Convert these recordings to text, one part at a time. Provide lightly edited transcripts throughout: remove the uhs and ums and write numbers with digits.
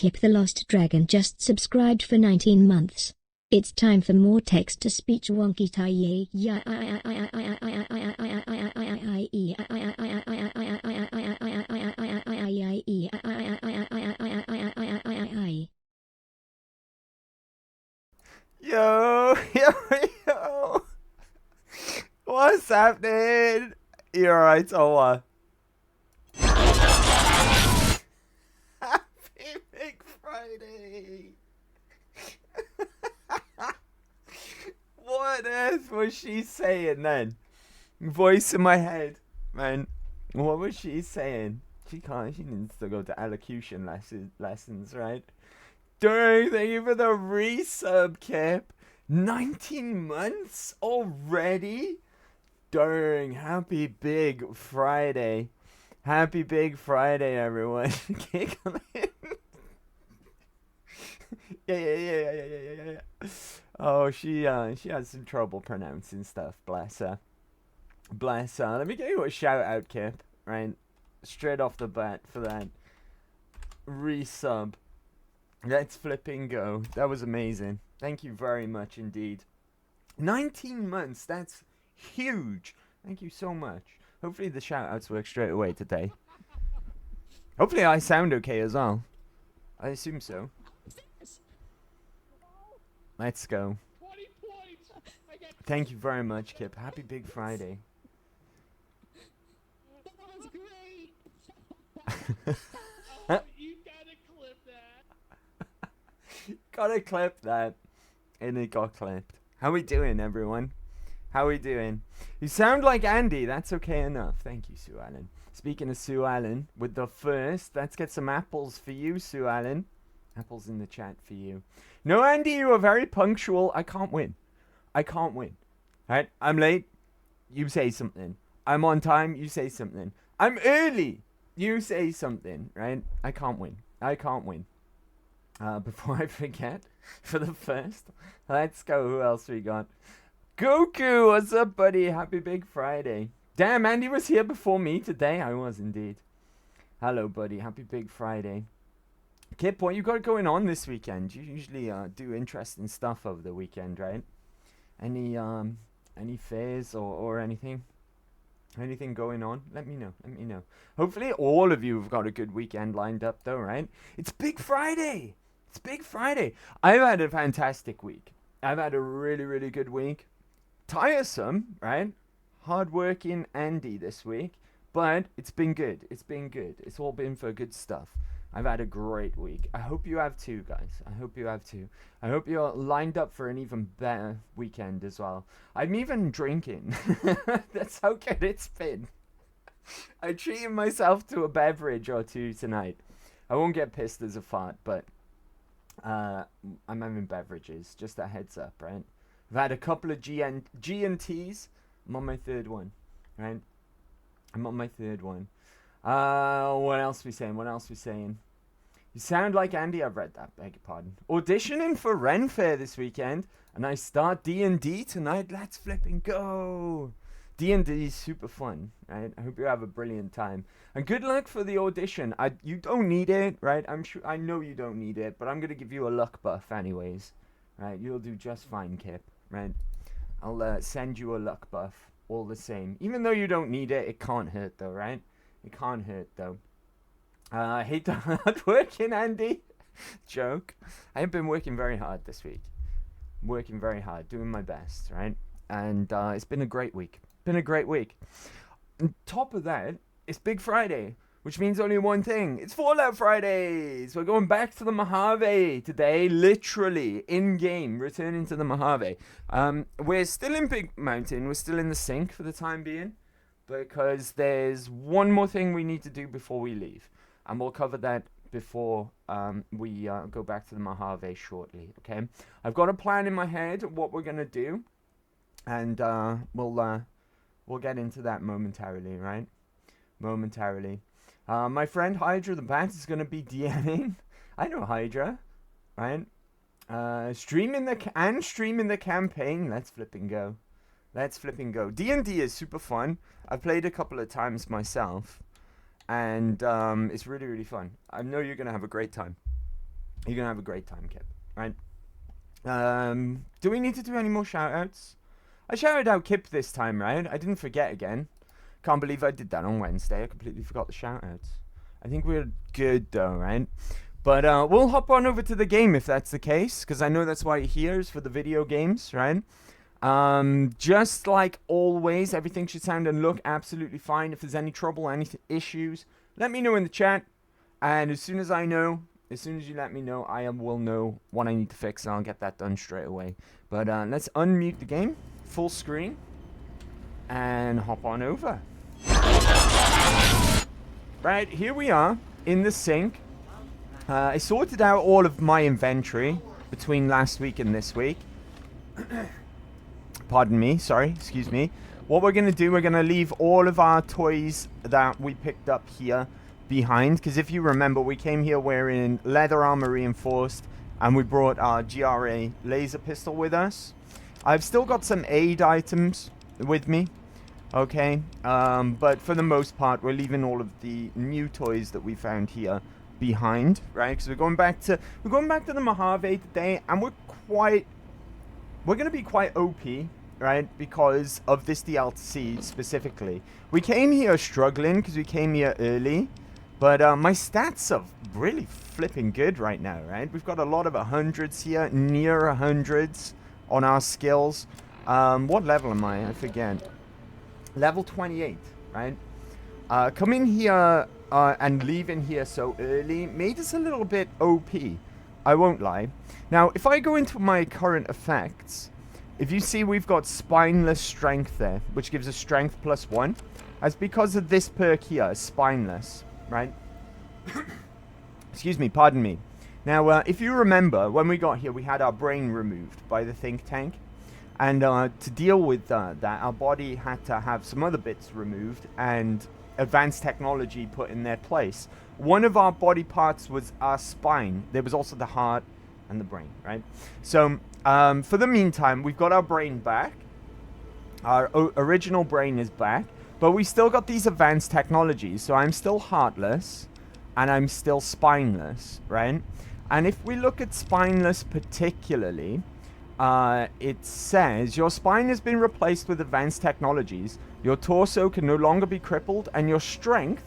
Kip the Lost Dragon just subscribed for 19 months. It's time for more text-to-speech wonky tie. Yo, yo. What's happening? You alright, Owa? Happy Big Friday! What on earth was she saying then? Voice in my head, man. What was she saying? She needs to go to elocution lessons, right? Thank you for the resub, Kip. 19 months already? Dang, happy Big Friday. Happy Big Friday, everyone. Yeah. Oh, she has some trouble pronouncing stuff, bless her. Bless her. Let me give you a shout out, Kip, right? Straight off the bat for that resub. Let's flipping go. That was amazing. Thank you very much indeed. 19 months, that's huge. Thank you so much. Hopefully the shout outs work straight away today. Hopefully I sound okay as well. I assume so. Let's go. Thank you very much, Kip. Happy Big Friday. That was great. You gotta clip that. Gotta clip that. And it got clipped. How we doing, everyone? How we doing? You sound like Andy. That's okay enough. Thank you, Sue Allen. Speaking of Sue Allen, with the first, let's get some apples for you, Sue Allen. Apples in the chat for you. No, Andy, you are very punctual. I can't win. I can't win. Right? I'm late. You say something. I'm on time. You say something. I'm early. You say something. Right? I can't win. I can't win. Before I forget, for the first, let's go. Who else we got? Goku, what's up, buddy? Happy Big Friday. Damn, Andy was here before me today. I was indeed. Hello, buddy. Happy Big Friday. Kip, what you got going on this weekend? You usually do interesting stuff over the weekend, right? Any fairs or anything? Anything going on? Let me know. Let me know. Hopefully all of you have got a good weekend lined up though, right? It's Big Friday. It's Big Friday. I've had a fantastic week. I've had a really, really good week. Tiresome, right? Hard-working Andy this week. But it's been good. It's been good. It's all been for good stuff. I've had a great week. I hope you have too, guys. I hope you have too. I hope you're lined up for an even better weekend as well. I'm even drinking. That's how good it's been. I treated myself to a beverage or two tonight. I won't get pissed as a fart, but I'm having beverages. Just a heads up, right? I've had a couple of G&Ts. I'm on my third one, right? I'm on my third one. What else we saying? What else we saying? You sound like Andy. I've read that. Beg your pardon. Auditioning for Ren Fair this weekend, and I start D&D tonight. Let's flipping go. D&D is super fun, right? I hope you have a brilliant time, and good luck for the audition. You don't need it, right? I know you don't need it, but I'm gonna give you a luck buff anyways, right? You'll do just fine, Kip, right? I'll send you a luck buff all the same, even though you don't need it. It can't hurt though, right? It can't hurt though. I hate the hard working, Andy. Joke. I have been working very hard this week. Working very hard, doing my best, right? And it's been a great week. Been a great week. On top of that, it's Big Friday, which means only one thing. It's Fallout Fridays. We're going back to the Mojave today, literally in game, returning to the Mojave. We're still in Big Mountain. We're still in the sink for the time being, because there's one more thing we need to do before we leave, and we'll cover that before we go back to the Mojave shortly. Okay, I've got a plan in my head of what we're gonna do, and we'll get into that momentarily, right? Momentarily. My friend Hydra the Bat is gonna be DMing. I know Hydra, right? Streaming the campaign. Let's flipping go. Let's flipping go. D&D is super fun. I've played a couple of times myself, and it's really, really fun. I know you're gonna have a great time. You're going to have a great time, Kip. Right? Do we need to do any more shout-outs? I shouted out Kip this time, right? I didn't forget again. Can't believe I did that on Wednesday. I completely forgot the shout-outs. I think we're good, though, right? But we'll hop on over to the game if that's the case, because I know that's why you're here, is for the video games, right? Just like always, everything should sound and look absolutely fine. If there's any trouble, any issues, let me know in the chat. And as soon as I know, as soon as you let me know, I will know what I need to fix, and I'll get that done straight away. But let's unmute the game, full screen, and hop on over. Right, here we are in the sink. I sorted out all of my inventory between last week and this week. Pardon me, sorry, excuse me. What we're going to do, we're going to leave all of our toys that we picked up here behind. Because if you remember, we came here wearing leather armor reinforced, and we brought our GRA laser pistol with us. I've still got some aid items with me. Okay, but for the most part, we're leaving all of the new toys that we found here behind, right? Because we're going back to the Mojave today, and we're going to be quite OP, right? Because of this DLC specifically. We came here struggling because we came here early, but my stats are really flipping good right now, right? We've got a lot of 100s here, near 100s on our skills. What level am I? I forget. Level 28, right? Coming here and leaving here so early made us a little bit OP. I won't lie. Now, if I go into my current effects, if you see we've got spineless strength there, which gives us strength +1. That's because of this perk here, spineless, right? Excuse me, pardon me. Now, if you remember, when we got here, we had our brain removed by the think tank. And to deal with that, our body had to have some other bits removed and advanced technology put in their place. One of our body parts was our spine. There was also the heart and the brain, right? So, for the meantime, we've got our brain back. Our original brain is back. But we still got these advanced technologies. So I'm still heartless. And I'm still spineless, right? And if we look at spineless particularly, it says your spine has been replaced with advanced technologies. Your torso can no longer be crippled, and your strength,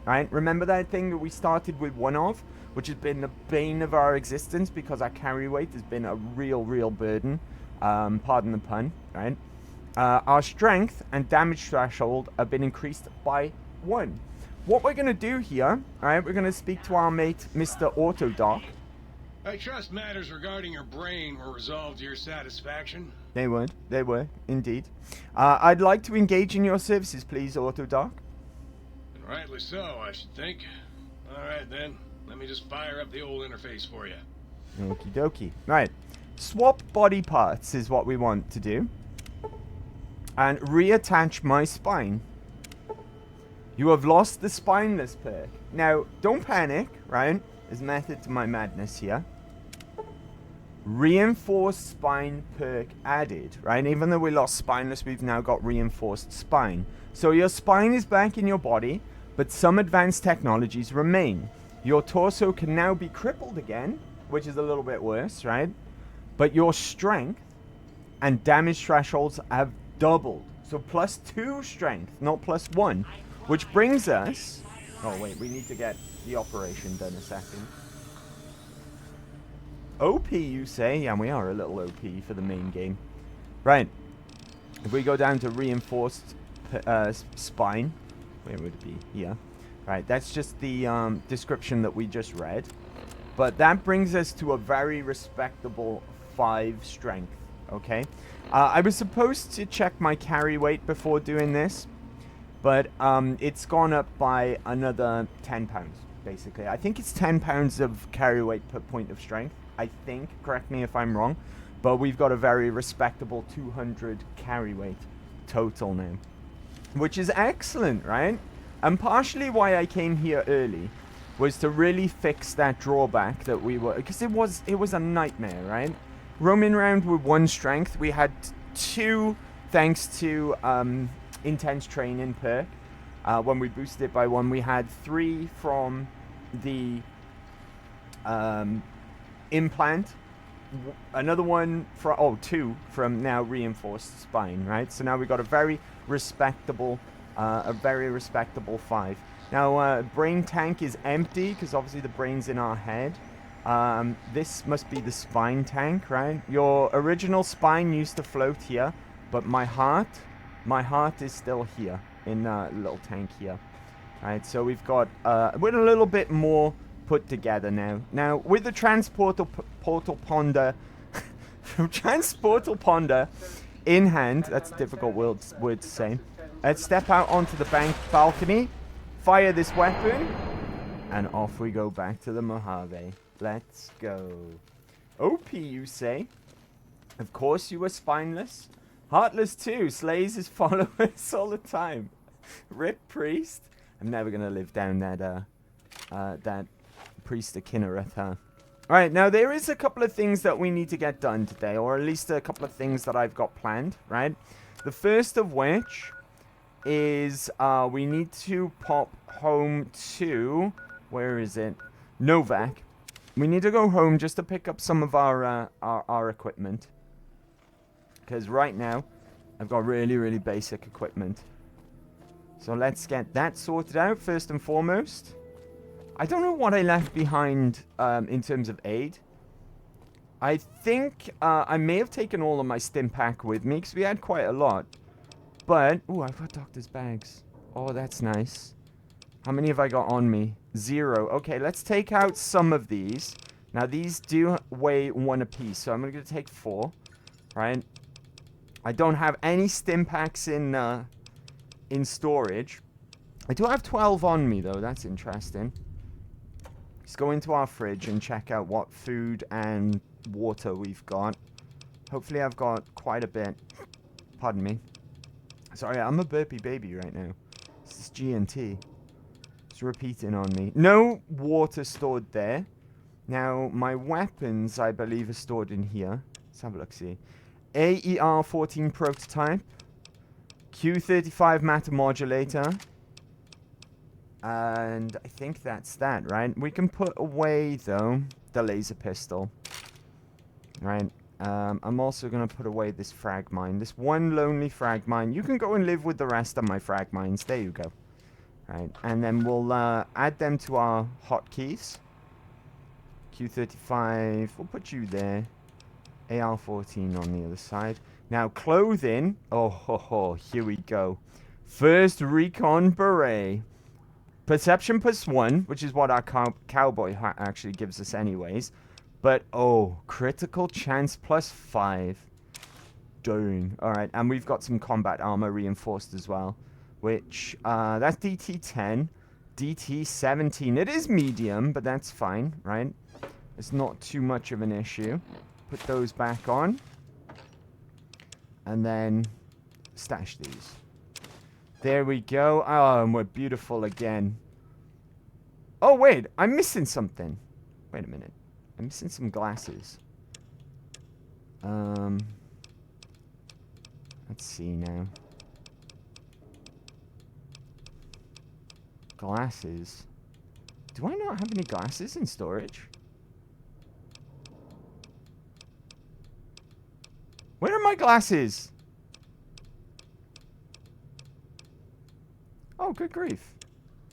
right? Remember that thing that we started with one of, which has been the bane of our existence because our carry weight has been a real burden. Pardon the pun, right? Our strength and damage threshold have been increased by 1. What we're going to do here, alright, we're going to speak to our mate, Mr. Autodoc. I trust matters regarding your brain were resolved to your satisfaction. They were, indeed. I'd like to engage in your services, please, Autodoc. And rightly so, I should think. Alright then, let me just fire up the old interface for you. Okie dokie. Right, swap body parts is what we want to do. And reattach my spine. You have lost the spineless perk. Now, don't panic, right? There's method to my madness here. Reinforced spine perk added, right? Even though we lost spineless, we've now got reinforced spine. So your spine is back in your body, but some advanced technologies remain. Your torso can now be crippled again, which is a little bit worse, right? But your strength and damage thresholds have doubled. So +2 strength, not +1. Which brings us... Oh, wait, we need to get the operation done a second. OP, you say? Yeah, we are a little OP for the main game. Right. If we go down to reinforced spine, where would it be? Here. Right, that's just the description that we just read. But that brings us to a very respectable 5 strength, okay? I was supposed to check my carry weight before doing this, but it's gone up by another 10 pounds, basically. I think it's 10 pounds of carry weight per point of strength, I think. Correct me if I'm wrong. But we've got a very respectable 200 carry weight total now, which is excellent, right? And partially why I came here early was to really fix that drawback that we were... Because it was a nightmare, right? Roaming around with 1 strength, we had 2 thanks to... intense training perk. When we boosted it by 1, we had 3 from the implant. Another one from two from now reinforced spine, right? So now we got a very respectable 5. Now brain tank is empty because obviously the brain's in our head. This must be the spine tank, right? Your original spine used to float here, but my heart is still here in a little tank here. Right, so we've got we're a little bit more put together now. Now with the transportal ponder transportal ponder in hand, that's a difficult word to say. Let's step out onto the balcony, fire this weapon, and off we go back to the Mojave. Let's go. OP, you say? Of course you were spineless. Heartless too, slays his followers all the time. Rip priest. I'm never gonna live down that priest of Kinnereth, huh? Alright, now there is a couple of things that we need to get done today, or at least a couple of things that I've got planned, right? The first of which is we need to pop home to, where is it? Novak. We need to go home just to pick up some of our equipment. Because right now, I've got really, really basic equipment. So let's get that sorted out first and foremost. I don't know what I left behind in terms of aid. I think I may have taken all of my stim pack with me because we had quite a lot. But, ooh, I've got doctor's bags. Oh, that's nice. How many have I got on me? 0. Okay, let's take out some of these. Now, these do weigh 1 apiece, so I'm going to take 4. Right? I don't have any stim packs in storage. I do have 12 on me, though. That's interesting. Let's go into our fridge and check out what food and water we've got. Hopefully, I've got quite a bit. Pardon me. Sorry, I'm a burpy baby right now. This is G&T. It's repeating on me. No water stored there. Now, my weapons, I believe, are stored in here. Let's have a look, see. AER-14 prototype. Q35 matter modulator. And I think that's that, right? We can put away, though, the laser pistol. Right? I'm also going to put away this frag mine. This one lonely frag mine. You can go and live with the rest of my frag mines. There you go. Right? And then we'll add them to our hotkeys. Q35. We'll put you there. AR-14 on the other side. Now, clothing. Oh, ho, ho. Here we go. First recon beret. Perception +1, which is what our cowboy hat actually gives us anyways. But, oh, critical chance +5. Dang. Alright, and we've got some combat armor reinforced as well. Which, that's DT10. DT17. It is medium, but that's fine, right? It's not too much of an issue. Put those back on. And then stash these. There we go. Oh, and we're beautiful again. Oh, wait. I'm missing something. Wait a minute. I'm missing some glasses. Let's see now. Glasses. Do I not have any glasses in storage? Where are my glasses? Oh, good grief.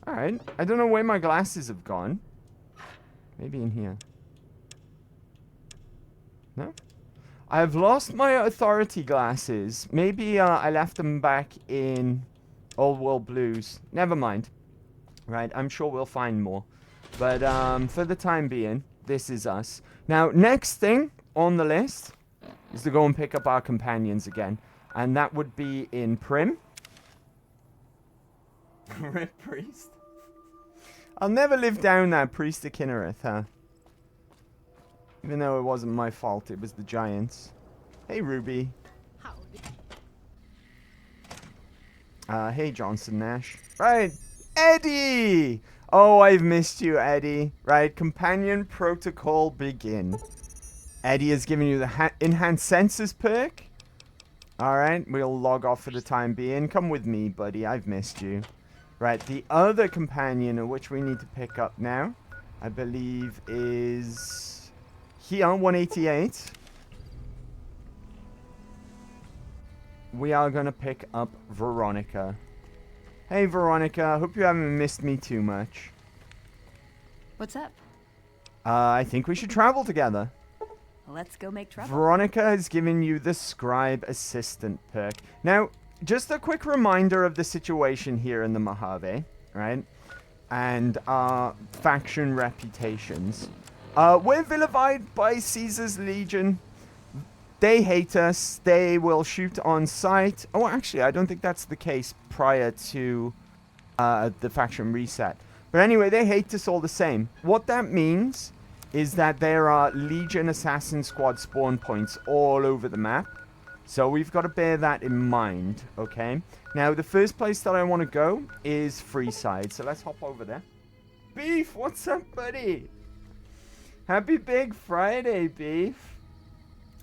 Alright. I don't know where my glasses have gone. Maybe in here. No? I have lost my authority glasses. Maybe I left them back in Old World Blues. Never mind. Right, I'm sure we'll find more. But for the time being, this is us. Now, next thing on the list is to go and pick up our companions again. And that would be in Prim. Rip Priest. I'll never live down that Priest of Kinnereth, huh? Even though it wasn't my fault, it was the Giants. Hey, Ruby. Hey, Johnson Nash. Right, Eddie! Oh, I've missed you, Eddie. Right, companion protocol begin. Eddie has given you the enhanced senses perk. Alright, we'll log off for the time being. Come with me, buddy. I've missed you. Right, the other companion, which we need to pick up now, I believe is here, 188, we are going to pick up Veronica. Hey, Veronica. Hope you haven't missed me too much. What's up? I think we should travel together. Let's go make trouble. Veronica has given you the Scribe Assistant perk. Now, just a quick reminder of the situation here in the Mojave, right? And our faction reputations. We're vilified by Caesar's Legion. They hate us. They will shoot on sight. Oh, actually, I don't think that's the case prior to the faction reset. But anyway, they hate us all the same. What that means is that there are Legion Assassin Squad spawn points all over the map. So we've got to bear that in mind, okay? Now, the first place that I want to go is Freeside. So let's hop over there. Beef, what's up, buddy? Happy Big Friday, Beef.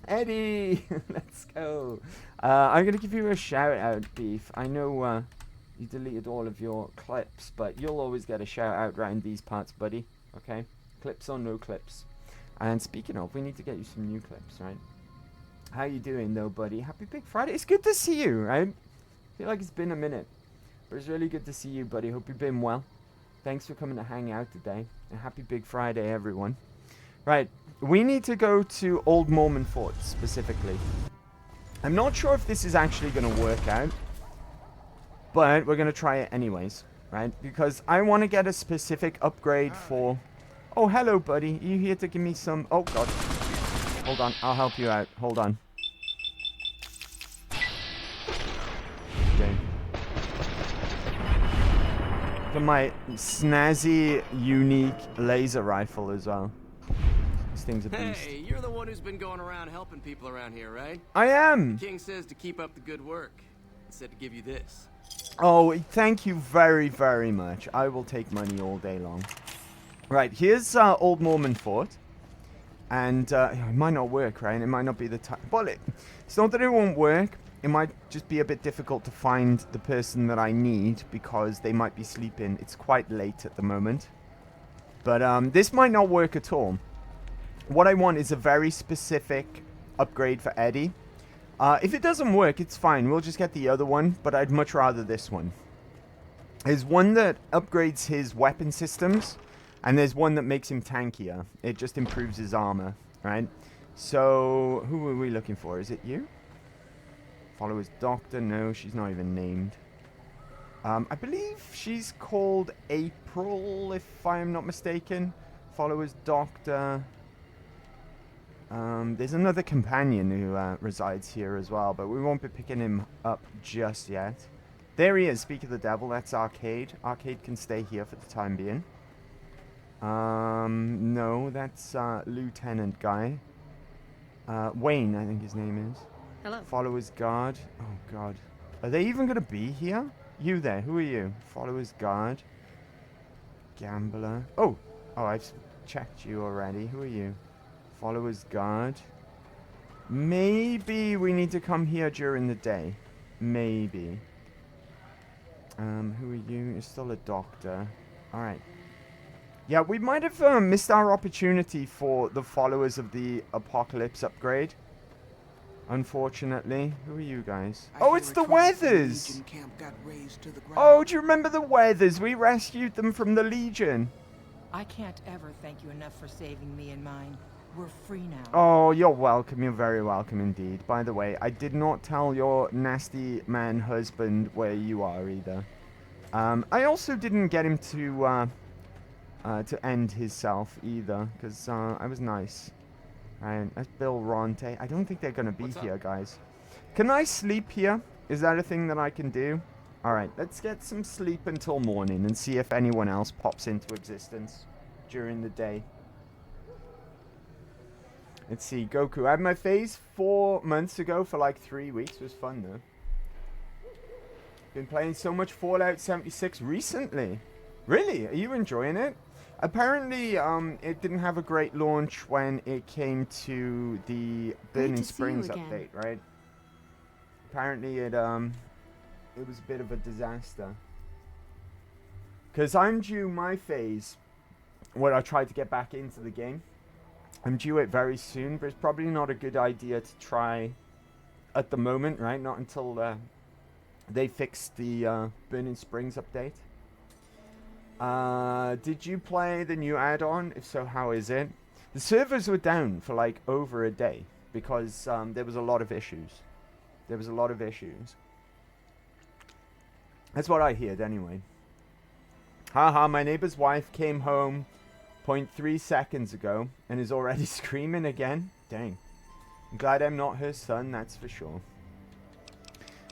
Eddie, let's go. I'm going to give you a shout out, Beef. I know you deleted all of your clips, but you'll always get a shout out around these parts, buddy. Okay? Clips or no clips. And speaking of, we need to get you some new clips, right? How you doing, though, buddy? Happy Big Friday. It's good to see you, right? I feel like it's been a minute. But it's really good to see you, buddy. Hope you've been well. Thanks for coming to hang out today. And happy Big Friday, everyone. Right. We need to go to Old Mormon Fort, specifically. I'm not sure if this is actually going to work out. But we're going to try it anyways, right? Because I want to get a specific upgrade for... Oh, hello, buddy. Are you here to give me some... Oh, God. Hold on. I'll help you out. Hold on. Okay. Look at my snazzy, unique laser rifle as well. This thing's a beast. Hey, you're the one who's been going around helping people around here, right? I am. The king says to keep up the good work. He said to give you this. Oh, thank you very, very much. I will take money all day long. Right, here's Old Mormon Fort. And it might not work, right? It might not be the time. Well, it's not that it won't work. It might just be a bit difficult to find the person that I need because they might be sleeping. It's quite late at the moment. But this might not work at all. What I want is a very specific upgrade for Eddie. If it doesn't work, it's fine. We'll just get the other one, but I'd much rather this one. There's one that upgrades his weapon systems, and there's one that makes him tankier. It just improves his armor, right? So, who are we looking for? Is it you? Follower's Doctor? No, she's not even named. I believe she's called April, if I am not mistaken. Follower's Doctor... there's another companion who resides here as well, but we won't be picking him up just yet. There he is, Speak of the Devil, that's Arcade. Arcade can stay here for the time being. No, that's Lieutenant Guy. Wayne, I think his name is. Hello. Follower's Guard. Oh, God. Are they even going to be here? You there, who are you? Follower's Guard. Gambler. Oh, I've checked you already. Who are you? Follower's Guard. Maybe we need to come here during the day. Maybe. Who are you? You're still a doctor. Alright. Yeah, we might have missed our opportunity for the Followers of the Apocalypse upgrade. Unfortunately. Who are you guys? Oh, it's the Weathers! Oh, do you remember the Weathers? We rescued them from the Legion. I can't ever thank you enough for saving me and mine. We're free now. Oh, you're welcome. You're very welcome indeed. By the way, I did not tell your nasty man husband where you are either. I also didn't get him to end himself either, because I was nice. And that's Bill Ronte. I don't think they're going to be here, guys. Can I sleep here? Is that a thing that I can do? Alright, let's get some sleep until morning and see if anyone else pops into existence during the day. Let's see, Goku. I had my phase 4 months ago for like 3 weeks. It was fun though. Been playing so much Fallout 76 recently. Really? Are you enjoying it? Apparently, it didn't have a great launch when it came to the Burning Springs update, right? Apparently it was a bit of a disaster. Because I'm due my phase where I tried to get back into the game. I'm due it very soon, but it's probably not a good idea to try at the moment, right? Not until they fix the Burning Springs update. Did you play the new add-on? If so, how is it? The servers were down for like over a day because there was a lot of issues. That's what I heard anyway. Haha, my neighbor's wife came home 0.3 seconds ago and is already screaming again. Dang. I'm glad I'm not her son, that's for sure.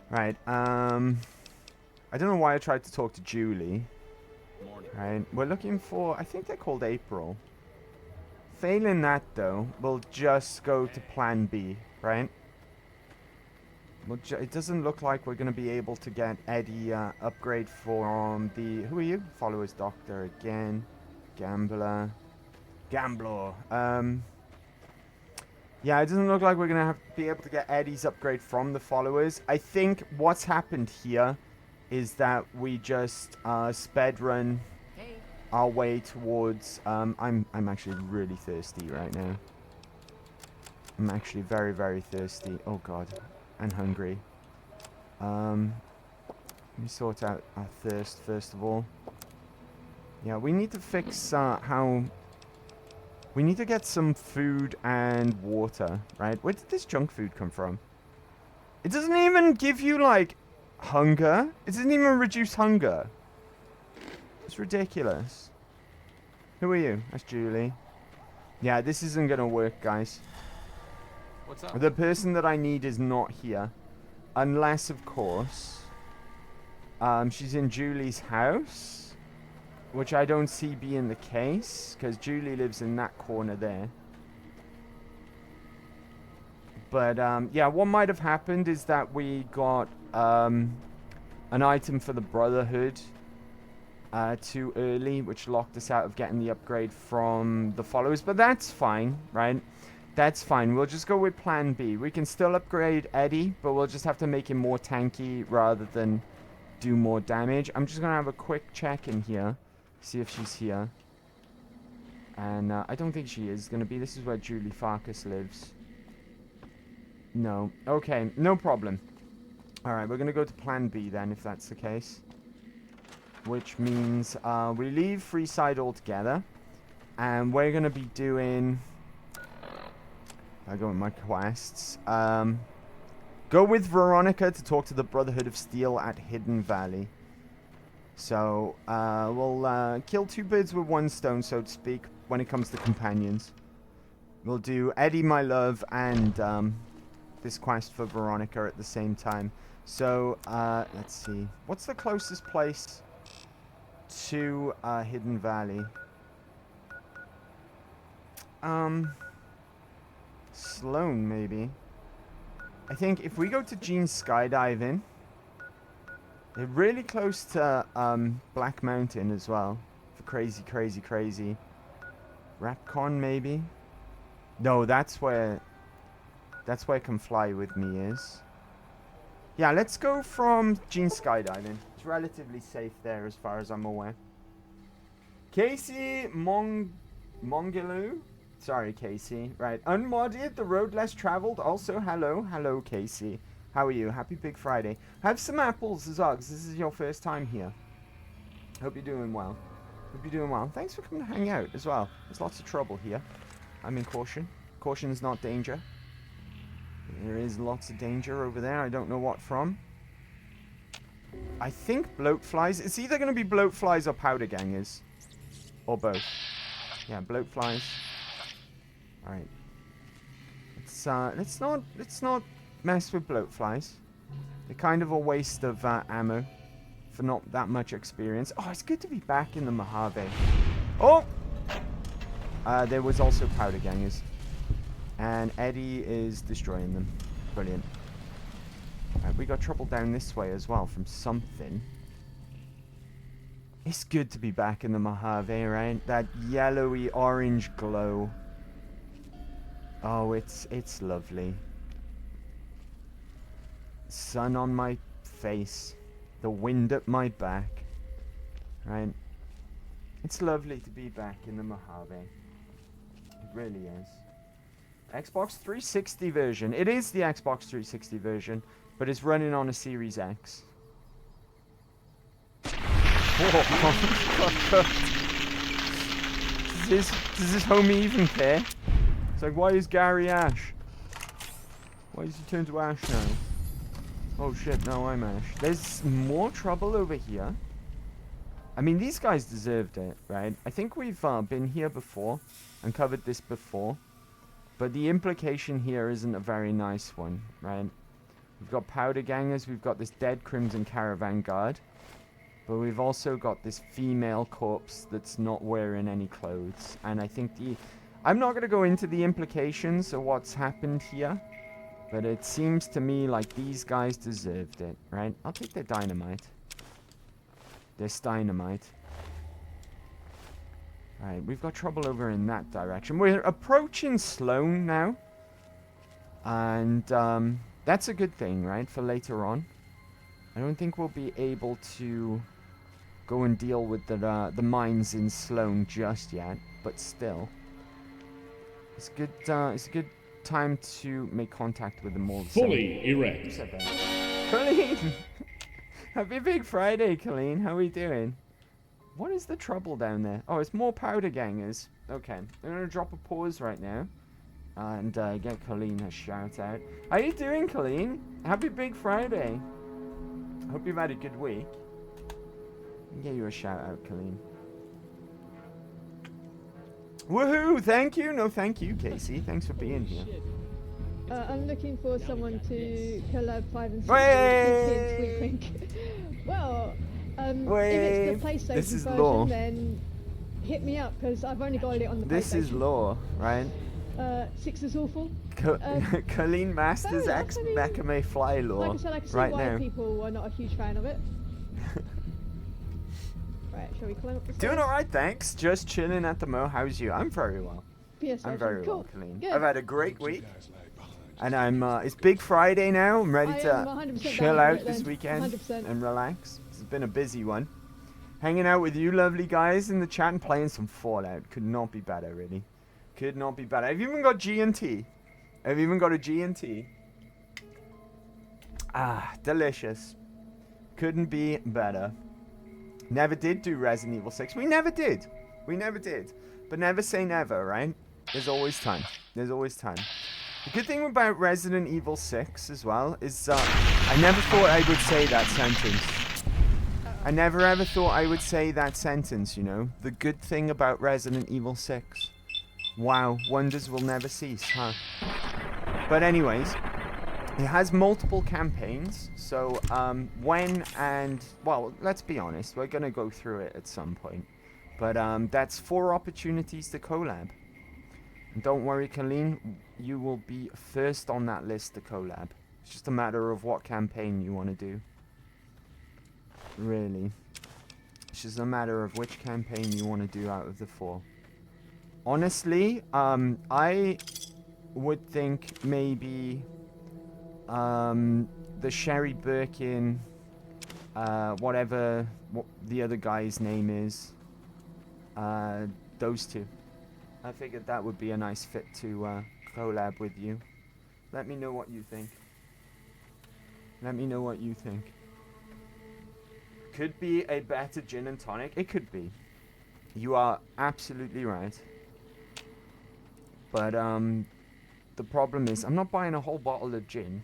Right, I don't know why I tried to talk to Julie. Right, we're looking for, I think they're called April. Failing that though, we'll just go to plan B, right? It doesn't look like we're going to be able to get Eddie upgrade from the... Who are you? Followers Doctor again. Gambler. Gambler. Yeah, it doesn't look like we're going to be able to get Eddie's upgrade from the followers. I think what's happened here is that we just sped run our way towards... I'm actually really thirsty right now. I'm actually very, very thirsty. Oh, God. And hungry. Let me sort out our thirst first of all. Yeah, we need to fix how... We need to get some food and water, right? Where did this junk food come from? It doesn't even give you, like, hunger. It doesn't even reduce hunger. It's ridiculous. Who are you? That's Julie. Yeah, this isn't gonna work, guys. What's up? The person that I need is not here. Unless, of course, she's in Julie's house. Which I don't see being the case. Because Julie lives in that corner there. But, yeah, what might have happened is that we got an item for the Brotherhood too early. Which locked us out of getting the upgrade from the followers. But that's fine, right? That's fine. We'll just go with plan B. We can still upgrade Eddie, but we'll just have to make him more tanky rather than do more damage. I'm just going to have a quick check in here. See if she's here. And I don't think she is going to be. This is where Julie Farkas lives. No. Okay, no problem. Alright, we're going to go to plan B then, if that's the case. Which means we leave Freeside altogether. And we're going to be doing... I go with my quests. Go with Veronica to talk to the Brotherhood of Steel at Hidden Valley. So, we'll kill two birds with one stone, so to speak, when it comes to companions. We'll do Eddie, my love, and this quest for Veronica at the same time. So, let's see. What's the closest place to Hidden Valley? Sloan, maybe. I think if we go to Gene's skydiving, they're really close to Black Mountain as well. For crazy. Rapcon, maybe? No, that's where Come Fly With Me is. Yeah, let's go from Gene's skydiving. It's relatively safe there as far as I'm aware. Casey Mongeloo? Sorry, Casey. Right. Unmodded, the road less traveled. Also, hello. Hello, Casey. How are you? Happy Big Friday. Have some apples as well, because this is your first time here. Hope you're doing well. Thanks for coming to hang out as well. There's lots of trouble here. I'm in caution. Caution is not danger. There is lots of danger over there. I don't know what from. I think bloat flies. It's either going to be bloat flies or powder gangers. Or both. Yeah, bloat flies. Alright. Let's not mess with bloat flies. They're kind of a waste of ammo for not that much experience. Oh, it's good to be back in the Mojave. Oh! There was also powder gangers. And Eddie is destroying them. Brilliant. Alright, we got trouble down this way as well from something. It's good to be back in the Mojave, right? That yellowy orange glow. Oh, it's lovely. Sun on my face. The wind at my back. Right? It's lovely to be back in the Mojave. It really is. Xbox 360 version. It is the Xbox 360 version, but it's running on a Series X. Oh, does this homie even care? It's like, why is Gary Ash? Why does he turn to Ash now? Oh shit, no, I'm Ash. There's more trouble over here. I mean, these guys deserved it, right? I think we've been here before and covered this before. But the implication here isn't a very nice one, right? We've got powder gangers, we've got this dead Crimson Caravan Guard. But we've also got this female corpse that's not wearing any clothes. And I think I'm not going to go into the implications of what's happened here. But it seems to me like these guys deserved it, right? I'll take their dynamite. Their dynamite. Alright, we've got trouble over in that direction. We're approaching Sloan now. And that's a good thing, right? For later on. I don't think we'll be able to go and deal with the mines in Sloan just yet, but still, it's good. It's a good time to make contact with them all. Fully erect. Colleen, happy Big Friday, Colleen. How are we doing? What is the trouble down there? Oh, it's more powder gangers. Okay, I'm gonna drop a pause right now and get Colleen a shout out. How you doing, Colleen? Happy Big Friday. Hope you've had a good week. I'll get you a shout out, Colleen. Woohoo! Thank you. No, thank you, Casey. Thanks for being here. I'm looking for someone to collab 5 and 6 Wait! Wink. Well, if Wait! it's the PlayStation This is version, law. then hit me up because I've only got it on the This PlayStation. is law, right? 6 is awful. Colleen Masters fair X enough, I mean, Mecha May Fly law. Like I said, I can see right why now. people are not a huge fan of it. Right, shall we climb up the stairs? Doing alright, thanks. Just chilling at the Mo. How's you? I'm very well. PS I'm version. very Cool. well, Colleen. Good. I've had a great week. And I'm, it's Big Friday now. I'm ready I to am 100% chill down for out it this then. weekend 100%. and relax. It's been a busy one. Hanging out with you lovely guys in the chat and playing some Fallout. Could not be better, really. Could not be better. I've even got G&T. I've even got a G&T. Ah, delicious. Couldn't be better. Never did do Resident Evil 6. We never did. We never did. But never say never, right? There's always time. There's always time. The good thing about Resident Evil 6 as well is I never thought I would say that sentence. I never ever thought I would say that sentence, you know. The good thing about Resident Evil 6. Wow, wonders will never cease, huh? But anyways, it has multiple campaigns, so well, let's be honest, we're gonna go through it at some point. But that's 4 opportunities to collab. And don't worry, Colleen, you will be first on that list to collab. It's just a matter of what campaign you want to do. Really. It's just a matter of which campaign you want to do out of the 4. Honestly, I would think maybe the Sherry Birkin, whatever the other guy's name is, those 2. I figured that would be a nice fit to collab with you. Let me know what you think. Let me know what you think. Could be a better gin and tonic. It could be. You are absolutely right. But the problem is I'm not buying a whole bottle of gin.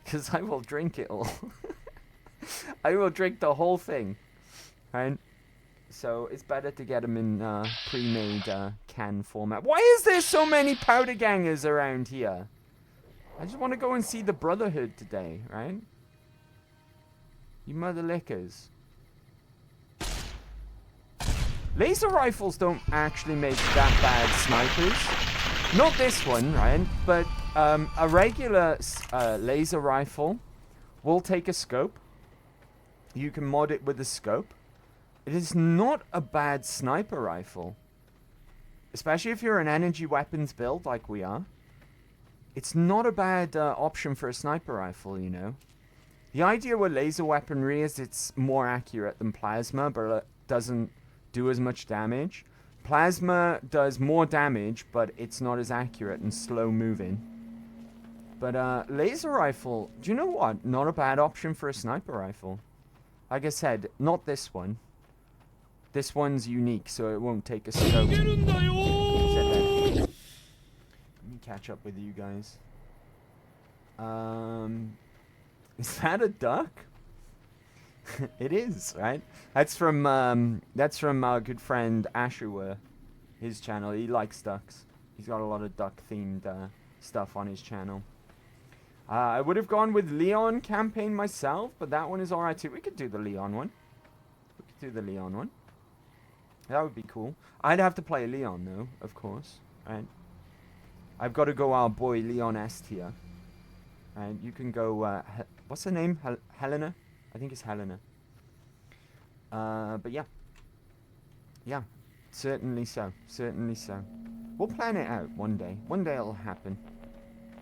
Because I will drink it all. I will drink the whole thing. Right? So it's better to get them in pre-made can format. Why is there so many powder gangers around here? I just want to go and see the Brotherhood today, right? You mother lickers. Laser rifles don't actually make that bad snipers. Not this one, right? But a regular laser rifle will take a scope. You can mod it with a scope. It is not a bad sniper rifle. Especially if you're an energy weapons build like we are. It's not a bad option for a sniper rifle, you know. The idea with laser weaponry is it's more accurate than plasma, but it doesn't do as much damage. Plasma does more damage, but it's not as accurate and slow moving. But laser rifle, do you know what? Not a bad option for a sniper rifle. Like I said, not this one. This one's unique, so it won't take a scope. Let me catch up with you guys. Is that a duck? It is, right? That's from our good friend Ashua, his channel. He likes ducks. He's got a lot of duck-themed stuff on his channel. I would have gone with Leon campaign myself, but that one is alright too. We could do the Leon one. That would be cool. I'd have to play Leon though, of course, right? I've got to go our boy Leon S tier. Right, you can go, what's her name? Helena? I think it's Helena. But yeah. Yeah, certainly so. Certainly so. We'll plan it out one day. One day it'll happen.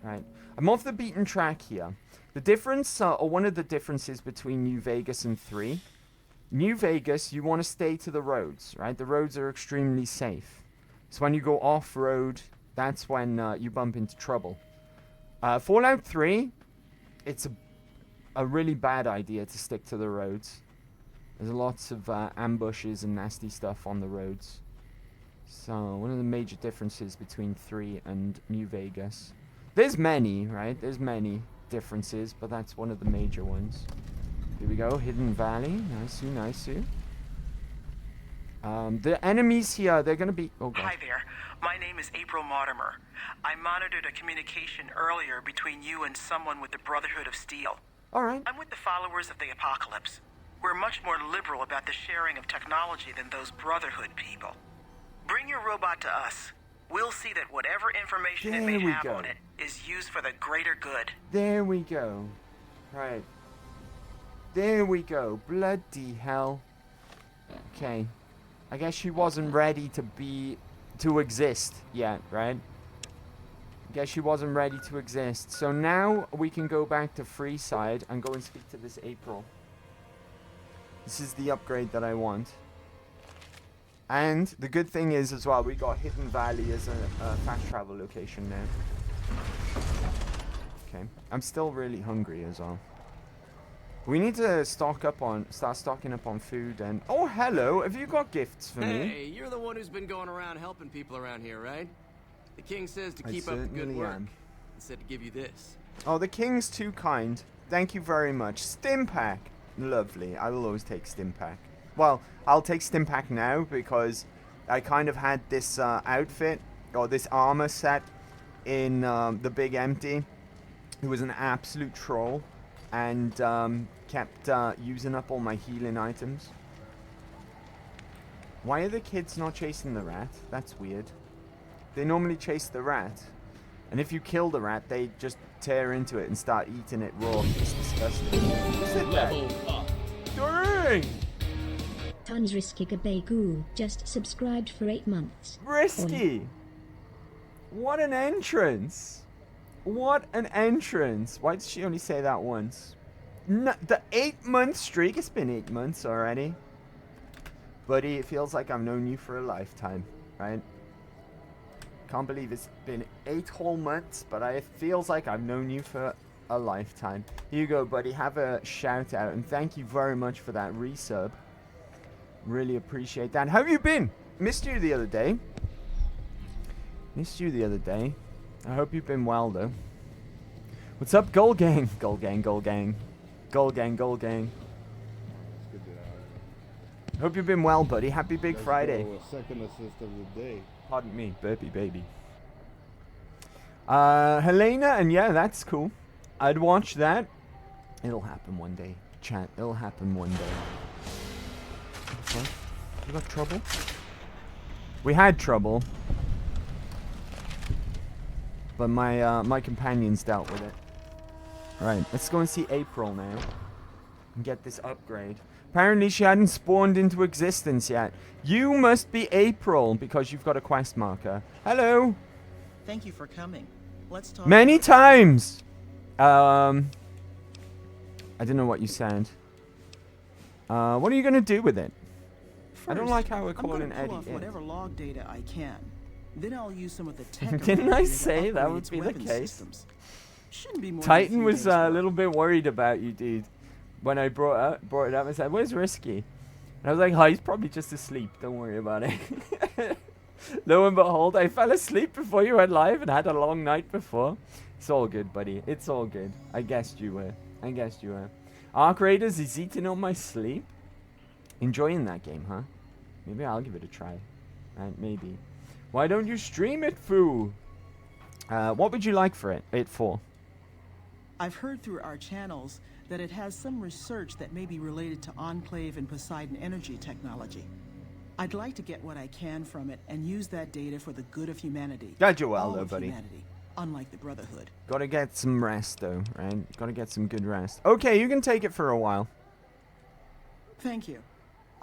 Right. I'm off the beaten track here. The difference, or one of the differences between New Vegas and 3. New Vegas, you want to stay to the roads, right? The roads are extremely safe. So when you go off-road, that's when you bump into trouble. Fallout 3, it's a really bad idea to stick to the roads. There's lots of ambushes and nasty stuff on the roads. So, one of the major differences between 3 and New Vegas. There's many, right? There's many differences, but that's one of the major ones. Here we go, Hidden Valley. Nice, nice. The enemies here, they're gonna be... Oh, God. Hi there. My name is April Mortimer. I monitored a communication earlier between you and someone with the Brotherhood of Steel. Alright. I'm with the followers of the Apocalypse. We're much more liberal about the sharing of technology than those Brotherhood people. Bring your robot to us. We'll see that whatever information it may have on it is used for the greater good. There we go. Right. There we go. Bloody hell. Okay. I guess she wasn't ready to exist yet, right? I guess she wasn't ready to exist. So now we can go back to Freeside and go and speak to this April. This is the upgrade that I want. And the good thing is as well, we got Hidden Valley as a fast travel location now. Okay. I'm still really hungry as well. We need to start stocking up on food and... Oh, hello! Have you got gifts for me? Hey, you're the one who's been going around helping people around here, right? The king says to keep up the good work. And said to give you this. Oh, the king's too kind. Thank you very much. Stimpack. Lovely. I will always take Stimpack. Well, I'll take Stimpack now because I kind of had this outfit, or this armor set in the Big Empty. He was an absolute troll. And kept using up all my healing items. Why are the kids not chasing the rat? That's weird. They normally chase the rat. And if you kill the rat, they just tear into it and start eating it raw. It's disgusting. Level up. Dang! Tons Risky Gabagoo just subscribed for 8 months. Risky! What an entrance! What an entrance. Why did she only say that once? No, the 8-month streak? It's been 8 months already. Buddy, it feels like I've known you for a lifetime, right? Can't believe it's been 8 whole months, but it feels like I've known you for a lifetime. Here you go, buddy. Have a shout out, and thank you very much for that resub. Really appreciate that. How have you been? Missed you the other day. I hope you've been well, though. What's up, Goal Gang? Goal Gang, Goal Gang. Goal Gang, Goal Gang. Hope you've been well, buddy. Happy Big Friday. Second assist of the day. Pardon me, burpee baby. Helena, and yeah, that's cool. I'd watch that. It'll happen one day, chat. It'll happen one day. What? You got trouble? We had trouble. But my companions dealt with it. Right, let's go and see April now. And get this upgrade. Apparently she hadn't spawned into existence yet. You must be April because you've got a quest marker. Hello. Thank you for coming. Let's talk. Many times. I didn't know what you said. What are you gonna do with it? First, I don't like how we're I'm calling gonna pull Eddie off in. whatever log data I can. Then I'll use some of the tech. Didn't I around here to say that upgrade would its be the weapon case? systems. Shouldn't be more than Titan few was days' a work. little bit worried about you, dude. When I brought it up and said, "Where's Risky?" And I was like, "Oh, he's probably just asleep. Don't worry about it." Lo and behold, I fell asleep before you went live and had a long night before. It's all good, buddy. It's all good. I guessed you were. I guessed you were. Arc Raiders is eating on my sleep. Enjoying that game, huh? Maybe I'll give it a try. Right, maybe. Why don't you stream it, Foo? What would you like for it for? I've heard through our channels that it has some research that may be related to Enclave and Poseidon energy technology. I'd like to get what I can from it and use that data for the good of humanity. Glad you're well, All though, of buddy. humanity, unlike the Brotherhood. Gotta get some rest, though, right? Gotta get some good rest. Okay, you can take it for a while. Thank you.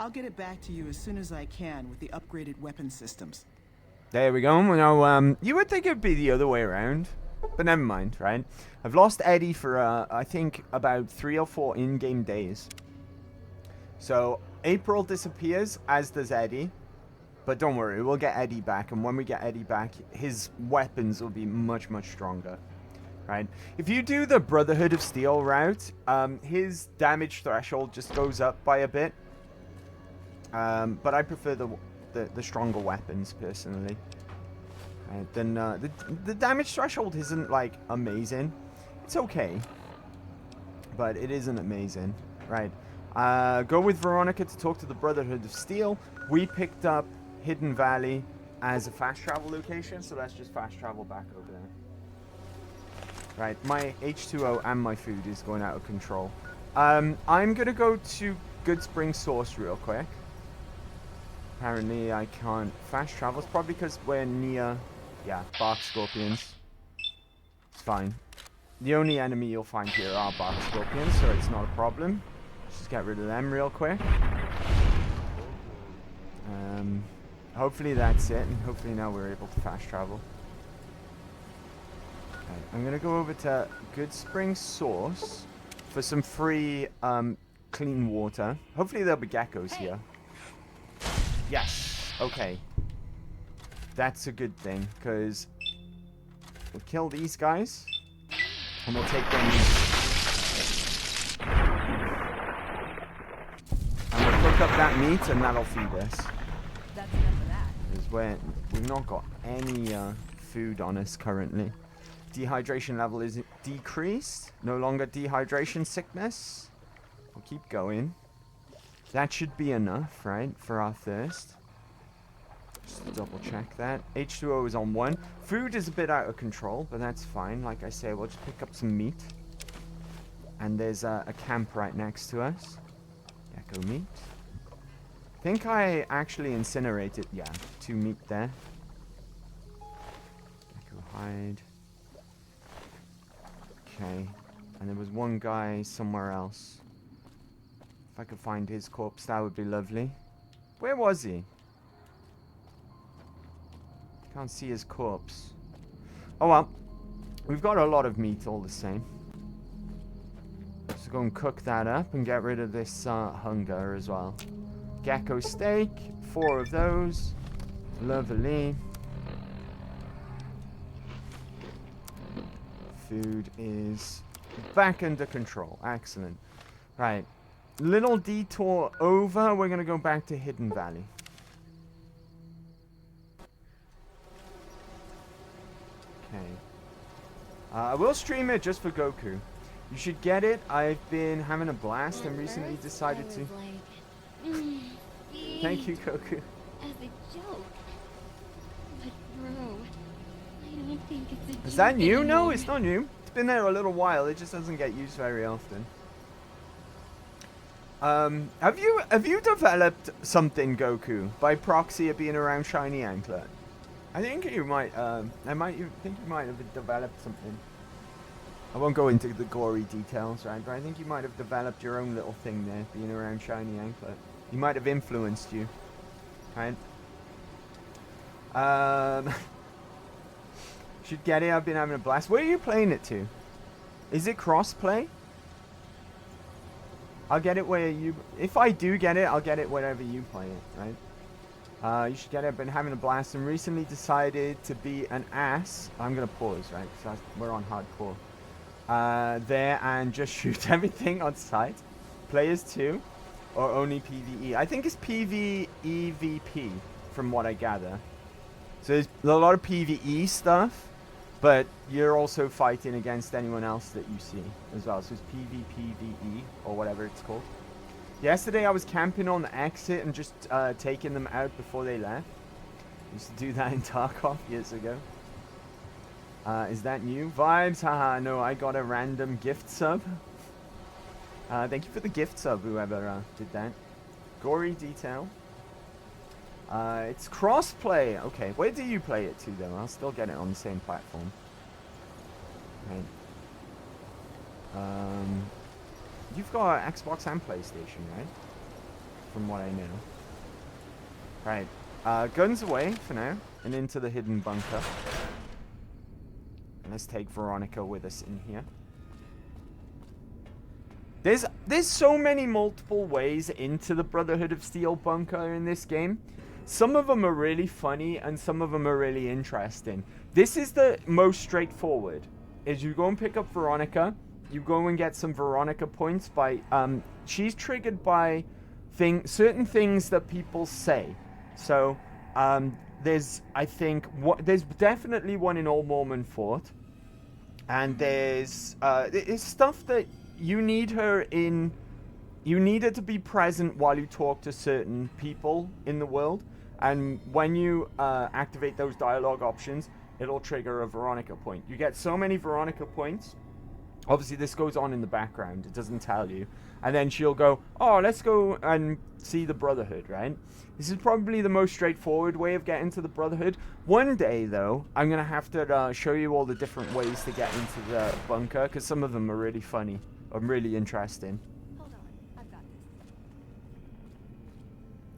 I'll get it back to you as soon as I can with the upgraded weapon systems. There we go. Now, you would think it would be the other way around, but never mind, right? I've lost Eddie for, I think, about 3 or 4 in-game days. So, April disappears, as does Eddie. But don't worry, we'll get Eddie back, and when we get Eddie back, his weapons will be much, much stronger. Right? If you do the Brotherhood of Steel route, his damage threshold just goes up by a bit. But I prefer the stronger weapons, personally. Right, then the damage threshold isn't, like, amazing. It's okay. But it isn't amazing. Right. Go with Veronica to talk to the Brotherhood of Steel. We picked up Hidden Valley as a fast travel location, so let's just fast travel back over there. Right, my H2O and my food is going out of control. I'm gonna go to Good Spring Source real quick. Apparently I can't fast travel. It's probably because we're near, yeah, bark scorpions. It's fine. The only enemy you'll find here are bark scorpions, so it's not a problem. Let's just get rid of them real quick. Hopefully that's it, and hopefully now we're able to fast travel. Okay, I'm gonna go over to Good Spring Source for some free clean water. Hopefully there'll be geckos here. Yes. Okay. That's a good thing, because we'll kill these guys, and we'll take them. And we'll cook up that meat, and that'll feed us. That's enough of that. Because we've not got any food on us currently. Dehydration level is decreased. No longer dehydration sickness. We'll keep going. That should be enough, right, for our thirst. Just double check that. H2O is on 1. Food is a bit out of control, but that's fine. Like I say, we'll just pick up some meat. And there's a camp right next to us. Gecko meat. I think I actually incinerated. Yeah, 2 meat there. Gecko hide. Okay. And there was one guy somewhere else. If I could find his corpse, that would be lovely. Where was he? Can't see his corpse. Oh well. We've got a lot of meat all the same. So go and cook that up and get rid of this hunger as well. Gecko steak. 4 of those. Lovely. Food is back under control. Excellent. Right. Little detour over. We're going to go back to Hidden Valley. Okay. I will stream it just for Goku. You should get it. I've been having a blast and recently decided to... Thank you, Goku. As a joke. But bro, I don't think it's a joke. Is that new? No, anymore. it's not new. It's been there a little while. It just doesn't get used very often. Have you developed something, Goku, by proxy of being around Shiny Anklet? I think you might. Think you might have developed something. I won't go into the gory details, right? But I think you might have developed your own little thing there, being around Shiny Anklet. He might have influenced you, right? Should get it. I've been having a blast. Where are you playing it to? Is it cross-play? I'll get it where you... If I do get it, I'll get it wherever you play it, right? You should get it. I've been having a blast and recently decided to be an ass. I'm going to pause, right? Because we're on hardcore. There and just shoot everything on sight. Players 2 or only PvE? I think it's PvEVP from what I gather. So there's a lot of PvE stuff, but you're also fighting against anyone else that you see as well. So it's PvPvE or whatever it's called. Yesterday I was camping on the exit and just taking them out before they left. Used to do that in Tarkov years ago. Is that new? Vibes? Haha, no, I got a random gift sub. Thank you for the gift sub, whoever did that. Gory detail. It's crossplay. Okay, where do you play it to, though? I'll still get it on the same platform. Right. You've got Xbox and PlayStation, right? From what I know. Right. Guns away for now, and into the hidden bunker. Let's take Veronica with us in here. There's so many multiple ways into the Brotherhood of Steel bunker in this game. Some of them are really funny and some of them are really interesting. This is the most straightforward. Is you go and pick up Veronica, you go and get some Veronica points by she's triggered by certain things that people say. So there's there's definitely one in Old Mormon Fort. And there's it's stuff that you need her to be present while you talk to certain people in the world. And when you activate those dialogue options, it'll trigger a Veronica point. You get so many Veronica points. Obviously, this goes on in the background. It doesn't tell you. And then she'll go, oh, let's go and see the Brotherhood, right? This is probably the most straightforward way of getting to the Brotherhood. One day, though, I'm going to have to show you all the different ways to get into the bunker, because some of them are really funny and really interesting. Hold on, I've got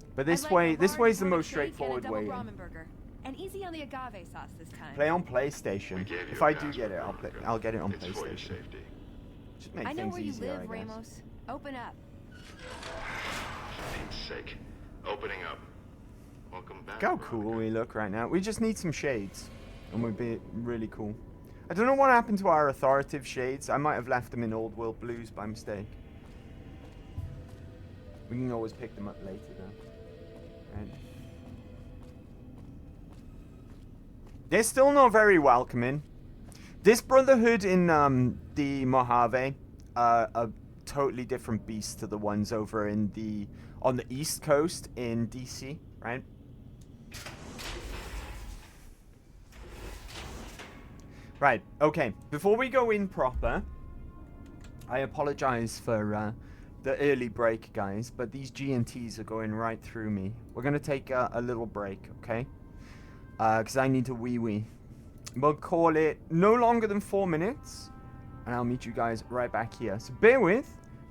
this. But this way's the most straightforward way. And easy on the agave sauce this time. Play on PlayStation. If I do get it, I'll get it on it's PlayStation. For your safety. Should make I know things where you easier, live, Ramos. Open up. For Pete's sake. Opening up. Welcome back. Look how cool we look right now. We just need some shades, and we'd be really cool. I don't know what happened to our authoritative shades. I might have left them in Old World Blues by mistake. We can always pick them up later, though. Right. They're still not very welcoming. This Brotherhood in the Mojave are a totally different beast to the ones over in on the East Coast in DC, right? Right, okay. Before we go in proper, I apologize for the early break, guys, but these G&Ts are going right through me. We're going to take a little break, okay? Because I need to wee-wee. We'll call it no longer than 4 minutes, and I'll meet you guys right back here. So bear with,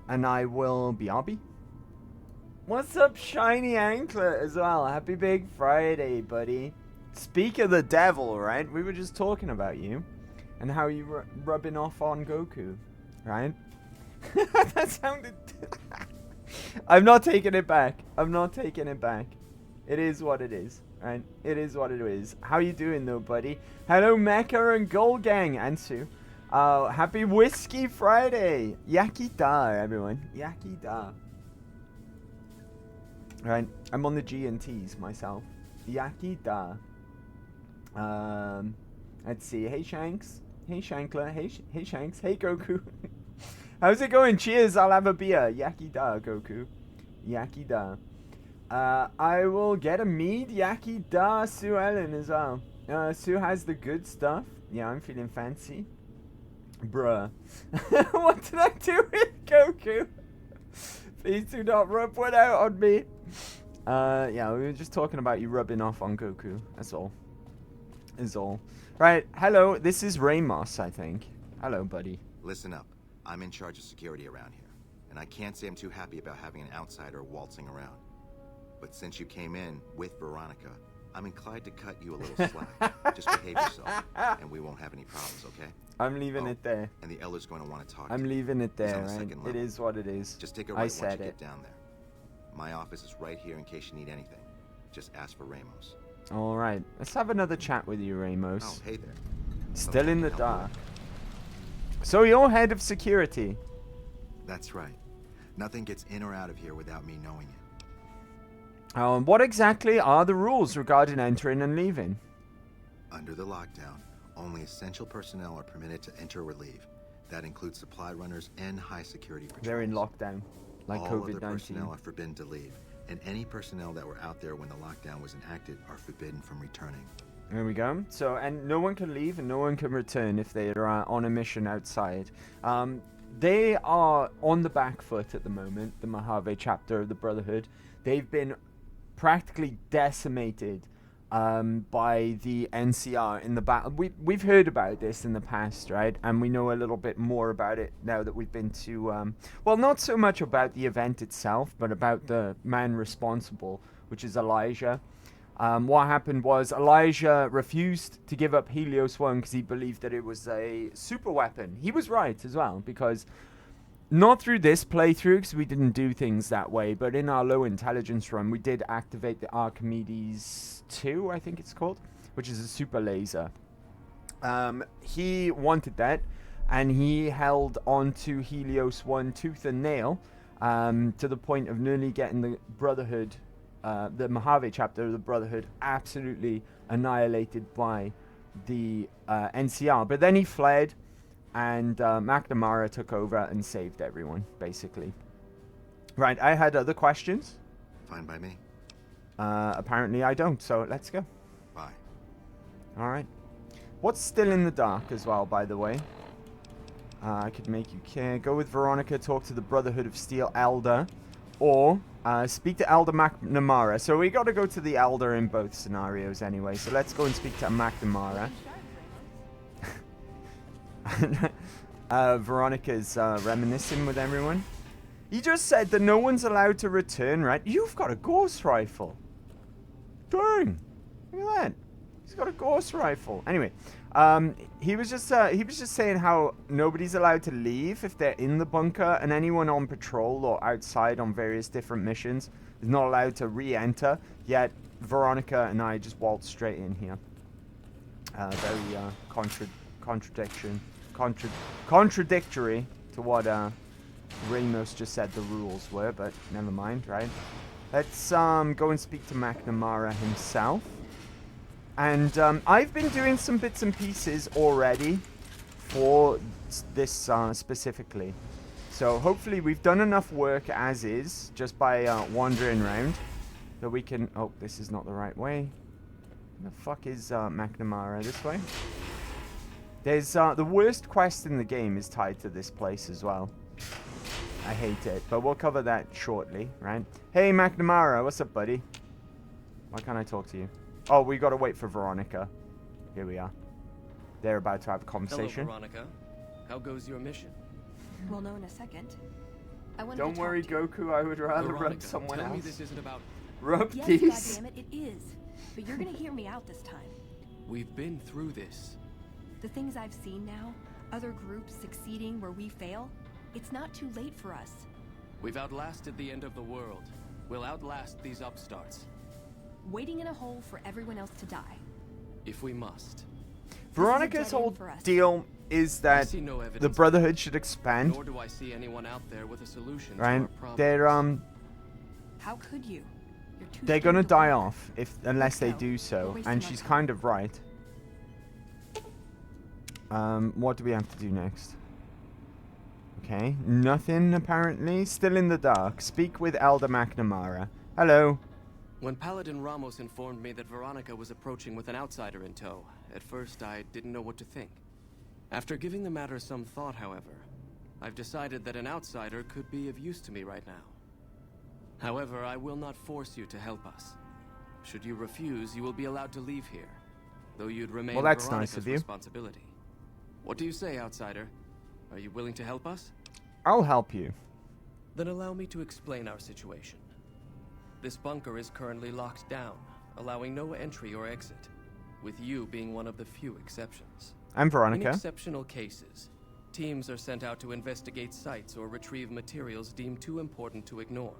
and I will be RB. What's up, Shiny Anklet, as well? Happy Big Friday, buddy. Speak of the devil, right? We were just talking about you, and how you rubbing off on Goku, right? That sounded... I'm not taking it back. I'm not taking it back. It is what it is. Right, it is what it is. How you doing though, buddy? Hello, Mecha and Gold Gang, Ansu. Happy Whiskey Friday. Yaki da, everyone. Yaki da. Right, I'm on the G&Ts myself. Yaki da. Let's see. Hey Shanks. Hey Shankler. Hey Shanks. Hey Goku. How's it going? Cheers. I'll have a beer. Yaki da, Goku. Yaki da. I will get a mead, Yaki da, Sue Ellen as well. Sue has the good stuff. Yeah, I'm feeling fancy. Bruh. What did I do with Goku? Please do not rub one out on me. Yeah, we were just talking about you rubbing off on Goku. That's all. Is all. Right, hello, this is Ramos, I think. Hello, buddy. Listen up. I'm in charge of security around here, and I can't say I'm too happy about having an outsider waltzing around. But since you came in with Veronica, I'm inclined to cut you a little slack. Just behave yourself, and we won't have any problems, okay? I'm leaving it there. And the Elder's going to want to talk I'm to you. leaving it He's there, on the right? second It level. is what it is. Just take a I right once you said get it. down there. My office is right here in case you need anything. Just ask for Ramos. All right. Let's have another chat with you, Ramos. Oh, hey there. Still in the dark. So you're head of security. That's right. Nothing gets in or out of here without me knowing it. What exactly are the rules regarding entering and leaving? Under the lockdown, only essential personnel are permitted to enter or leave. That includes supply runners and high security patrols. They're in lockdown, like All other COVID-19. personnel are forbidden to leave, and any personnel that were out there when the lockdown was enacted are forbidden from returning. There we go. So, and no one can leave and no one can return if they are on a mission outside. They are on the back foot at the moment, the Mojave chapter of the Brotherhood. They've been practically decimated by the NCR in the battle. We've heard about this in the past, right? And we know a little bit more about it now that we've been to, well, not so much about the event itself, but about the man responsible, which is Elijah. What happened was Elijah refused to give up Helios 1 because he believed that it was a super weapon. He was right as well, because not through this playthrough, because we didn't do things that way, but in our low intelligence run, we did activate the Archimedes 2, I think it's called, which is a super laser. He wanted that, and he held on to Helios 1 tooth and nail, to the point of nearly getting the Brotherhood, the Mojave chapter of the Brotherhood, absolutely annihilated by the NCR. But then he fled, and McNamara took over and saved everyone, basically. Right, I had other questions. Fine by me. Apparently I don't, so let's go. Bye. Alright. What's still in the dark as well, by the way? I could make you care. Go with Veronica, talk to the Brotherhood of Steel Elder, or speak to Elder McNamara. So we got to go to the Elder in both scenarios anyway, so let's go and speak to McNamara. Veronica's reminiscing with everyone. He just said that no one's allowed to return, right? You've got a ghost rifle. Dang. Look at that. He's got a ghost rifle. Anyway, he was just saying how nobody's allowed to leave if they're in the bunker, and anyone on patrol or outside on various different missions is not allowed to re-enter. Yet Veronica and I just waltzed straight in here. Very contradictory to what Ramos just said the rules were, but never mind, right? Let's go and speak to McNamara himself. And I've been doing some bits and pieces already for this specifically. So hopefully we've done enough work as is, just by wandering around, that we can... Oh, this is not the right way. Where the fuck is McNamara? This way? There's the worst quest in the game is tied to this place as well. I hate it, but we'll cover that shortly, right? Hey, McNamara, what's up, buddy? Why can't I talk to you? Oh, we gotta wait for Veronica. Here we are. They're about to have a conversation. Hello, Veronica. How goes your mission? We'll know in a second. I wanted Don't to worry, talk to you. Goku. I would rather Veronica, rub someone tell else. me this isn't about... Rub Yes, these. goddammit, it is. But you're gonna hear me out this time. We've been through this. The things I've seen now, other groups succeeding where we fail, it's not too late for us. We've outlasted the end of the world. We'll outlast these upstarts. Waiting in a hole for everyone else to die. If we must. Veronica's whole deal is I that see no evidence the Brotherhood should expand. Nor do I see anyone out there with a solution to Right? our problems. They're How could you? You're too they're scared gonna to die work. off unless they do We're so, wasting and our she's time. kind of right. What do we have to do next? Okay, nothing apparently. Still in the dark. Speak with Elder McNamara. Hello. When Paladin Ramos informed me that Veronica was approaching with an outsider in tow, at first I didn't know what to think. After giving the matter some thought, however, I've decided that an outsider could be of use to me right now. However, I will not force you to help us. Should you refuse, you will be allowed to leave here, though you'd remain Well, that's Veronica's nice of you. responsibility. What do you say, outsider? Are you willing to help us? I'll help you. Then allow me to explain our situation. This bunker is currently locked down, allowing no entry or exit, with you being one of the few exceptions. I'm Veronica. In exceptional cases, teams are sent out to investigate sites or retrieve materials deemed too important to ignore.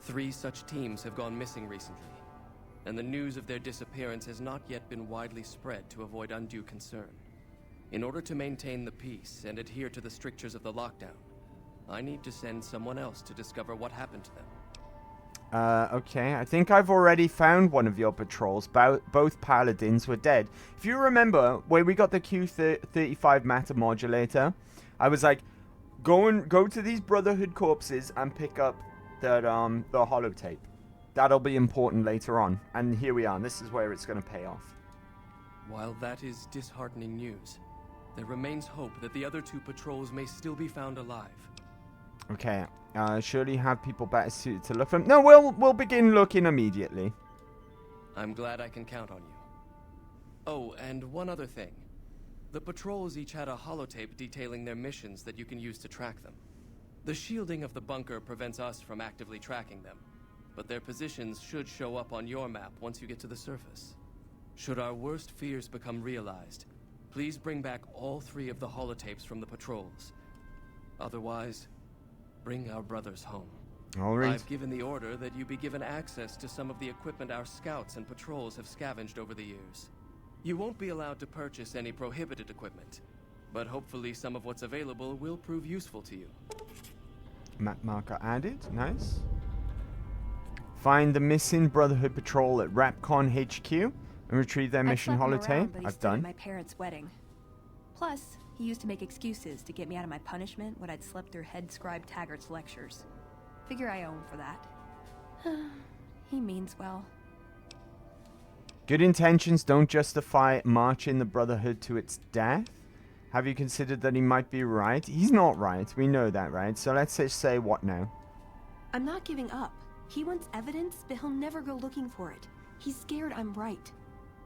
3 such teams have gone missing recently, and the news of their disappearance has not yet been widely spread to avoid undue concern. In order to maintain the peace and adhere to the strictures of the lockdown, I need to send someone else to discover what happened to them. Okay, I think I've already found one of your patrols. Both paladins were dead. If you remember, when we got the Q35 matter modulator, I was like, go to these Brotherhood corpses and pick up that the holotape. That'll be important later on. And here we are. This is where it's going to pay off. While that is disheartening news, there remains hope that the other 2 patrols may still be found alive. Okay, surely have people better suited to look for them. No, we'll begin looking immediately. I'm glad I can count on you. Oh, and one other thing. The patrols each had a holotape detailing their missions that you can use to track them. The shielding of the bunker prevents us from actively tracking them, but their positions should show up on your map once you get to the surface. Should our worst fears become realized, please bring back all 3 of the holotapes from the patrols. Otherwise, bring our brothers home. All right. I've given the order that you be given access to some of the equipment our scouts and patrols have scavenged over the years. You won't be allowed to purchase any prohibited equipment, but hopefully some of what's available will prove useful to you. Map marker added. Nice. Find the missing Brotherhood patrol at Rapcon HQ and retrieve their mission holotape. I've done. At my parents' wedding. Plus, he used to make excuses to get me out of my punishment when I'd slept through head scribe Taggart's lectures. Figure I owe him for that. He means well. Good intentions don't justify marching the Brotherhood to its death. Have you considered that he might be right? He's not right. We know that, right? So let's just say what now? I'm not giving up. He wants evidence, but he'll never go looking for it. He's scared I'm right.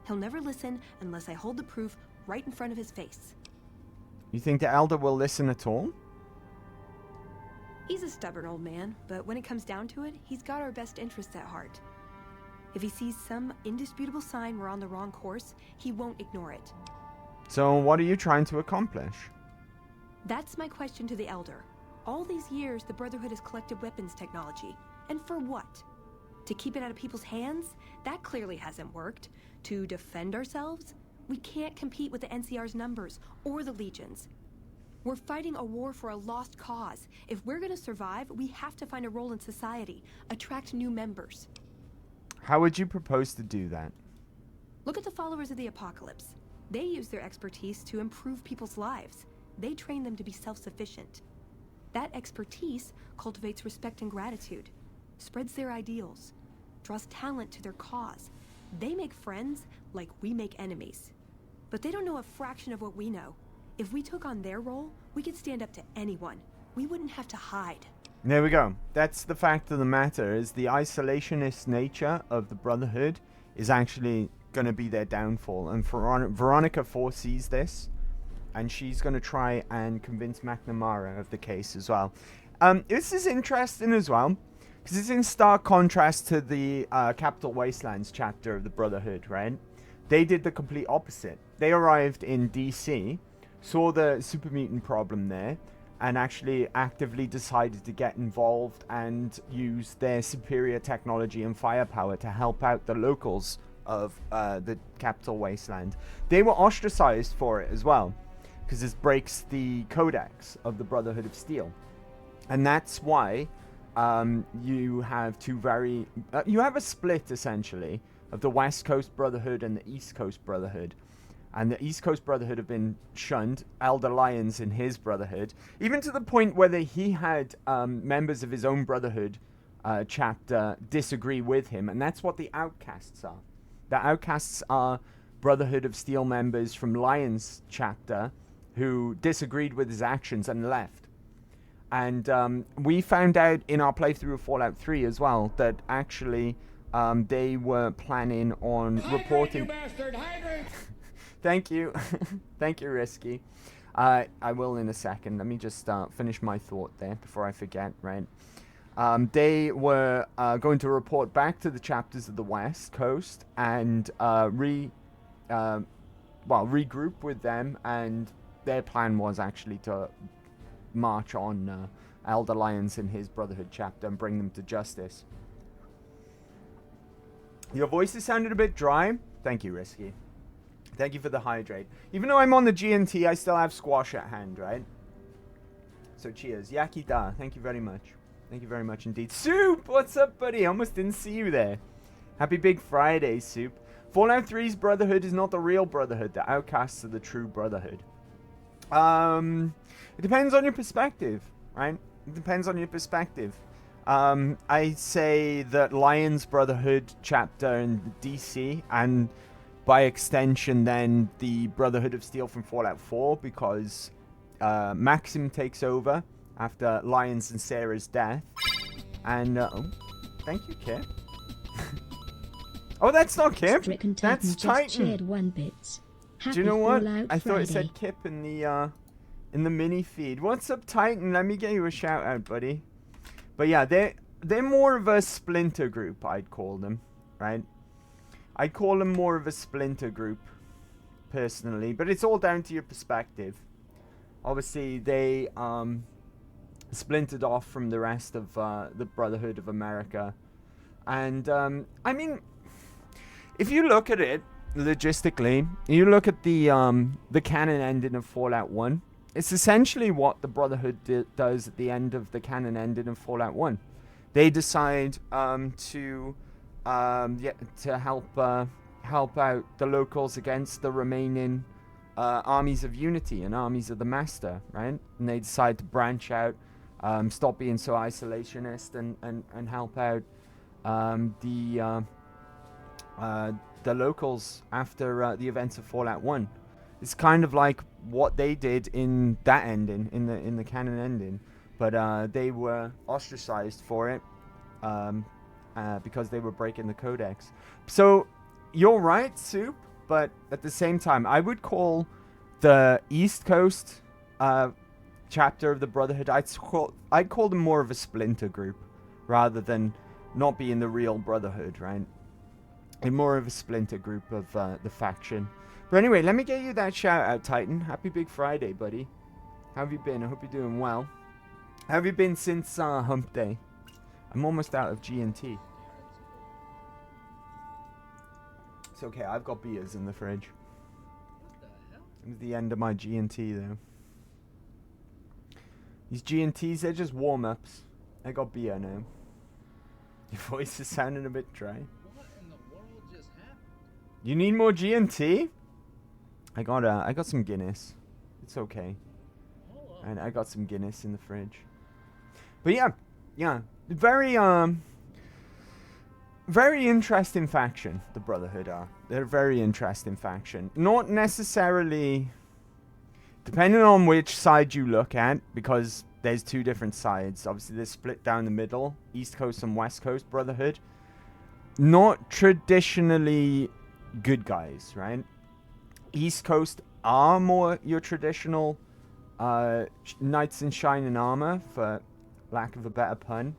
He'll never listen unless I hold the proof right in front of his face. You think the Elder will listen at all? He's a stubborn old man, but when it comes down to it, he's got our best interests at heart. If he sees some indisputable sign we're on the wrong course, he won't ignore it. So what are you trying to accomplish? That's my question to the Elder. All these years, the Brotherhood has collected weapons technology. And for what? To keep it out of people's hands? That clearly hasn't worked. To defend ourselves? We can't compete with the NCR's numbers or the Legion's. We're fighting a war for a lost cause. If we're gonna survive, we have to find a role in society, attract new members. How would you propose to do that? Look at the followers of the Apocalypse. They use their expertise to improve people's lives. They train them to be self-sufficient. That expertise cultivates respect and gratitude, spreads their ideals, draws talent to their cause. They make friends like we make enemies. But they don't know a fraction of what we know. If we took on their role, we could stand up to anyone. We wouldn't have to hide. There we go. That's the fact of the matter, is the isolationist nature of the Brotherhood is actually going to be their downfall. And Veronica foresees this, and she's going to try and convince McNamara of the case as well. This is interesting as well, because it's in stark contrast to the Capital Wastelands chapter of the Brotherhood, right? They did the complete opposite. They arrived in DC, saw the super mutant problem there, and actually actively decided to get involved and use their superior technology and firepower to help out the locals of the Capital Wasteland. They were ostracized for it as well, because this breaks the codex of the Brotherhood of Steel. And that's why you have you have a split, essentially, of the West Coast Brotherhood and the East Coast Brotherhood. And the East Coast Brotherhood have been shunned, Elder Lyons in his Brotherhood, even to the point where he had members of his own Brotherhood chapter disagree with him, and that's what the Outcasts are. The Outcasts are Brotherhood of Steel members from Lyons chapter who disagreed with his actions and left. And we found out in our playthrough of Fallout 3 as well that actually they were planning on reporting... You bastard! Hydrate! Thank you. Thank you, Risky. I will in a second. Let me just finish my thought there before I forget, right? They were going to report back to the chapters of the West Coast and regroup with them, and their plan was actually to march on Elder Lyons in his Brotherhood chapter and bring them to justice. Your voices sounded a bit dry. Thank you, Risky. Thank you for the hydrate. Even though I'm on the G&T, I still have squash at hand, right? So cheers. Yaki da. Thank you very much. Thank you very much indeed. Soup! What's up, buddy? I almost didn't see you there. Happy Big Friday, Soup. Fallout 3's Brotherhood is not the real Brotherhood. The Outcasts are the true Brotherhood. It depends on your perspective, right? It depends on your perspective. I say that Lyons Brotherhood chapter in DC, and by extension then the Brotherhood of Steel from Fallout 4, because Maxim takes over after Lyons and Sarah's death. And, oh, thank you, Kip. Oh, that's not Kip. That's Titan. 1 bits. Do you know what? I thought Friday. it said Kip in the mini feed. What's up, Titan? Let me get you a shout out, buddy. But yeah, they're more of a splinter group, I'd call them, right? I'd call them more of a splinter group, personally. But it's all down to your perspective. Obviously, they splintered off from the rest of the Brotherhood of America. And, I mean, if you look at it logistically, you look at the canon ending of Fallout 1, it's essentially what the Brotherhood does at the end of the canon ending of Fallout 1. They decide to help out the locals against the remaining armies of Unity and armies of the Master, right? And they decide to branch out, stop being so isolationist, and help out the locals after the events of Fallout 1. It's kind of like what they did in that ending, in the canon ending, but they were ostracized for it because they were breaking the codex. So you're right, Soup, but at the same time, I would call the East Coast chapter of the Brotherhood, I'd call them more of a splinter group rather than not being the real Brotherhood, right? And more of a splinter group of the faction. But anyway, let me get you that shout out, Titan. Happy Big Friday, buddy. How have you been? I hope you're doing well. How have you been since Hump Day? I'm almost out of G&T. It's okay, I've got beers in the fridge. It was the end of my G&T, though. These G&Ts, they're just warm-ups. I got beer now. Your voice is sounding a bit dry. You need more G&T? I got some Guinness. It's okay. And I got some Guinness in the fridge. But yeah, very interesting faction, the Brotherhood are. They're a very interesting faction. Not necessarily, depending on which side you look at, because there's two different sides. Obviously, they're split down the middle, East Coast and West Coast Brotherhood. Not traditionally good guys, right? East Coast are more your traditional knights in shining armor, for lack of a better pun,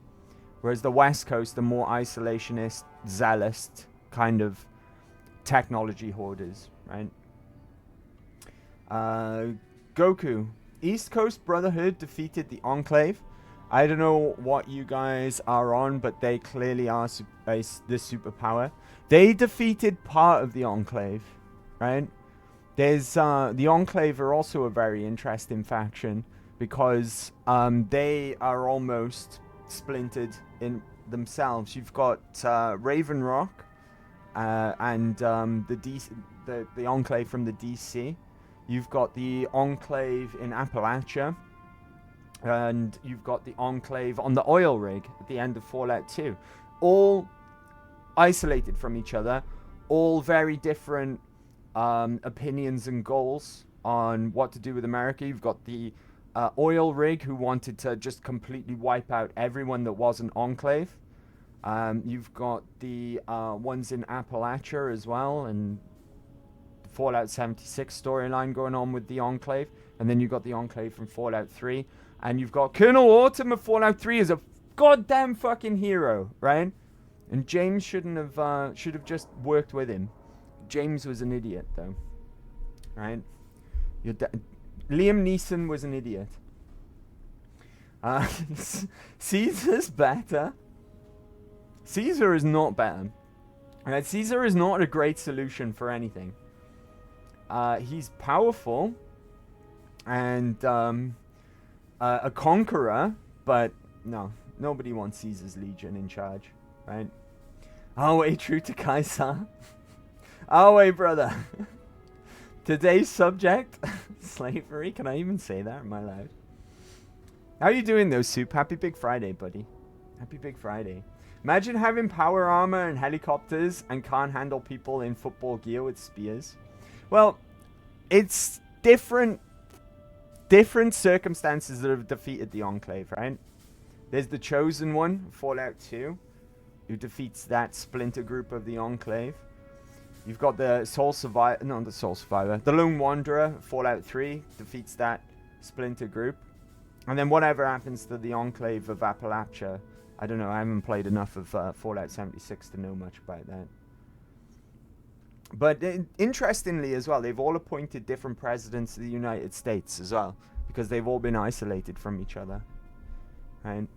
whereas the West Coast are more isolationist, zealous kind of technology hoarders, right? Goku, East Coast Brotherhood defeated the Enclave. I don't know what you guys are on, but they clearly are the superpower. They defeated part of the Enclave, right? There's the Enclave are also a very interesting faction because they are almost splintered in themselves. You've got Raven Rock and the Enclave from the DC. You've got the Enclave in Appalachia. And you've got the Enclave on the oil rig at the end of Fallout 2. All isolated from each other. All very different opinions and goals on what to do with America. You've got the oil rig who wanted to just completely wipe out everyone that wasn't Enclave. You've got the ones in Appalachia as well. And the Fallout 76 storyline going on with the Enclave. And then you've got the Enclave from Fallout 3. And you've got Colonel Autumn of Fallout 3 as a goddamn fucking hero, right? And James should have just worked with him. James was an idiot, though, right? Liam Neeson was an idiot. Caesar's better. Caesar is not better. Right? Caesar is not a great solution for anything. He's powerful and a conqueror, but no, nobody wants Caesar's legion in charge, right? Awe, true to Kaiser. Awe, brother. Today's subject, slavery. Can I even say that? Am I allowed? How you doing though, Soup? Happy Big Friday, buddy. Happy Big Friday. Imagine having power armor and helicopters and can't handle people in football gear with spears. Well, it's different circumstances that have defeated the Enclave, right? There's the Chosen One, Fallout 2, who defeats that splinter group of the Enclave. You've got the the Lone Wanderer, Fallout 3, defeats that splinter group. And then whatever happens to the Enclave of Appalachia, I don't know, I haven't played enough of Fallout 76 to know much about that. But interestingly as well, they've all appointed different presidents of the United States as well, because they've all been isolated from each other, right?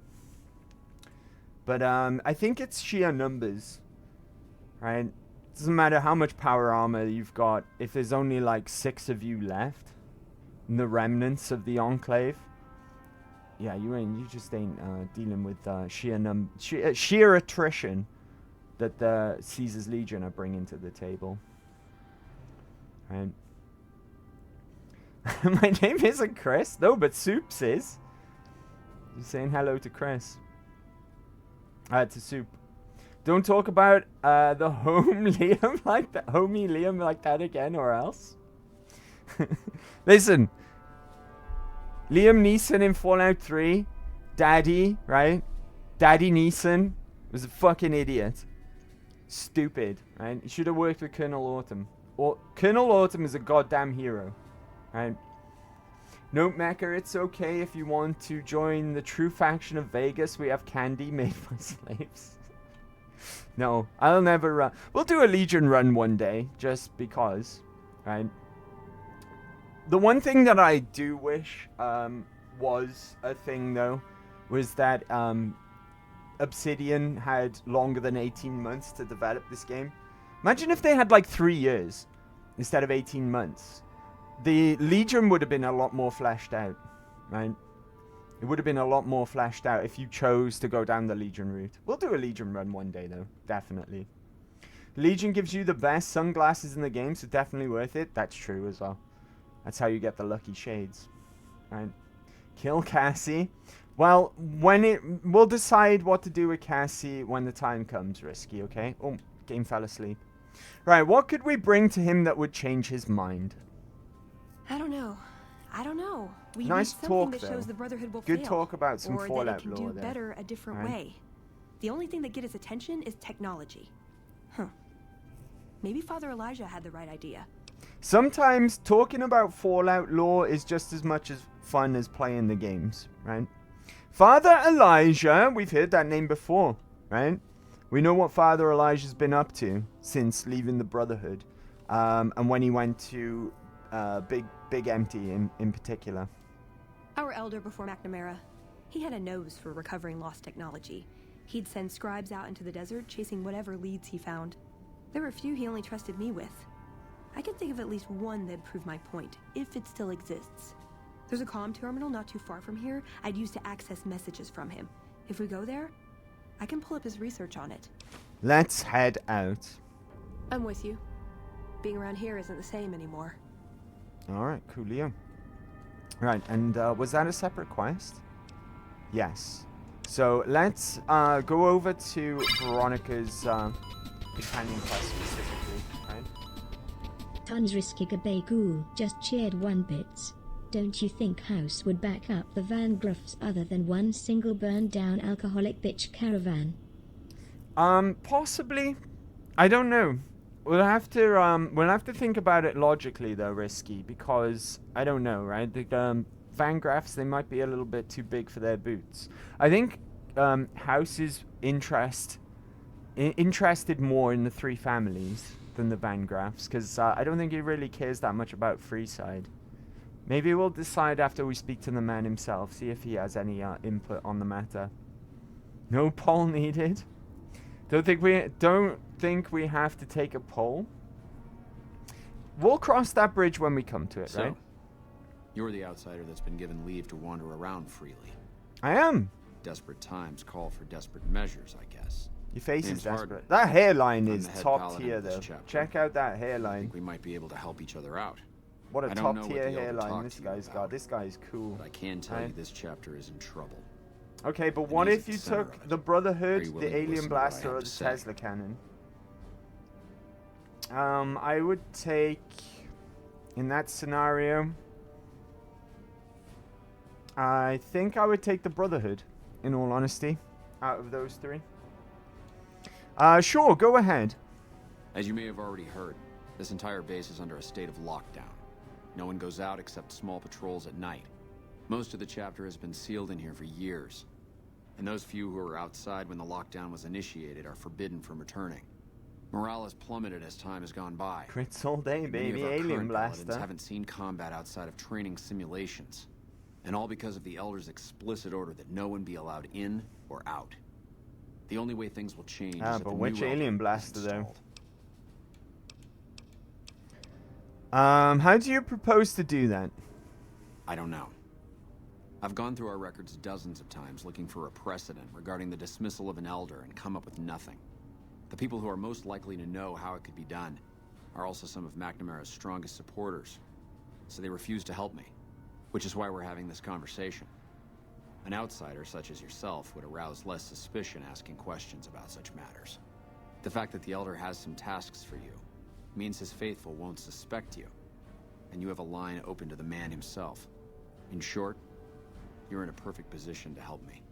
But I think it's sheer numbers, right? Doesn't matter how much power armor you've got, if there's only like 6 of you left, in the remnants of the Enclave, yeah, you just ain't dealing with sheer attrition that the Caesar's Legion are bringing to the table. Right. My name isn't Chris. No, but Soups is. You're saying hello to Chris. To Soup. Don't talk about the homie Liam like that again, or else. Listen. Liam Neeson in Fallout 3, Daddy, right? Daddy Neeson was a fucking idiot. Stupid, right? He should have worked with Colonel Autumn. Or Colonel Autumn is a goddamn hero, right? Note Mecha, it's okay if you want to join the true faction of Vegas. We have candy made by slaves. No, I'll never run. We'll do a Legion run one day, just because, right? The one thing that I do wish was a thing, though, was that Obsidian had longer than 18 months to develop this game. Imagine if they had like 3 years instead of 18 months. The Legion would have been a lot more fleshed out, right? It would have been a lot more fleshed out if you chose to go down the Legion route. We'll do a Legion run one day, though. Definitely. Legion gives you the best sunglasses in the game, so definitely worth it. That's true as well. That's how you get the lucky shades, right? Kill Cassie. Well, we'll decide what to do with Cassie when the time comes, Risky, okay? Oh, game fell asleep. Right, what could we bring to him that would change his mind? I don't know. We nice need talk, something that though. shows the Brotherhood will Good fail, talk about some or Fallout that it can lore do there. better a different Right. way. The only thing that get his attention is technology. Huh. Maybe Father Elijah had the right idea. Sometimes talking about Fallout lore is just as much as fun as playing the games, right? Father Elijah, we've heard that name before, right? We know what Father Elijah's been up to since leaving the Brotherhood, and when he went to Big Empty in particular. Our elder before McNamara, he had a nose for recovering lost technology. He'd send scribes out into the desert chasing whatever leads he found. There were a few he only trusted me with. I can think of at least one that'd prove my point, if it still exists. There's a comm terminal not too far from here I'd use to access messages from him. If we go there, I can pull up his research on it. Let's head out. I'm with you. Being around here isn't the same anymore. Alright, coolio. Right, and was that a separate quest? Yes. So let's go over to Veronica's companion quest specifically, right? Tons Risky Gabeku just cheered 1 bits. Don't you think House would back up the Van Gruffs other than one single burned down alcoholic bitch caravan? Possibly. I don't know. We'll have to think about it logically though, Risky, because I don't know, right? The Van Graffs, they might be a little bit too big for their boots. I think House is interested more in the three families than the Van Graffs, because I don't think he really cares that much about Freeside. Maybe we'll decide after we speak to the man himself, see if he has any input on the matter. No poll needed. Don't think we have to take a poll. We'll cross that bridge when we come to it, right? You're the outsider that's been given leave to wander around freely. I am. Desperate times call for desperate measures, I guess. Your face Name's is desperate. Hardin. That hairline I'm is the head top paladin tier, of this though. chapter. Check out that I hairline. think we might be able to help each other out. What a I don't know top what tier the Elder hairline talked this to you guy's about, got. This guy's cool. But I can tell Right? you this chapter is in trouble. Okay, but And what he's if at you the center took of it. the Are Brotherhood, you willing the to Alien listen to what I Blaster, have or to the say? Tesla Cannon? I would take, in that scenario, I think I would take the Brotherhood, in all honesty, out of those three. Sure, go ahead. As you may have already heard, this entire base is under a state of lockdown. No one goes out except small patrols at night. Most of the chapter has been sealed in here for years. And those few who were outside when the lockdown was initiated are forbidden from returning. Morale has plummeted as time has gone by. Crits all day, And many of baby. our Alien current paladins Blaster. haven't seen combat outside of training simulations. And all because of the Elder's explicit order that no one be allowed in or out. The only way things will change is if But the which new Alien Elder is Blaster, though? installed. How do you propose to do that? I don't know. I've gone through our records dozens of times looking for a precedent regarding the dismissal of an elder and come up with nothing. The people who are most likely to know how it could be done are also some of McNamara's strongest supporters, so they refuse to help me, which is why we're having this conversation. An outsider such as yourself would arouse less suspicion asking questions about such matters. The fact that the elder has some tasks for you means his faithful won't suspect you, and you have a line open to the man himself. In short, you're in a perfect position to help me.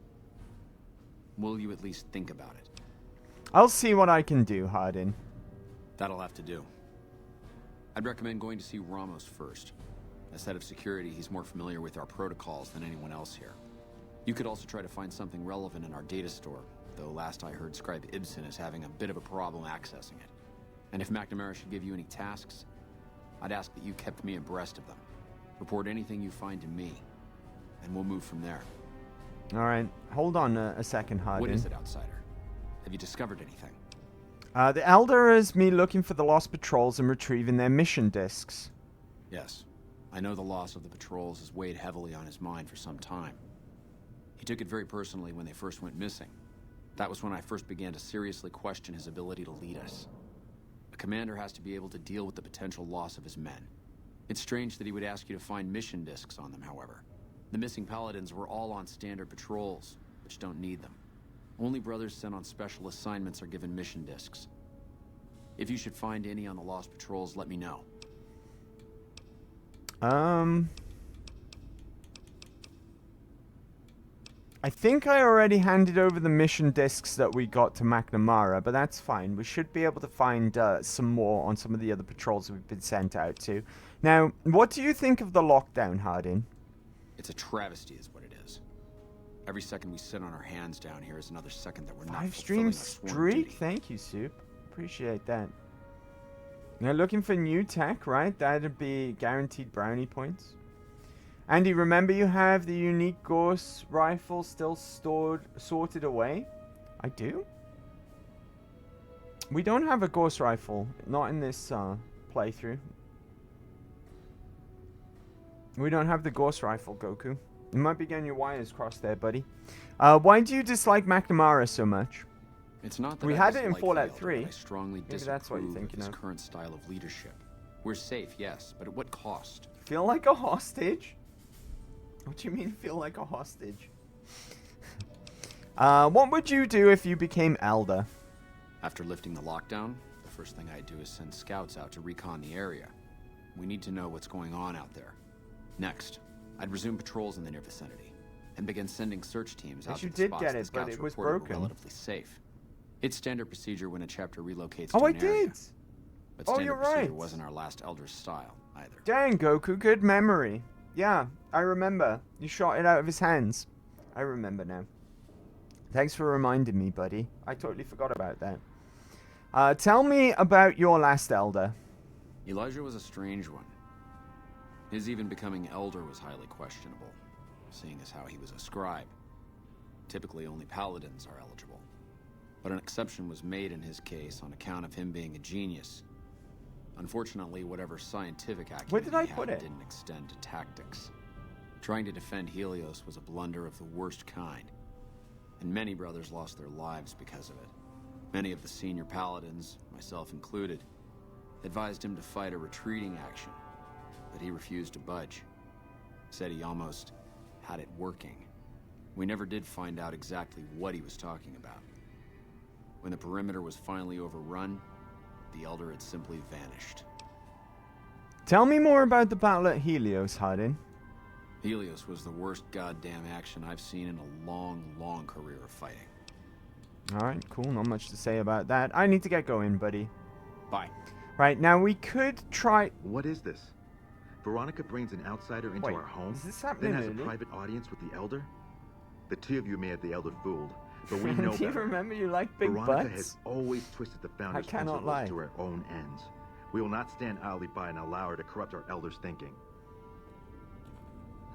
Will you at least think about it? I'll see what I can do, Hardin. That'll have to do. I'd recommend going to see Ramos first. As head of security, he's more familiar with our protocols than anyone else here. You could also try to find something relevant in our data store, though last I heard Scribe Ibsen is having a bit of a problem accessing it. And if McNamara should give you any tasks, I'd ask that you kept me abreast of them. Report anything you find to me, and we'll move from there. Alright, hold on a second, Hardin. What is it, outsider? Have you discovered anything? The Elder is me looking for the lost patrols and retrieving their mission discs. Yes. I know the loss of the patrols has weighed heavily on his mind for some time. He took it very personally when they first went missing. That was when I first began to seriously question his ability to lead us. A commander has to be able to deal with the potential loss of his men. It's strange that he would ask you to find mission discs on them, however. The missing paladins were all on standard patrols, which don't need them. Only brothers sent on special assignments are given mission discs. If you should find any on the lost patrols, let me know. I think I already handed over the mission discs that we got to McNamara, but that's fine. We should be able to find some more on some of the other patrols we've been sent out to. Now, what do you think of the lockdown, Hardin? It's a travesty is what it is. Every second we sit on our hands down here is another second that we're not 5 fulfilling stream our sworn streak? duty. Thank you, Soup. Appreciate that. Now, looking for new tech, right? That'd be guaranteed brownie points. Andy, remember you have the unique Gauss rifle still sorted away? I do? We don't have a Gauss rifle. Not in this playthrough. We don't have the Gauss rifle, Goku. You might be getting your wires crossed there, buddy. Why do you dislike McNamara so much? It's not that we I had it in dislike Fallout the Elder, 3. but I strongly Maybe that's what you're disapprove thinking of his of. current style of leadership. We're safe, yes, but at what cost? Feel like a hostage? What do you mean, feel like a hostage? What would you do if you became Elder? After lifting the lockdown, the first thing I'd do is send scouts out to recon the area. We need to know what's going on out there. Next, I'd resume patrols in the near vicinity and begin sending search teams out Yes, to you the did spots get the it, but scouts it was reported were broken. relatively safe. It's standard procedure when a chapter relocates Oh, to I an area. did! But Oh, standard you're procedure right. wasn't our last Elder's style, either. Dang, Goku, good memory. Yeah, I remember. You shot it out of his hands. I remember now. Thanks for reminding me, buddy. I totally forgot about that. Tell me about your last Elder. Elijah was a strange one. His even becoming Elder was highly questionable, seeing as how he was a scribe. Typically, only paladins are eligible. But an exception was made in his case on account of him being a genius. Unfortunately, whatever scientific acumen he had didn't extend to tactics. Trying to defend Helios was a blunder of the worst kind, and many brothers lost their lives because of it. Many of the senior paladins, myself included, advised him to fight a retreating action, but he refused to budge. Said he almost had it working. We never did find out exactly what he was talking about. When the perimeter was finally overrun, the Elder had simply vanished. Tell me more about the battle at Helios, Hardin. Helios was the worst goddamn action I've seen in a long, long career of fighting. Alright, cool. Not much to say about that. I need to get going, buddy. Bye. Right, now we could try... What is this? Veronica brings an outsider into our home, is this happening then has really? a private audience with the Elder? The two of you may have the Elder fooled, but we know Do you better. remember you like big Veronica butts? has always twisted the Founder's I cannot lie. to her own ends. We will not stand idly by and allow her to corrupt our Elder's thinking.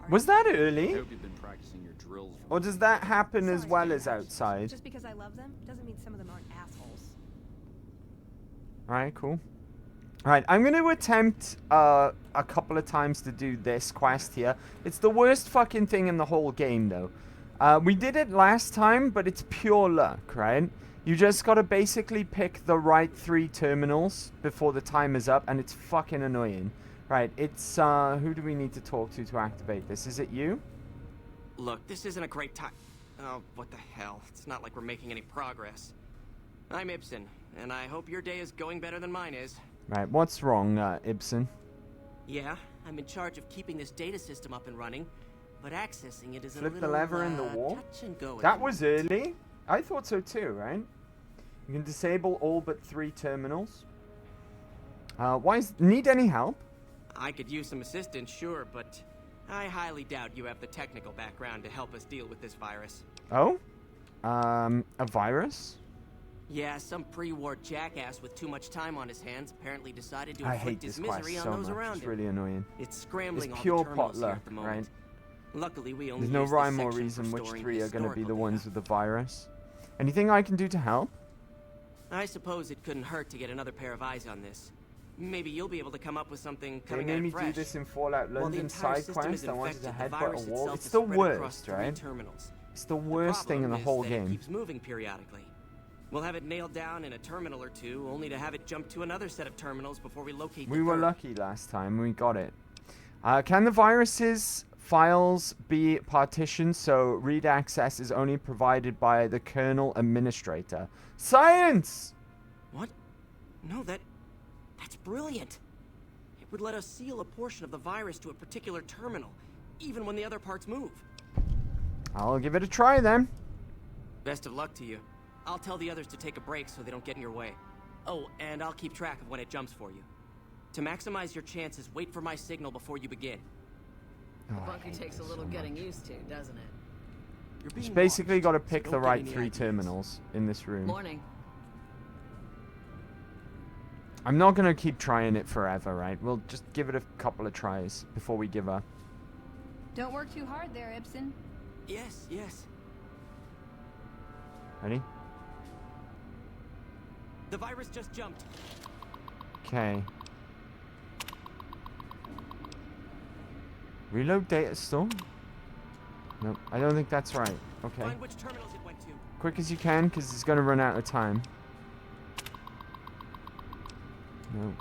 Was that early? I hope you've been practicing your drills. Or does that happen as well as outside? Just because I love them doesn't mean some of them aren't assholes. Alright, cool. Alright, I'm going to attempt a couple of times to do this quest here. It's the worst fucking thing in the whole game, though. We did it last time, but it's pure luck, right? You just got to basically pick the right 3 terminals before the time is up, and it's fucking annoying. Right, it's, who do we need to talk to activate this? Is it you? Look, this isn't a great time. Oh, what the hell. It's not like we're making any progress. I'm Ibsen, and I hope your day is going better than mine is. Right, what's wrong, Ibsen? Yeah, I'm in charge of keeping this data system up and running, but accessing it is a Flip little, the lever in the wall? touch and go. That was early. I thought so too, right? You can disable all but 3 terminals. Need any help? I could use some assistance, sure, but I highly doubt you have the technical background to help us deal with this virus. Oh? A virus? Yeah, some pre-war jackass with too much time on his hands apparently decided to I inflict hate his this quest misery so on those much. around It's him. really annoying. It's scrambling It's all pure the terminals here potluck, at the moment. right? Luckily, we only There's no use this rhyme or section reason for which storing 3 are going to be historical the ones data. with the virus. Anything I can do to help? I suppose it couldn't hurt to get another pair of eyes on this. Maybe you'll be able to come up with something They coming made out me fresh. do this in Fallout While the London entire side system is quest. I wanted to infected, the headbutt virus a wall. itself It's is the spread across worst, 3 right? terminals. It's the worst thing in the whole It game. keeps moving periodically. We'll have it nailed down in a terminal or 2, only to have it jump to another set of terminals before we locate We the were third. lucky last time. We got it. Can the virus's files be partitioned so read access is only provided by the kernel administrator? Science! What? No, that's brilliant. It would let us seal a portion of the virus to a particular terminal, even when the other parts move. I'll give it a try then. Best of luck to you. I'll tell the others to take a break so they don't get in your way. Oh, and I'll keep track of when it jumps for you. To maximize your chances, wait for my signal before you begin. The bunker takes a little getting used to, doesn't it? You're Just being basically watched, got to so pick don't the get right any 3 ideas. terminals in this room. Morning. I'm not going to keep trying it forever, right? We'll just give it a couple of tries before we give up. Don't work too hard there, Ibsen. Yes, yes. Ready? The virus just jumped. Okay. Reload data store? Nope, I don't think that's right. Okay. Find which terminals it went to. Quick as you can, because it's going to run out of time. No.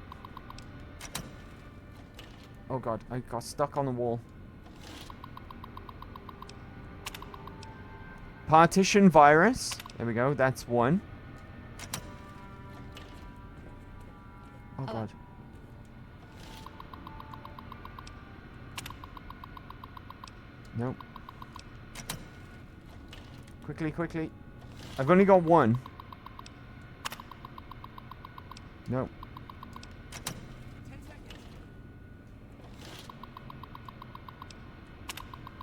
Oh god, I got stuck on the wall. Partition virus. There we go, that's 1. Oh god. Nope. Quickly, quickly. I've only got 1. Nope.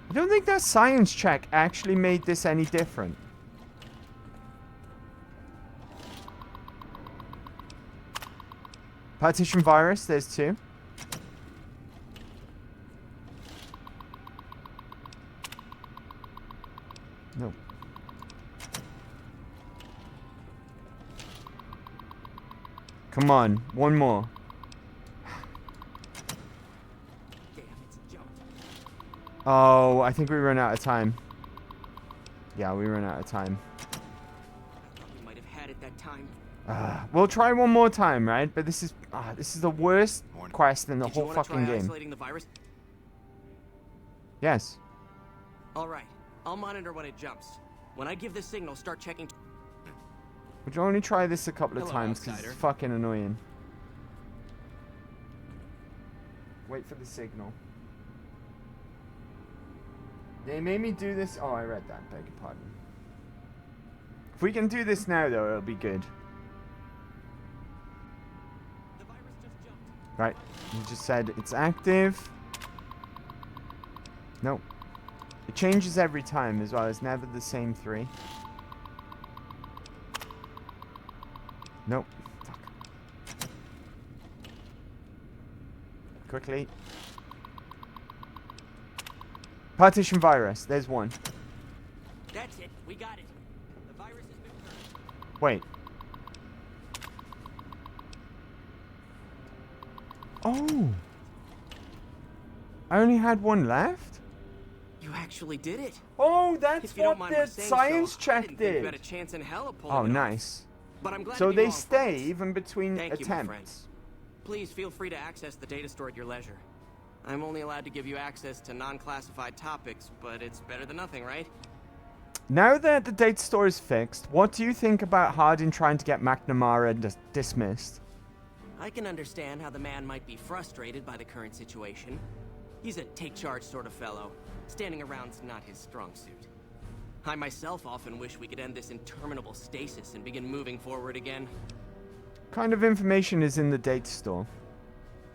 I don't think that science check actually made this any different. Partition virus, there's 2. Nope. Come on, one more. Oh, I think we ran out of time. Yeah, we ran out of time. We might have had it that time. We'll try one more time, right? But this is the worst quest in the whole fucking game. Isolating the virus? Yes. All right. I'll monitor when it jumps. When I give the signal, start checking. Would you only try this a couple of Hello, times because outsider. it's fucking annoying. Wait for the signal. They made me do this. Oh, I read that. Beg your pardon. If we can do this now, though, it'll be good. The virus just jumped. Right. You just said it's active. Nope. It changes every time as well. It's never the same 3. Nope. Fuck. Quickly. Partition virus. There's 1. That's it. We got it. The virus has been turned. Wait. Oh. I only had 1 left? You actually did it. Oh, that's If you don't what mind the my saying science so, I check didn't think you did. had a chance in hell of pulling Oh, it off. nice. But I'm glad So to be they wrong, stay folks. even between Thank you, my friend. attempts. Please feel free to access the data store at your leisure. I'm only allowed to give you access to non-classified topics, but it's better than nothing, right? Now that the data store is fixed, what do you think about Hardin trying to get McNamara dismissed? I can understand how the man might be frustrated by the current situation. He's a take-charge sort of fellow. Standing around's not his strong suit. I myself often wish we could end this interminable stasis and begin moving forward again. What kind of information is in the data store?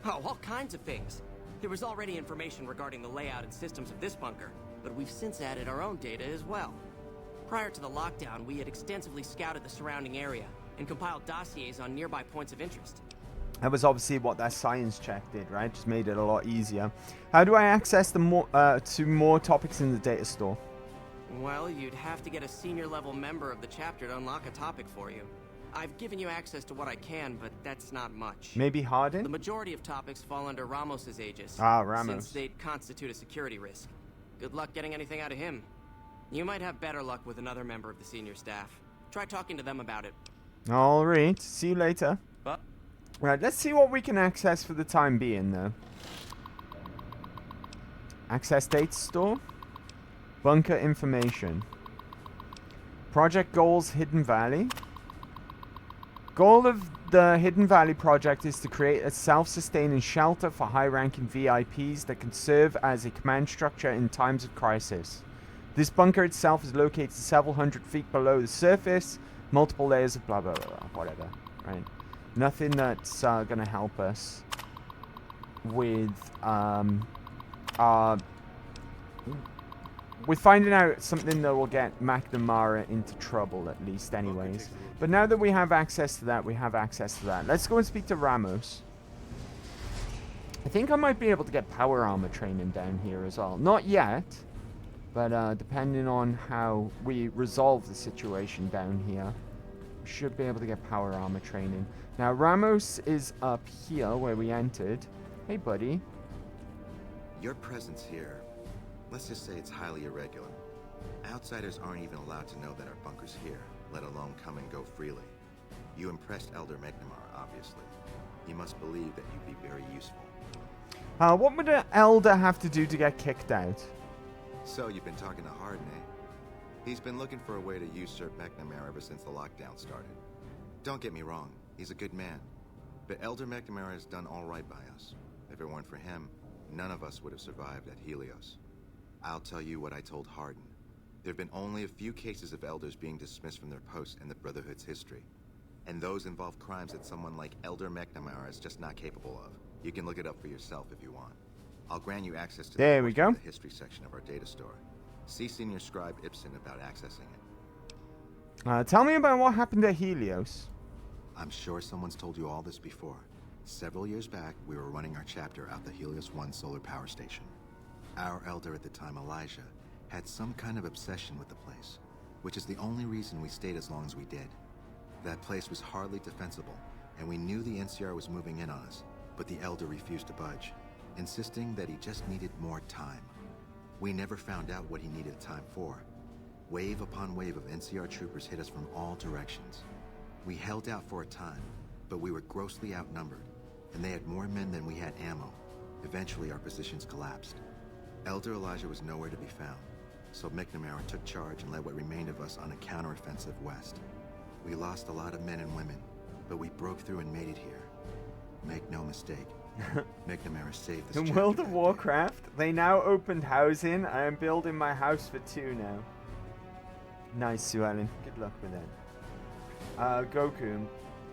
Oh, all kinds of things. There was already information regarding the layout and systems of this bunker, but we've since added our own data as well. Prior to the lockdown, we had extensively scouted the surrounding area and compiled dossiers on nearby points of interest. That was obviously what that science check did, right? Just made it a lot easier. How do I access the more topics in the data store? Well, you'd have to get a senior-level member of the chapter to unlock a topic for you. I've given you access to what I can, but that's not much. Maybe Hardin? The majority of topics fall under Ramos's aegis. Ah, Ramos. Since they'd constitute a security risk. Good luck getting anything out of him. You might have better luck with another member of the senior staff. Try talking to them about it. Alright, see you later. But Right, let's see what we can access for the time being, though. Access data store. Bunker information. Project goals, Hidden Valley. Goal of the Hidden Valley project is to create a self-sustaining shelter for high-ranking VIPs that can serve as a command structure in times of crisis. This bunker itself is located several hundred feet below the surface. Multiple layers of blah blah blah, whatever, right? Nothing that's gonna help us with finding out something that will get McNamara into trouble, at least, anyways. But now that we have access to that, we have access to that. Let's go and speak to Ramos. I think I might be able to get power armor training down here as well. Not yet, but depending on how we resolve the situation down here, we should be able to get power armor training. Now, Ramos is up here where we entered. Hey, buddy. Your presence here, let's just say it's highly irregular. Outsiders aren't even allowed to know that our bunker's here, let alone come and go freely. You impressed Elder McNamara, obviously. He must believe that you'd be very useful. What would an elder have to do to get kicked out? So you've been talking to Hardin, eh? He's been looking for a way to usurp McNamara ever since the lockdown started. Don't get me wrong, he's a good man. But Elder McNamara has done all right by us. If it weren't for him, none of us would have survived at Helios. I'll tell you what I told Hardin. There have been only a few cases of elders being dismissed from their posts in the Brotherhood's history. And those involve crimes that someone like Elder McNamara is just not capable of. You can look it up for yourself if you want. I'll grant you access to there we go. The history section of our data store. See Senior Scribe Ibsen about accessing it. Tell me about what happened at Helios. I'm sure someone's told you all this before. Several years back, we were running our chapter out the Helios 1 solar power station. Our elder at the time, Elijah, had some kind of obsession with the place, which is the only reason we stayed as long as we did. That place was hardly defensible, and we knew the NCR was moving in on us, but the elder refused to budge, insisting that he just needed more time. We never found out what he needed time for. Wave upon wave of NCR troopers hit us from all directions. We held out for a time, but we were grossly outnumbered, and they had more men than we had ammo. Eventually, our positions collapsed. Elder Elijah was nowhere to be found, so McNamara took charge and led what remained of us on a counteroffensive west. We lost a lot of men and women, but we broke through and made it here. Make no mistake, McNamara saved this In chapter. World of Warcraft, they now opened housing. I am building my house for 2 now. Nice, Sue Ellen. Good luck with that. Goku.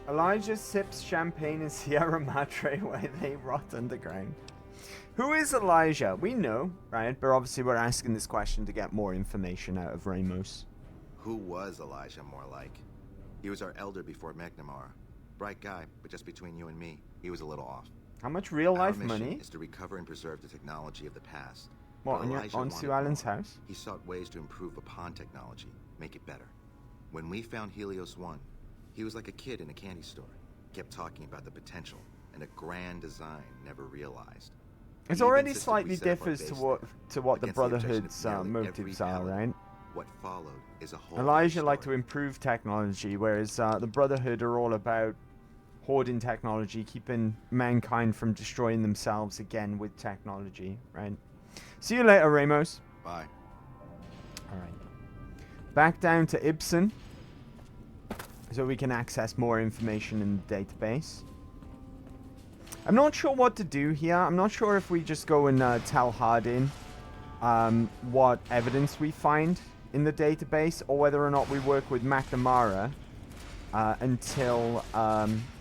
Elijah sips champagne in Sierra Madre where they rot underground. Who is Elijah? We know, right? But obviously we're asking this question to get more information out of Ramos. Who was Elijah, more like? He was our elder before McNamara. Bright guy, but just between you and me, he was a little off. How much real life Our mission money? is to recover and preserve the technology of the past. What, But on, Elijah on wanted Sue Allen's more. house? He sought ways to improve upon technology, make it better. When we found Helios 1, he was like a kid in a candy store. Kept talking about the potential and a grand design never realized. It He already insisted slightly we set up our differs base to what the against the objection Brotherhood's of nearly motives every are, ally. right? What followed is a whole Elijah other liked to story. improve technology, whereas the Brotherhood are all about hoarding technology, keeping mankind from destroying themselves again with technology, right? See you later, Ramos. Bye. Alright. Back down to Ibsen, so we can access more information in the database. I'm not sure what to do here. I'm not sure if we just go and tell Hardin what evidence we find in the database, or whether or not we work with McNamara until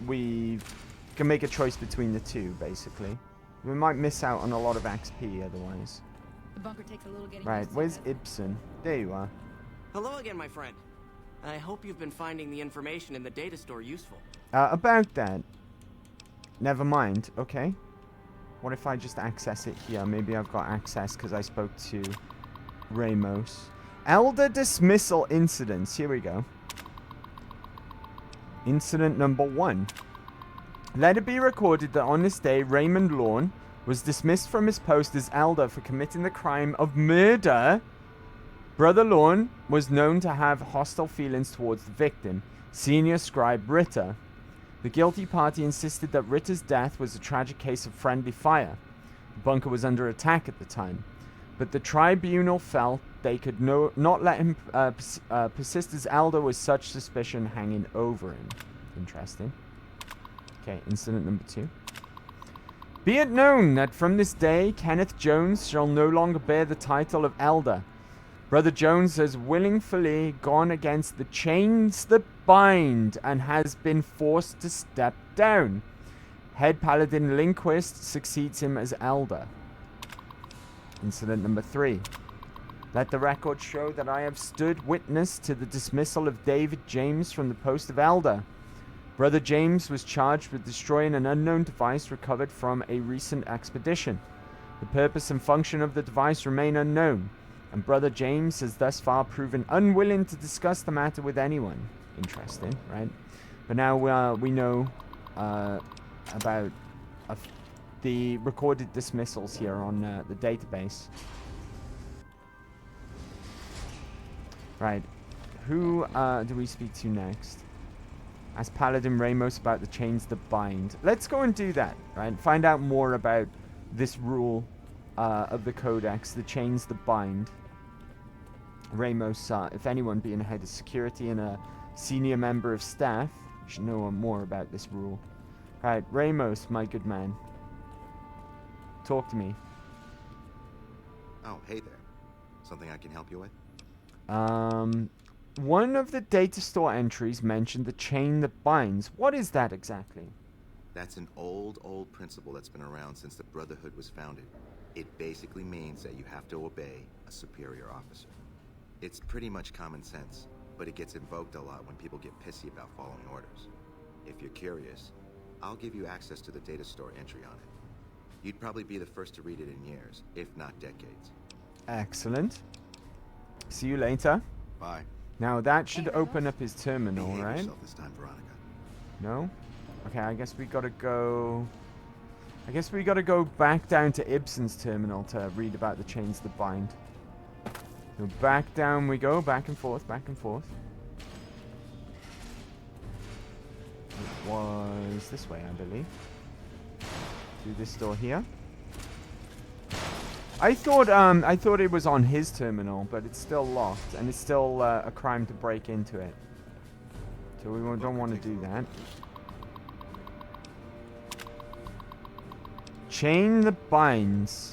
we can make a choice between the two, basically. We might miss out on a lot of XP otherwise. The bunker takes a little getting Right, used to, where's doesn't it? Ibsen? There you are. Hello again, my friend. I hope you've been finding the information in the data store useful. About that. Never mind, okay. What if I just access it here? Maybe I've got access because I spoke to Ramos. Elder dismissal incidents. Here we go. Incident number 1. Let it be recorded that on this day, Raymond Lorne was dismissed from his post as elder for committing the crime of murder. Brother Lorne was known to have hostile feelings towards the victim, senior scribe Ritter. The guilty party insisted that Ritter's death was a tragic case of friendly fire. The bunker was under attack at the time, but the tribunal felt they could not let him persist as elder with such suspicion hanging over him. Interesting. Okay, incident number 2. Be it known that from this day, Kenneth Jones shall no longer bear the title of elder. Brother Jones has willingly gone against the chains that bind and has been forced to step down. Head Paladin Linquist succeeds him as elder. Incident number 3. Let the record show that I have stood witness to the dismissal of David James from the post of elder. Brother James was charged with destroying an unknown device recovered from a recent expedition. The purpose and function of the device remain unknown, and Brother James has thus far proven unwilling to discuss the matter with anyone. Interesting, right? But now we know about the recorded dismissals here on the database. Right. Who do we speak to next? Ask Paladin Ramos about the chains that bind. Let's go and do that, right? Find out more about this rule of the Codex, the chains that bind. Ramos, if anyone, being a head of security and a senior member of staff, should know more about this rule. Right, Ramos, my good man. Talk to me. Oh, hey there. Something I can help you with? One of the data store entries mentioned the chain that binds. What is that exactly? That's an old principle that's been around since the Brotherhood was founded. It basically means that you have to obey a superior officer. It's pretty much common sense, but it gets invoked a lot when people get pissy about following orders. If you're curious, I'll give you access to the data store entry on it. You'd probably be the first to read it in years, if not decades. Excellent. See you later. Bye. Now that should open up his terminal, Behave right? yourself this time, Veronica. No? Okay, I guess we gotta go... I guess we gotta go back down to Ibsen's terminal to read about the chains that bind. So back down we go, back and forth, back and forth. It was this way, I believe. Through this door here. I thought it was on his terminal, but it's still locked, and it's still a crime to break into it. So we don't want to do that. Chain that binds.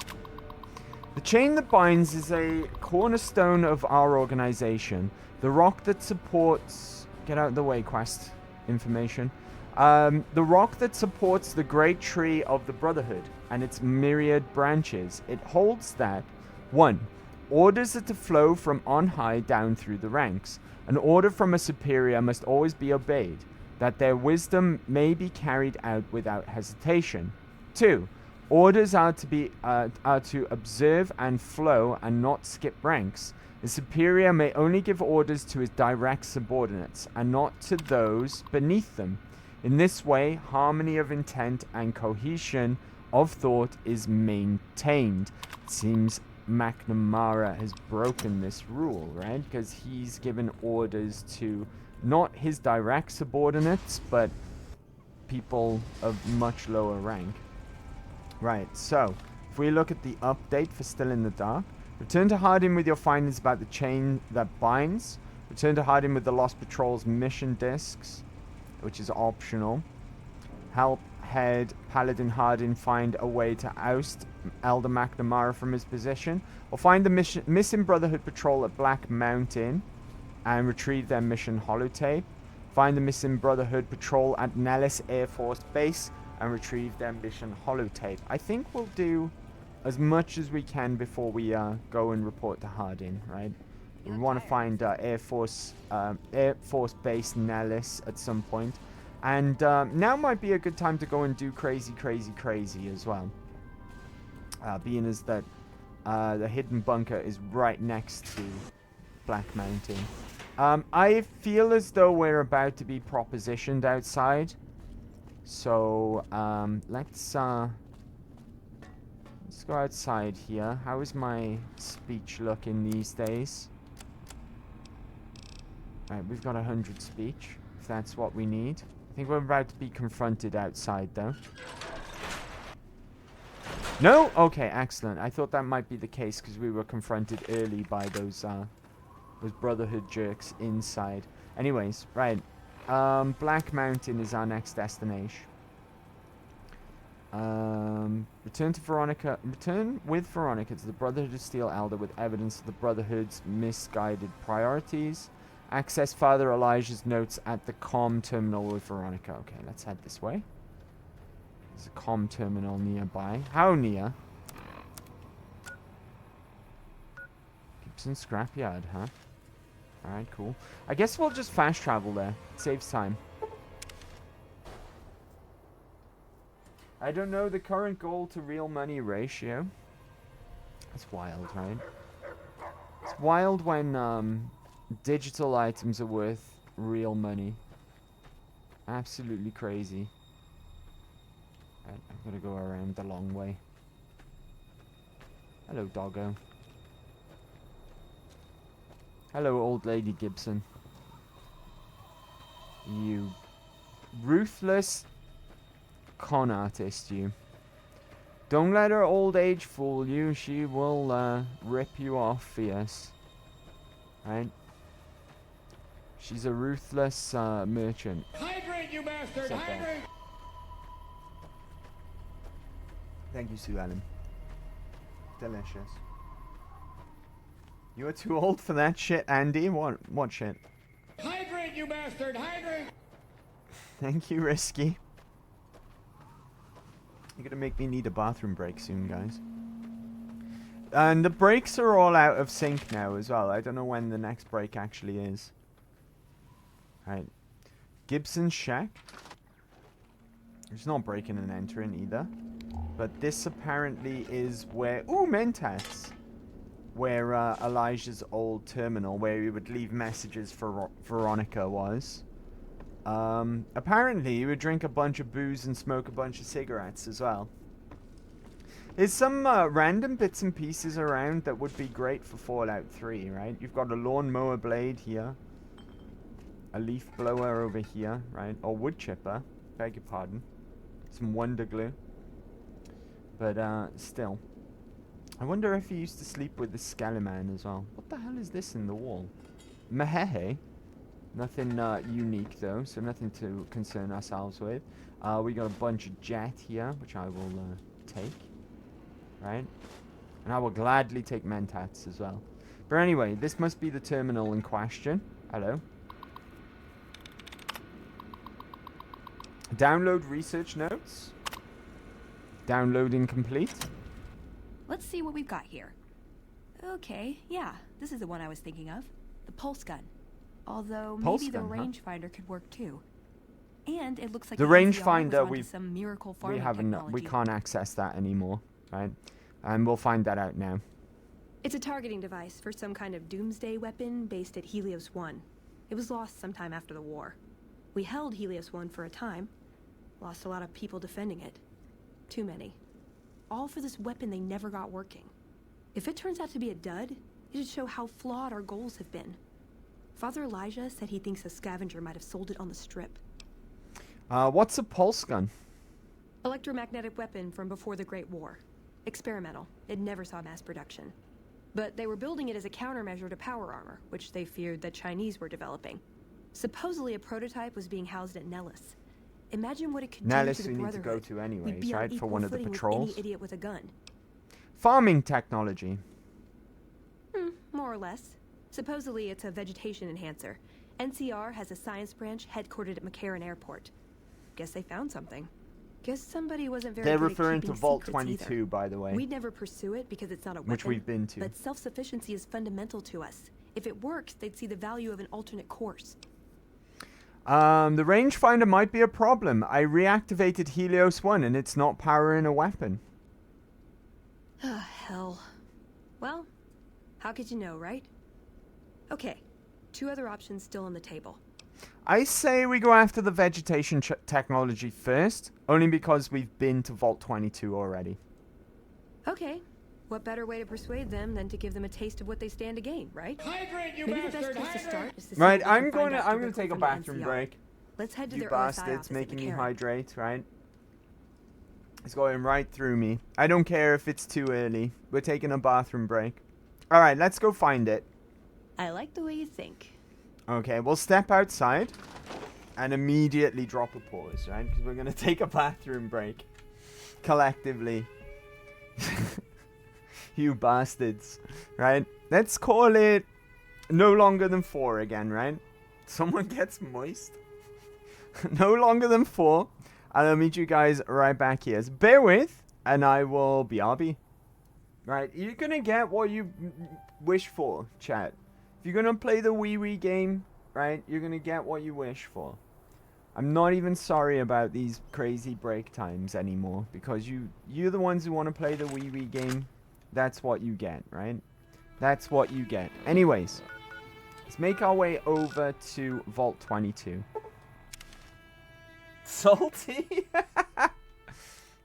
The chain that binds is a cornerstone of our organization. The rock that supports... Get out of the way, quest information. The rock that supports the great tree of the Brotherhood and its myriad branches. It holds that 1. Orders are to flow from on high down through the ranks. An order from a superior must always be obeyed, that their wisdom may be carried out without hesitation. 2. Orders are to observe and flow and not skip ranks. The superior may only give orders to his direct subordinates and not to those beneath them. In this way, harmony of intent and cohesion of thought is maintained. It seems McNamara has broken this rule, right? Because he's given orders to not his direct subordinates, but people of much lower rank. Right, so if we look at the update for Still in the Dark, return to Hardin with your findings about the chain that binds. Return to Hardin with the Lost Patrol's mission discs, which is optional. Help head Paladin Hardin find a way to oust Elder McNamara from his position, or find the missing Brotherhood Patrol at Black Mountain and retrieve their mission holotape. Find the missing Brotherhood Patrol at Nellis Air Force Base and retrieve their mission holotape. I think we'll do as much as we can before we go and report to Hardin, right? We want to find Air Force Base Nellis at some point. And now might be a good time to go and do crazy as well. Being as that the hidden bunker is right next to Black Mountain. I feel as though we're about to be propositioned outside. So let's go outside here. How is my speech looking these days? Right, we've got 100 speech, if that's what we need. I think we're about to be confronted outside, though. No? Okay, excellent. I thought that might be the case because we were confronted early by those Brotherhood jerks inside. Anyways, right. Black Mountain is our next destination. Return with Veronica to the Brotherhood of Steel Elder with evidence of the Brotherhood's misguided priorities. Access Father Elijah's notes at the comm terminal with Veronica. Okay, let's head this way. There's a comm terminal nearby. How near? Gibson Scrapyard, huh? Alright, cool. I guess we'll just fast travel there. It saves time. I don't know the current goal to real money ratio. That's wild, right? It's wild when digital items are worth real money. Absolutely crazy. Right, I'm gonna go around the long way. Hello, doggo. Hello, old lady Gibson. You ruthless con artist, you. Don't let her old age fool you. She will rip you off fierce. Right? She's a ruthless merchant. Hydrate, you bastard! Hydrate! Thank you, Sue Ellen. Delicious. You are too old for that shit, Andy. What shit? Hydrate, you bastard! Hydrate! Thank you, Risky. You're gonna make me need a bathroom break soon, guys. And the breaks are all out of sync now as well. I don't know when the next break actually is. Right. Gibson Shack. It's not breaking and entering either. But this apparently is where... Ooh, Mentats! Where Elijah's old terminal, where he would leave messages for Veronica, was. Apparently, he would drink a bunch of booze and smoke a bunch of cigarettes as well. There's some random bits and pieces around that would be great for Fallout 3, right? You've got a lawnmower blade here. A leaf blower over here, right? Or wood chipper, beg your pardon. Some wonder glue. But, still. I wonder if he used to sleep with the Scalaman as well. What the hell is this in the wall? Mehehe. Nothing unique, though, so nothing to concern ourselves with. We got a bunch of jet here, which I will take. Right? And I will gladly take Mentats as well. But anyway, this must be the terminal in question. Hello. Download research notes. Downloading complete. Let's see what we've got here. Okay, yeah, this is the one I was thinking of. The pulse gun. Although maybe the rangefinder could work too. And it looks like the rangefinder we can't access that anymore, right? And we'll find that out now. It's a targeting device for some kind of doomsday weapon based at Helios 1. It was lost sometime after the war. We held Helios 1 for a time. Lost a lot of people defending it. Too many. All for this weapon they never got working. If it turns out to be a dud, it'd show how flawed our goals have been. Father Elijah said he thinks a scavenger might have sold it on the strip. What's a pulse gun? Electromagnetic weapon from before the Great War. Experimental. It never saw mass production. But they were building it as a countermeasure to power armor, which they feared the Chinese were developing. Supposedly a prototype was being housed at Nellis. Imagine what it could do to the Brotherhood. Nellis we need to go to anyways, We'd be right? on For one of the equal footing patrols. with any idiot with a gun. Farming technology. More or less. Supposedly it's a vegetation enhancer. NCR has a science branch headquartered at McCarran Airport. Guess they found something. Guess somebody wasn't very They're good referring at to keeping Vault secrets 22, either. by the way. We'd never pursue it because it's not a weapon. Which we've been to. But self-sufficiency is fundamental to us. If it works, they'd see the value of an alternate course. The rangefinder might be a problem. I reactivated Helios 1 and it's not powering a weapon. Ah, hell. Well, how could you know, right? Okay, 2 other options still on the table. I say we go after the vegetation technology first, only because we've been to Vault 22 already. Okay, what better way to persuade them than to give them a taste of what they stand to gain, right? Hydrant, you Maybe the bastard, best place to start is to see Right, what we I'm can find out gonna directly take a from the bathroom NCR. break. Let's head to You their OSI bastards office at making me McCarran. hydrate, right? It's going right through me. I don't care if it's too early. We're taking a bathroom break. Alright, let's go find it. I like the way you think. Okay, we'll step outside and immediately drop a pause, right? Because we're going to take a bathroom break. Collectively. You bastards. Right? Let's call it no longer than 4 again, right? Someone gets moist. No longer than 4. And I'll meet you guys right back here. So bear with, and I will BRB. Right? You're going to get what you wish for, chat. If you're going to play the wee game, right, you're going to get what you wish for. I'm not even sorry about these crazy break times anymore, because you're the ones who want to play the wee game. That's what you get, right? That's what you get. Anyways, let's make our way over to Vault 22. Salty?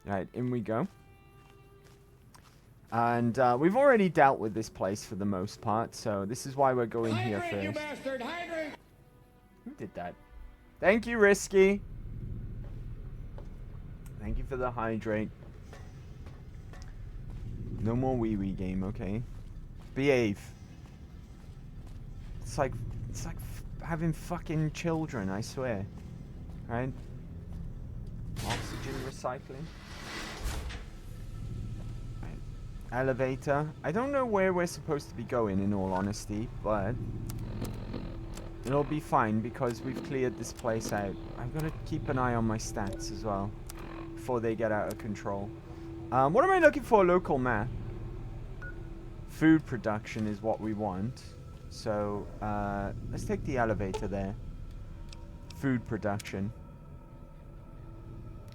Right, in we go. And we've already dealt with this place for the most part, so this is why we're going here Hydrant, you first. bastard, hydrant! Who did that? Thank you, Risky. Thank you for the hydrate. No more wee game, okay? Behave. It's like having fucking children, I swear. Right? Oxygen recycling. Right. Elevator. I don't know where we're supposed to be going, in all honesty, but it'll be fine because we've cleared this place out. I've got to keep an eye on my stats as well before they get out of control. What am I looking for? Local map. Food production is what we want. So, let's take the elevator there. Food production.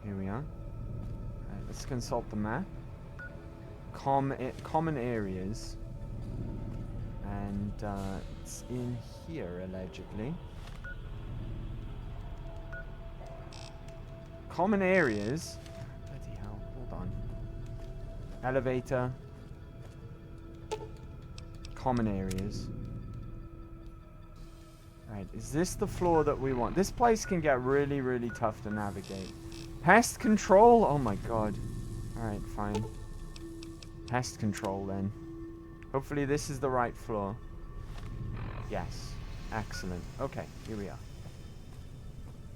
Here we are. Alright, let's consult the map. Common areas. And it's in here, allegedly. Common areas. Bloody hell, hold on. Elevator. Common areas. Right, is this the floor that we want? This place can get really, really tough to navigate. Pest control? Oh my god. Alright, fine. Pest control then. Hopefully this is the right floor. Yes. Excellent. Okay, here we are.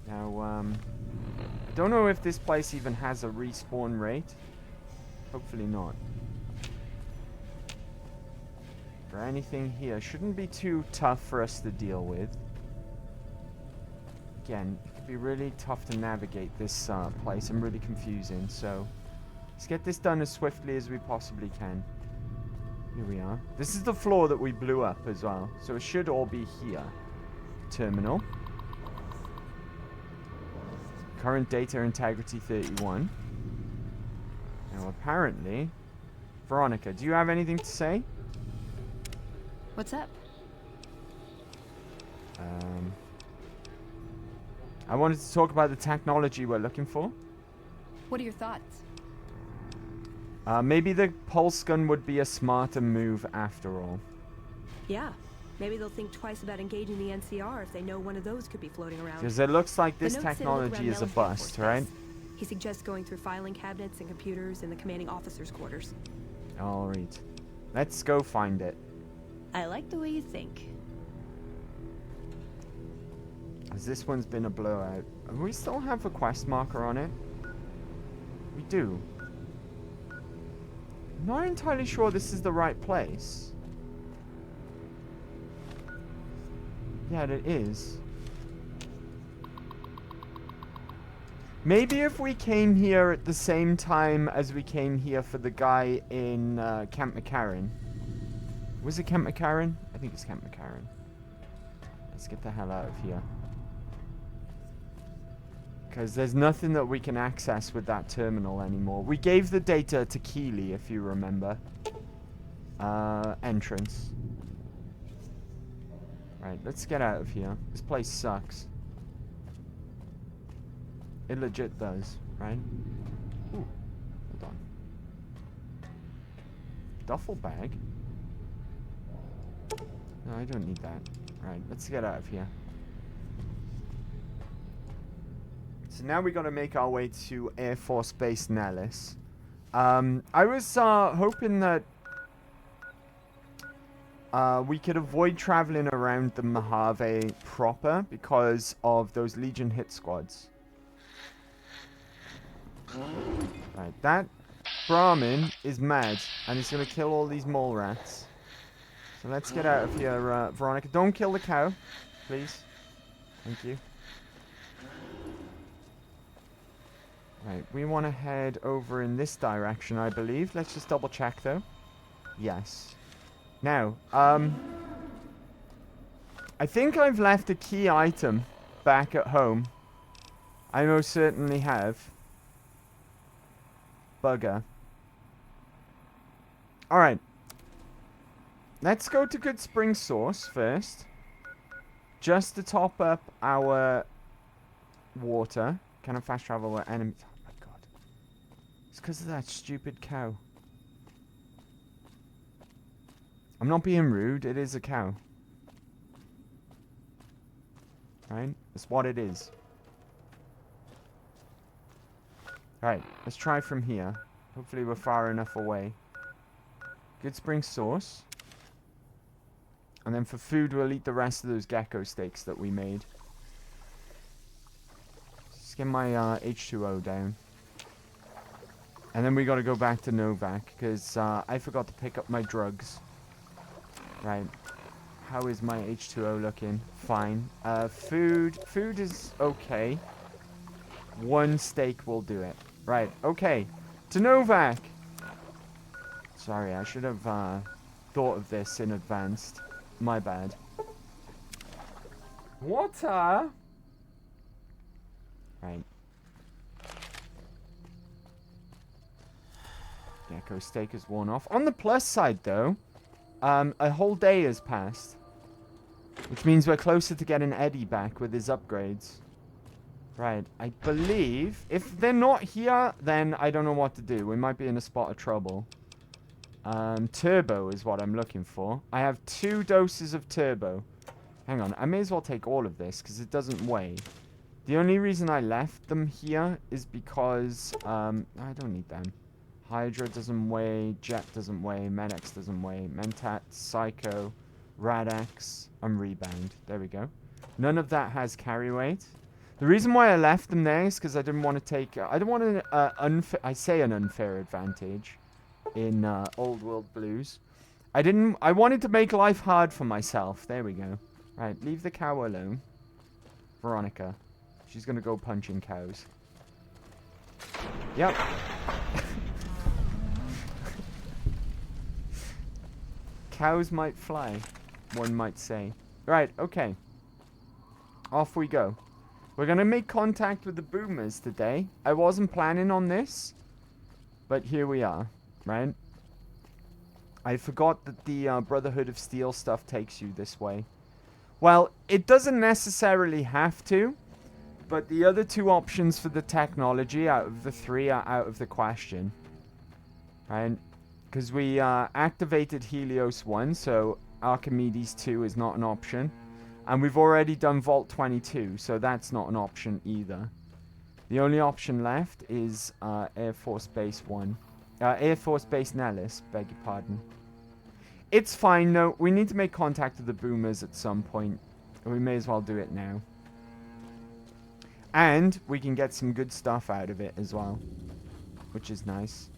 Now, I don't know if this place even has a respawn rate. Hopefully not. Or anything here. Shouldn't be too tough for us to deal with. Again, it could be really tough to navigate this place and really confusing, so let's get this done as swiftly as we possibly can. Here we are. This is the floor that we blew up as well, so it should all be here. Terminal. Current data integrity 31. Now apparently, Veronica, do you have anything to say? What's up? I wanted to talk about the technology we're looking for. What are your thoughts? Maybe the pulse gun would be a smarter move after all. Yeah. Maybe they'll think twice about engaging the NCR if they know one of those could be floating around. Because it looks like this The notes say to look technology around is a Nellis Air bust, Force right? Base. He suggests going through filing cabinets and computers in the commanding officer's quarters. Alright. Let's go find it. I like the way you think. As this one's been a blowout. We still have a quest marker on it. We do. I'm not entirely sure this is the right place. Yeah, it is. Maybe if we came here at the same time as we came here for the guy in Camp McCarran. Was it Camp McCarran? I think it's Camp McCarran. Let's get the hell out of here. Because there's nothing that we can access with that terminal anymore. We gave the data to Keeley, if you remember. Entrance. Right, let's get out of here. This place sucks. It legit does, right? Ooh, hold on. Duffel bag? No, I don't need that. Right, let's get out of here. So now we got to make our way to Air Force Base Nellis. I was hoping that we could avoid traveling around the Mojave proper because of those Legion hit squads. Right, that Brahmin is mad and he's going to kill all these mole rats. So let's get out of here, Veronica. Don't kill the cow, please. Thank you. Right, we want to head over in this direction, I believe. Let's just double check, though. Yes. Now, I think I've left a key item back at home. I most certainly have. Bugger. Alright. Let's go to Good Spring Source first. Just to top up our water. Can I fast travel where enemies... Oh my god. It's because of that stupid cow. I'm not being rude. It is a cow. Right? That's what it is. Right. Let's try from here. Hopefully we're far enough away. Good Spring Source. And then for food, we'll eat the rest of those gecko steaks that we made. Let's get my H2O down. And then we gotta go back to Novak, because I forgot to pick up my drugs. Right. How is my H2O looking? Fine. Food is okay. One steak will do it. Right, okay. To Novak! Sorry, I should have thought of this in advance. My bad. Water! Right. Gecko steak has worn off. On the plus side, though, a whole day has passed. Which means we're closer to getting Eddie back with his upgrades. Right, I believe... If they're not here, then I don't know what to do. We might be in a spot of trouble. Turbo is what I'm looking for. I have 2 doses of turbo. Hang on, I may as well take all of this, because it doesn't weigh. The only reason I left them here is because... I don't need them. Hydra doesn't weigh, Jet doesn't weigh, Medex doesn't weigh, Mentat, Psycho, Radax, and Rebound. There we go. None of that has carry weight. The reason why I left them there is because I didn't want to take... I don't want an unfair advantage in Old World Blues. I wanted to make life hard for myself. There we go. Right, leave the cow alone. Veronica. She's going to go punching cows. Yep. Cows might fly, one might say. Right, okay. Off we go. We're going to make contact with the boomers today. I wasn't planning on this, but here we are, right? I forgot that the Brotherhood of Steel stuff takes you this way. Well, it doesn't necessarily have to, but the other 2 options for the technology out of the 3 are out of the question. Right? Because we activated Helios 1, so Archimedes 2 is not an option. And we've already done Vault 22, so that's not an option either. The only option left is Air Force Base 1. Air Force Base Nellis, beg your pardon. It's fine, no. We need to make contact with the boomers at some point. We may as well do it now. And we can get some good stuff out of it as well, which is nice.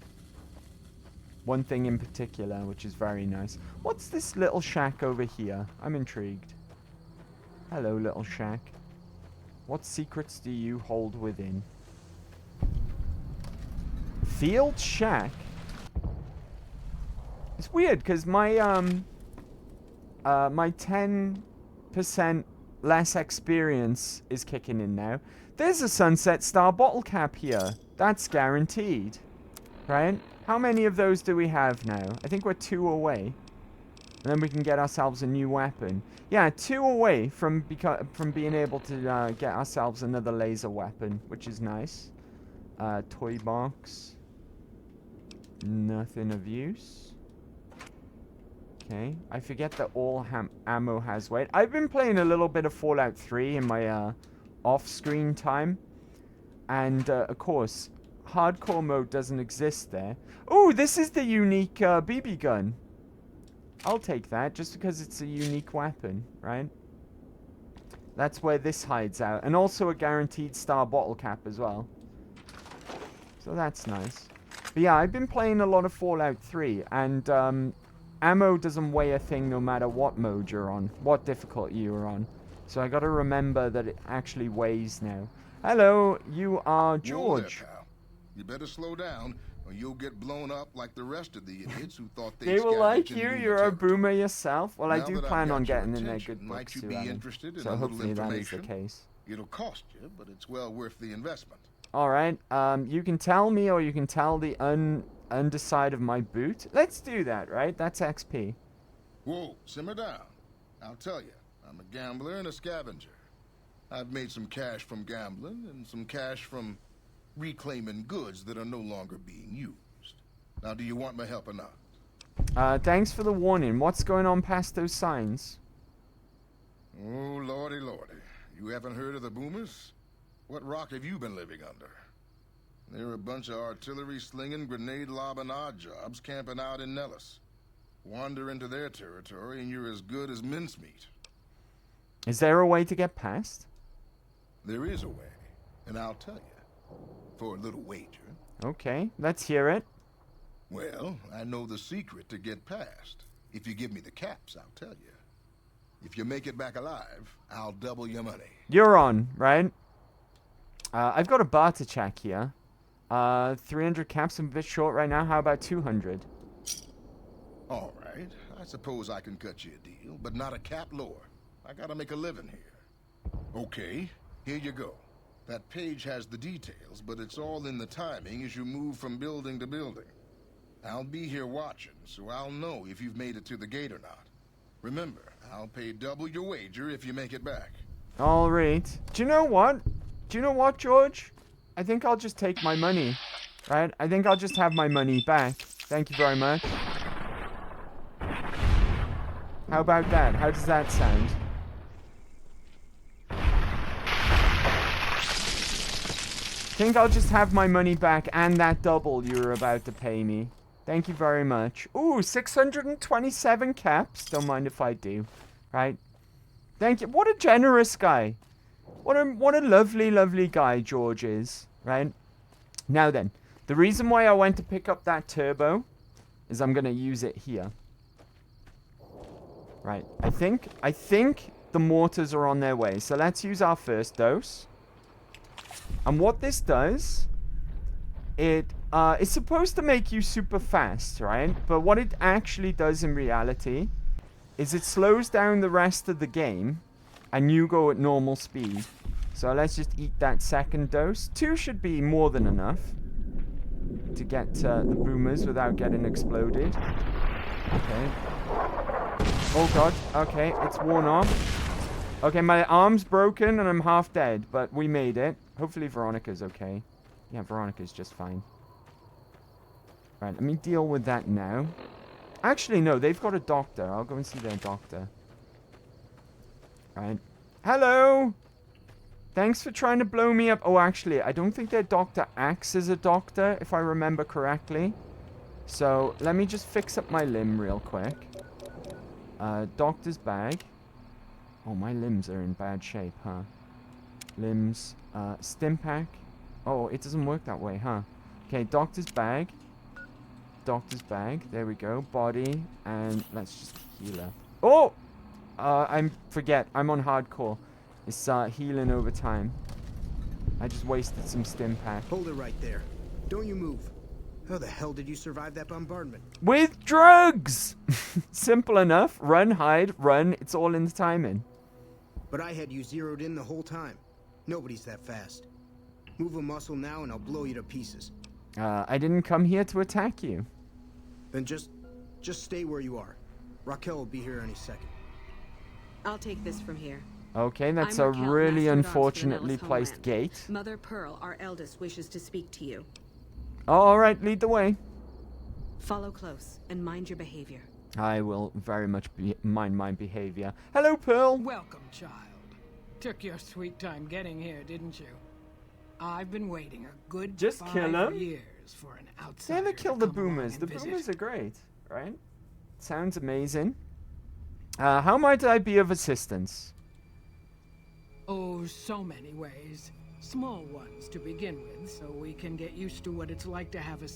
One thing in particular, which is very nice. What's this little shack over here? I'm intrigued. Hello, little shack. What secrets do you hold within? Field shack? It's weird, because my, my 10% less experience is kicking in now. There's a Sunset Star bottle cap here. That's guaranteed. Right? How many of those do we have now? I think we're 2 away. And then we can get ourselves a new weapon. Yeah, 2 away from being able to get ourselves another laser weapon, which is nice. Toy box. Nothing of use. Okay. I forget that all ammo has weight. I've been playing a little bit of Fallout 3 in my off-screen time. And, of course, hardcore mode doesn't exist there. Oh, this is the unique BB gun. I'll take that, just because it's a unique weapon, right? That's where this hides out. And also a guaranteed star bottle cap as well. So that's nice. But yeah, I've been playing a lot of Fallout 3, and ammo doesn't weigh a thing no matter what mode you're on, what difficulty you're on. So I gotta remember that it actually weighs now. Hello, you are George. Whoa there, pal. You better slow down, or you'll get blown up like the rest of the idiots who thought they will like you. You're a boomer yourself. Well, I do plan on getting in their good books too, so hopefully that is the case. It'll cost you, but it's well worth the investment. All right. You can tell me, or you can tell the underside of my boot. Let's do that, right? That's XP. Whoa, simmer down. I'll tell you, I'm a gambler and a scavenger. I've made some cash from gambling and some cash from reclaiming goods that are no longer being used. Now, do you want my help or not? Thanks for the warning. What's going on past those signs? Oh, lordy, lordy. You haven't heard of the boomers? What rock have you been living under? They're a bunch of artillery-slinging, grenade-lobbing odd jobs camping out in Nellis. Wander into their territory and you're as good as mincemeat. Is there a way to get past? There is a way, and I'll tell you. For a little wager. Okay, let's hear it. Well, I know the secret to get past. If you give me the caps, I'll tell you. If you make it back alive, I'll double your money. You're on, right? I've got a barter check here. 300 caps, I'm a bit short right now. How about 200? All right. I suppose I can cut you a deal, but not a cap lower. I gotta make a living here. Okay, here you go. That page has the details, but it's all in the timing as you move from building to building. I'll be here watching, so I'll know if you've made it to the gate or not. Remember, I'll pay double your wager if you make it back. All right. Do you know what? George? I think I'll just take my money. Right? I think I'll just have my money back. Thank you very much. How about that? How does that sound? I think I'll just have my money back and that double you were about to pay me. Thank you very much. Ooh, 627 caps. Don't mind if I do. Right? Thank you. What a generous guy. What a lovely, lovely guy George is. Right? Now then, the reason why I went to pick up that turbo is I'm going to use it here. Right. I think the mortars are on their way. So let's use our first dose. And what this does, it's supposed to make you super fast, right? But what it actually does in reality is it slows down the rest of the game and you go at normal speed. So let's just eat that second dose. 2 should be more than enough to get the boomers without getting exploded. Okay. Oh god, okay, it's worn off. Okay, my arm's broken and I'm half dead, but we made it. Hopefully Veronica's okay. Yeah, Veronica's just fine. Right, let me deal with that now. Actually, no, they've got a doctor. I'll go and see their doctor. Right. Hello! Thanks for trying to blow me up. Oh, actually, I don't think their doctor acts as a doctor, if I remember correctly. So, let me just fix up my limb real quick. Doctor's bag. Oh, my limbs are in bad shape, huh? Limbs. Stim pack. Oh, it doesn't work that way, huh? Okay, doctor's bag. Doctor's bag. There we go. Body. And let's just heal up. Oh! I'm on hardcore. It's healing over time. I just wasted some stim pack. Hold it right there. Don't you move. How the hell did you survive that bombardment? With drugs! Simple enough. Run, hide, run. It's all in the timing. But I had you zeroed in the whole time. Nobody's that fast. Move a muscle now and I'll blow you to pieces. I didn't come here to attack you. Then just stay where you are. Raquel will be here any second. I'll take this from here. Okay, that's a really unfortunately placed gate. Mother Pearl, our eldest, wishes to speak to you. Alright, lead the way. Follow close and mind your behavior. I will very much mind my behavior. Hello, Pearl. Welcome, child. Took your sweet time getting here, didn't you? I've been waiting a good 5 years for an outsider. Never kill the boomers. The boomers are great, right? Sounds amazing. How might I be of assistance? Oh, so many ways. Small ones to begin with, so we can get used to what it's like to have a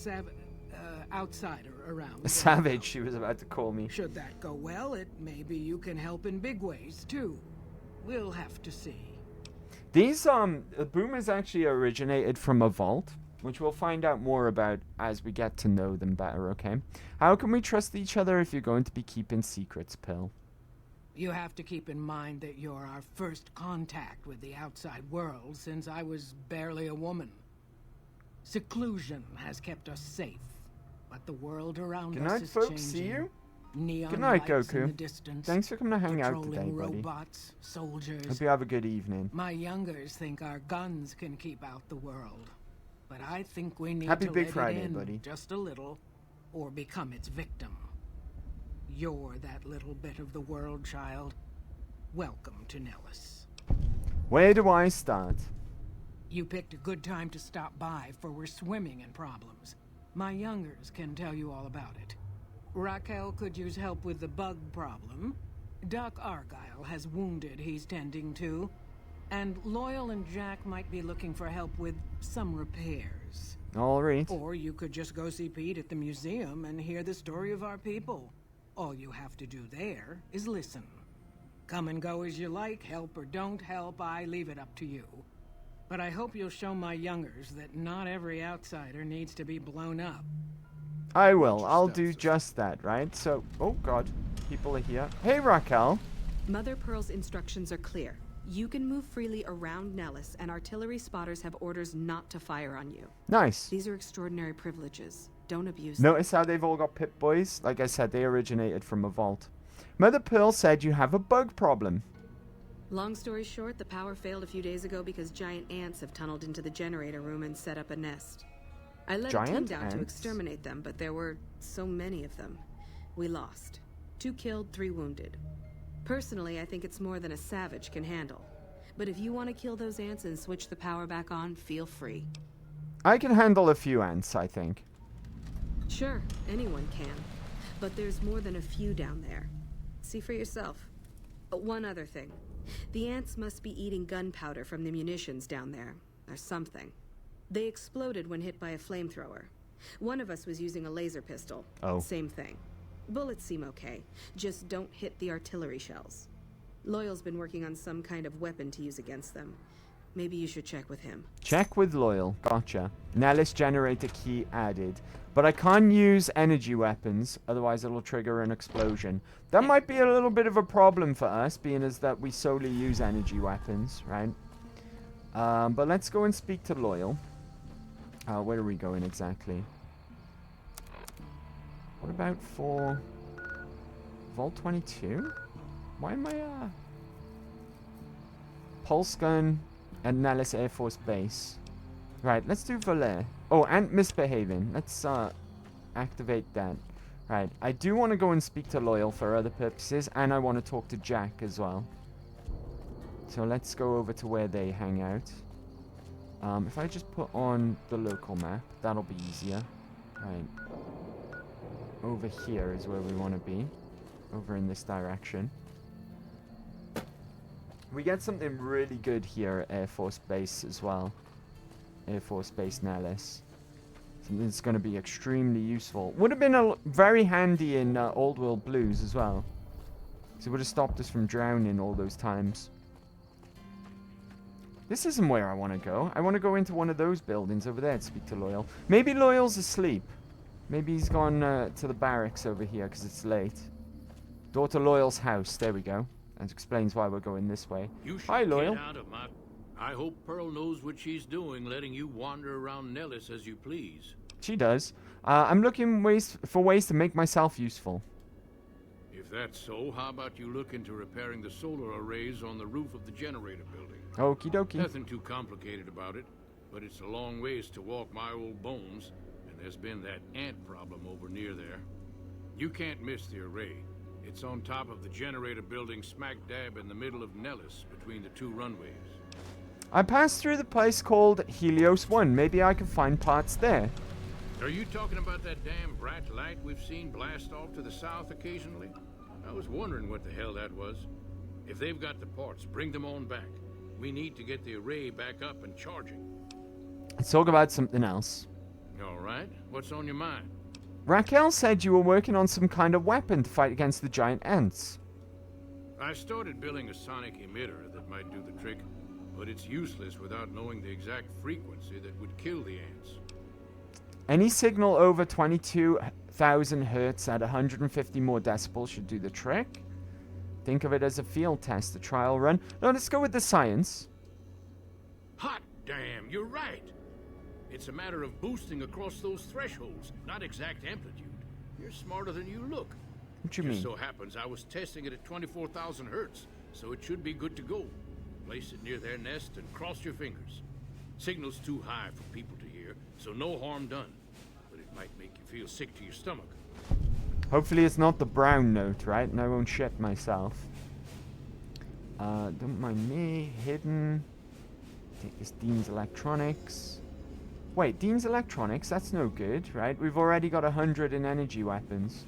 outsider around. A savage, she was about to call me. Should that go well, maybe you can help in big ways, too. We'll have to see. These, boomers actually originated from a vault, which we'll find out more about as we get to know them better, okay? How can we trust each other if you're going to be keeping secrets, Pill? You have to keep in mind that you're our first contact with the outside world since I was barely a woman. Seclusion has kept us safe, but the world around us is changing. Good night, folks. See you. Neon Good night, lights in the Goku. distance, Thanks for coming to hang out today, buddy. Robots, soldiers. Hope you have a good evening. My youngers think our guns can keep out the world, but I think we need Happy to Big let Friday, it in buddy. just a little, or become its victim. You're that little bit of the world, child. Welcome to Nellis. Where do I start? You picked a good time to stop by, for we're swimming in problems. My youngers can tell you all about it. Raquel could use help with the bug problem. Doc Argyle has wounded he's tending to. And Loyal and Jack might be looking for help with some repairs. All right. Or you could just go see Pete at the museum and hear the story of our people. All you have to do there is listen. Come and go as you like, help or don't help, I leave it up to you. But I hope you'll show my youngers that not every outsider needs to be blown up. I will. I'll do just that, right? So, oh god, people are here. Hey, Raquel. Mother Pearl's instructions are clear. You can move freely around Nellis, and artillery spotters have orders not to fire on you. Nice. These are extraordinary privileges. Don't abuse them. Notice how they've all got Pip-Boys? Like I said, they originated from a vault. Mother Pearl said you have a bug problem. Long story short, the power failed a few days ago because giant ants have tunneled into the generator room and set up a nest. I led a team down to exterminate them, but there were so many of them. We lost. 2 killed, 3 wounded. Personally, I think it's more than a savage can handle. But if you want to kill those ants and switch the power back on, feel free. I can handle a few ants, I think. Sure, anyone can. But there's more than a few down there. See for yourself. One other thing. The ants must be eating gunpowder from the munitions down there, or something. They exploded when hit by a flamethrower. One of us was using a laser pistol. Oh. Same thing. Bullets seem okay. Just don't hit the artillery shells. Loyal's been working on some kind of weapon to use against them. Maybe you should check with him. Check with Loyal. Gotcha. Nellis generator key added. But I can't use energy weapons, otherwise it'll trigger an explosion. That might be a little bit of a problem for us, being as that we solely use energy weapons, right? But let's go and speak to Loyal. Where are we going exactly? What about for Vault 22? Why am I Pulse Gun and Nellis Air Force Base. Right, let's do Volare. Oh, and Misbehaving. Let's activate that. Right, I do want to go and speak to Loyal for other purposes, and I want to talk to Jack as well. So let's go over to where they hang out. If I just put on the local map, that'll be easier. Right. Over here is where we want to be. Over in this direction. We get something really good here at Air Force Base as well. Air Force Base Nellis. Something that's going to be extremely useful. Would have been very handy in Old World Blues as well. So it would have stopped us from drowning all those times. This isn't where I want to go. I want to go into one of those buildings over there to speak to Loyal. Maybe Loyal's asleep. Maybe he's gone to the barracks over here because it's late. Door to Loyal's house. There we go. That explains why we're going this way. Hi, Loyal. I hope Pearl knows what she's doing, letting you wander around Nellis as you please. She does. I'm looking for ways to make myself useful. If that's so, how about you look into repairing the solar arrays on the roof of the generator building? Okie dokie. Nothing too complicated about it, but it's a long ways to walk my old bones, and there's been that ant problem over near there. You can't miss the array. It's on top of the generator building smack dab in the middle of Nellis, between the 2 runways. I passed through the place called Helios 1. Maybe I can find parts there. Are you talking about that damn bright light we've seen blast off to the south occasionally? I was wondering what the hell that was. If they've got the parts, bring them on back. We need to get the array back up and charging. Let's talk about something else. All right. What's on your mind? Raquel said you were working on some kind of weapon to fight against the giant ants. I started building a sonic emitter that might do the trick, but it's useless without knowing the exact frequency that would kill the ants. Any signal over 22,000 hertz at 150 more decibels should do the trick. Think of it as a field test, a trial run. No, let's go with the science. Hot damn, you're right. It's a matter of boosting across those thresholds, not exact amplitude. You're smarter than you look. What do you mean? Just so happens I was testing it at 24,000 hertz, so it should be good to go. Place it near their nest and cross your fingers. Signal's too high for people to hear, so no harm done. But it might make you feel sick to your stomach. Hopefully it's not the brown note, right? And I won't shit myself. Don't mind me. Hidden. Take this Dean's Electronics. Wait, Dean's Electronics? That's no good, right? We've already got 100 in energy weapons.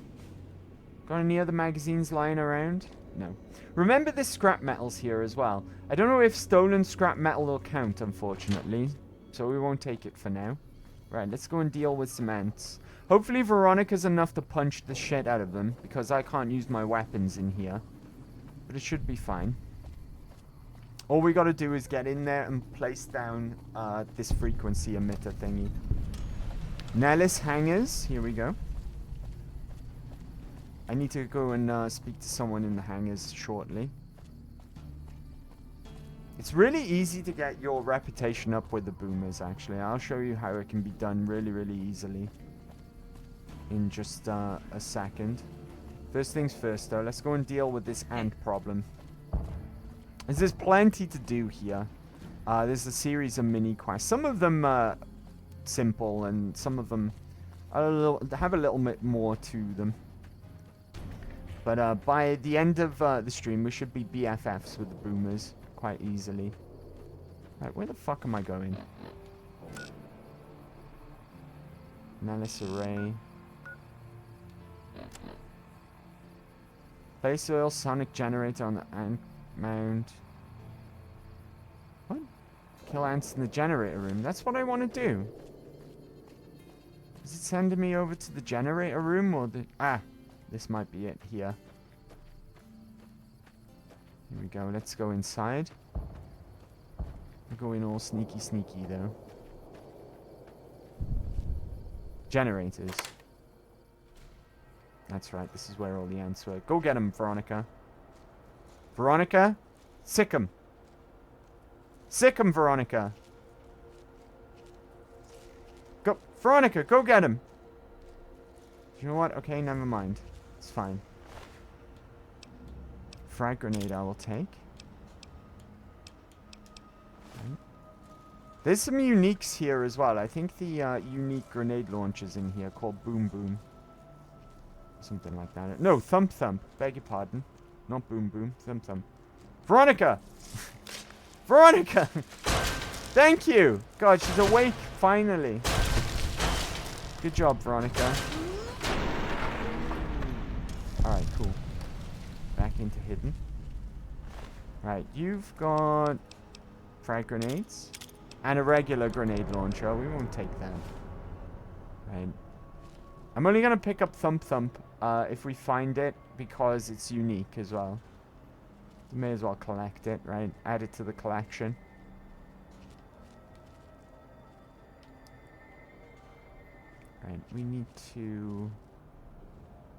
Got any other magazines lying around? No. Remember this scrap metal's here as well. I don't know if stolen scrap metal will count, unfortunately. So we won't take it for now. Right, let's go and deal with some ants. Hopefully Veronica's enough to punch the shit out of them, because I can't use my weapons in here. But it should be fine. All we gotta do is get in there and place down this frequency emitter thingy. Nellis hangars, here we go. I need to go and speak to someone in the hangars shortly. It's really easy to get your reputation up with the boomers, actually. I'll show you how it can be done really, really easily. in just a second. First things first, though. Let's go and deal with this ant problem. There's plenty to do here. There's a series of mini quests. Some of them are simple, and some of them are have a little bit more to them. But by the end of the stream, we should be BFFs with the boomers quite easily. Right, where the fuck am I going? Nellis array. Place oil sonic generator on the ant mound. What? Kill ants in the generator room. That's what I want to do. Is it sending me over to the generator room or the... Ah! This might be it here. Here we go. Let's go inside. We're going all sneaky though. Generators. That's right. This is where all the ants were. Go get them, Veronica. Veronica? Sick 'em. Sick 'em, Veronica. Go, Veronica, go get him. You know what? Okay, never mind. It's fine. Frag grenade I will take. Right. There's some uniques here as well. I think the unique grenade launchers in here called Boom Boom. Something like that. No, Thump Thump. Beg your pardon. Not Boom Boom. Thump Thump. Veronica! Veronica! Thank you! God, she's awake, finally. Good job, Veronica. Alright, cool. Back into hidden. Right, you've got frag grenades and a regular grenade launcher. We won't take that. Right. I'm only going to pick up Thump Thump if we find it because it's unique as well. We may as well collect it, right? Add it to the collection. Right, we need to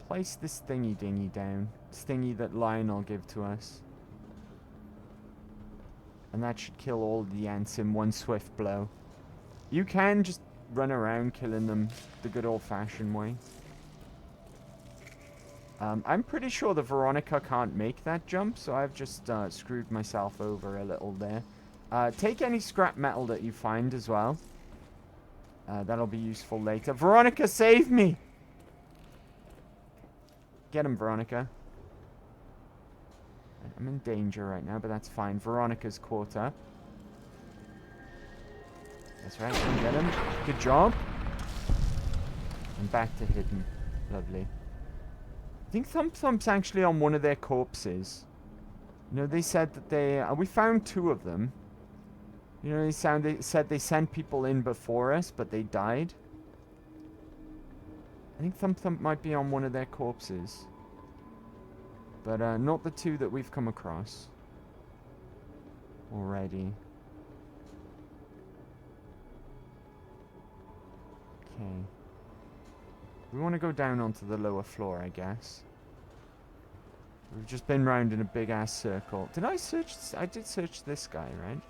place this thingy dingy down. This thingy that Lionel gave to us. And that should kill all the ants in one swift blow. You can just run around killing them the good old-fashioned way. I'm pretty sure the Veronica can't make that jump, so I've just screwed myself over a little there. Take any scrap metal that you find as well. That'll be useful later. Veronica, save me! Get him, Veronica. I'm in danger right now, but that's fine. Veronica's caught up. That's right, come get him. Good job. And back to hidden. Lovely. I think Thump Thump's actually on one of their corpses. You know, they said that they... we found 2 of them. You know, they said they sent people in before us, but they died. I think Thump Thump might be on one of their corpses. But not the 2 that we've come across already. Okay. We want to go down onto the lower floor, I guess. We've just been round in a big-ass circle. Did I search... I did search this guy, right?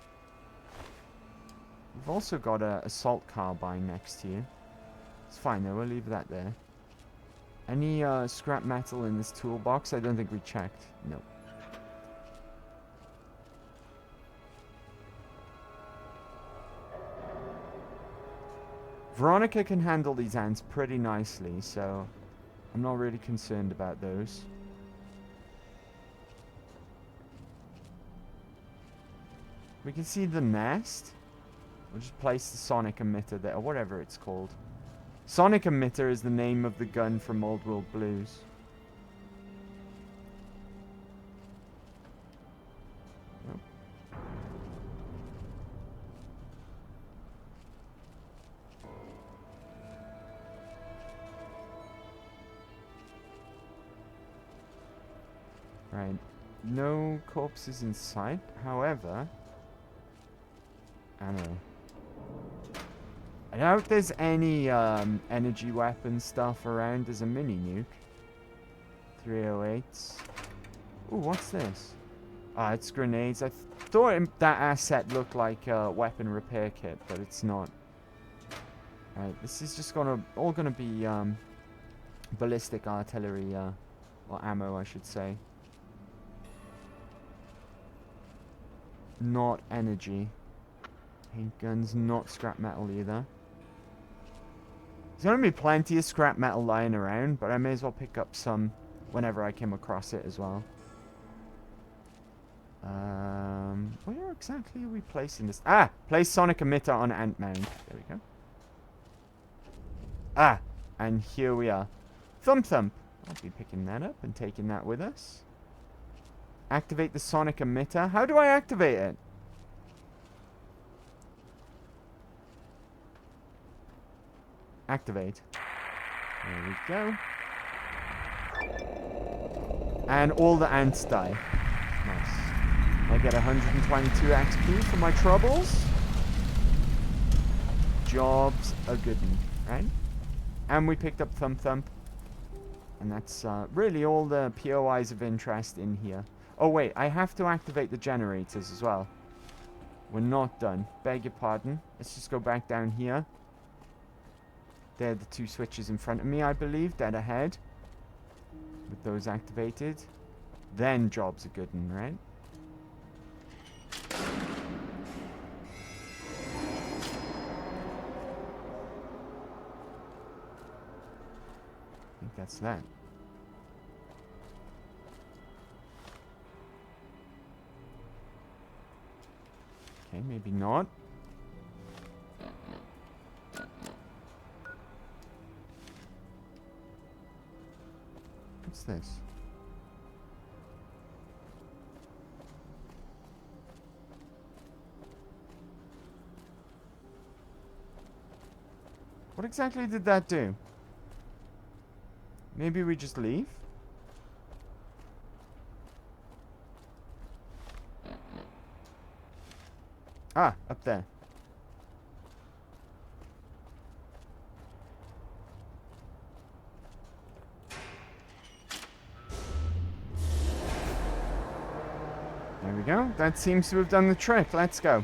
We've also got a assault carbine next to you. It's fine, though. We'll leave that there. Any scrap metal in this toolbox? I don't think we checked. Nope. Veronica can handle these ants pretty nicely, so I'm not really concerned about those. We can see the nest. We'll just place the sonic emitter there, or whatever it's called. Sonic emitter is the name of the gun from Old World Blues. Nope. Right. No corpses in sight. However... ammo. I doubt there's any energy weapon stuff around. There's a mini nuke. 308s. Ooh, what's this? Ah, it's grenades. I thought that asset looked like a weapon repair kit, but it's not. Right, this is just all gonna be ballistic artillery, or ammo, I should say. Not energy. Paint guns, not scrap metal either. There's going to be plenty of scrap metal lying around, but I may as well pick up some whenever I came across it as well. Where exactly are we placing this? Ah! Place sonic emitter on ant mound. There we go. Ah! And here we are. Thump Thump. I'll be picking that up and taking that with us. Activate the sonic emitter. How do I activate it? Activate. There we go. And all the ants die. Nice. I get 122 XP for my troubles. Jobs a good one, right? And we picked up Thump Thump. And that's really all the POIs of interest in here. Oh wait, I have to activate the generators as well. We're not done. Beg your pardon. Let's just go back down here. They're the two switches in front of me, I believe. Dead ahead. With those activated. Then job's a good one, right? I think that's that. Okay, maybe not. What's this? What exactly did that do? Maybe we just leave? Ah, up there. There we go. That seems to have done the trick. Let's go.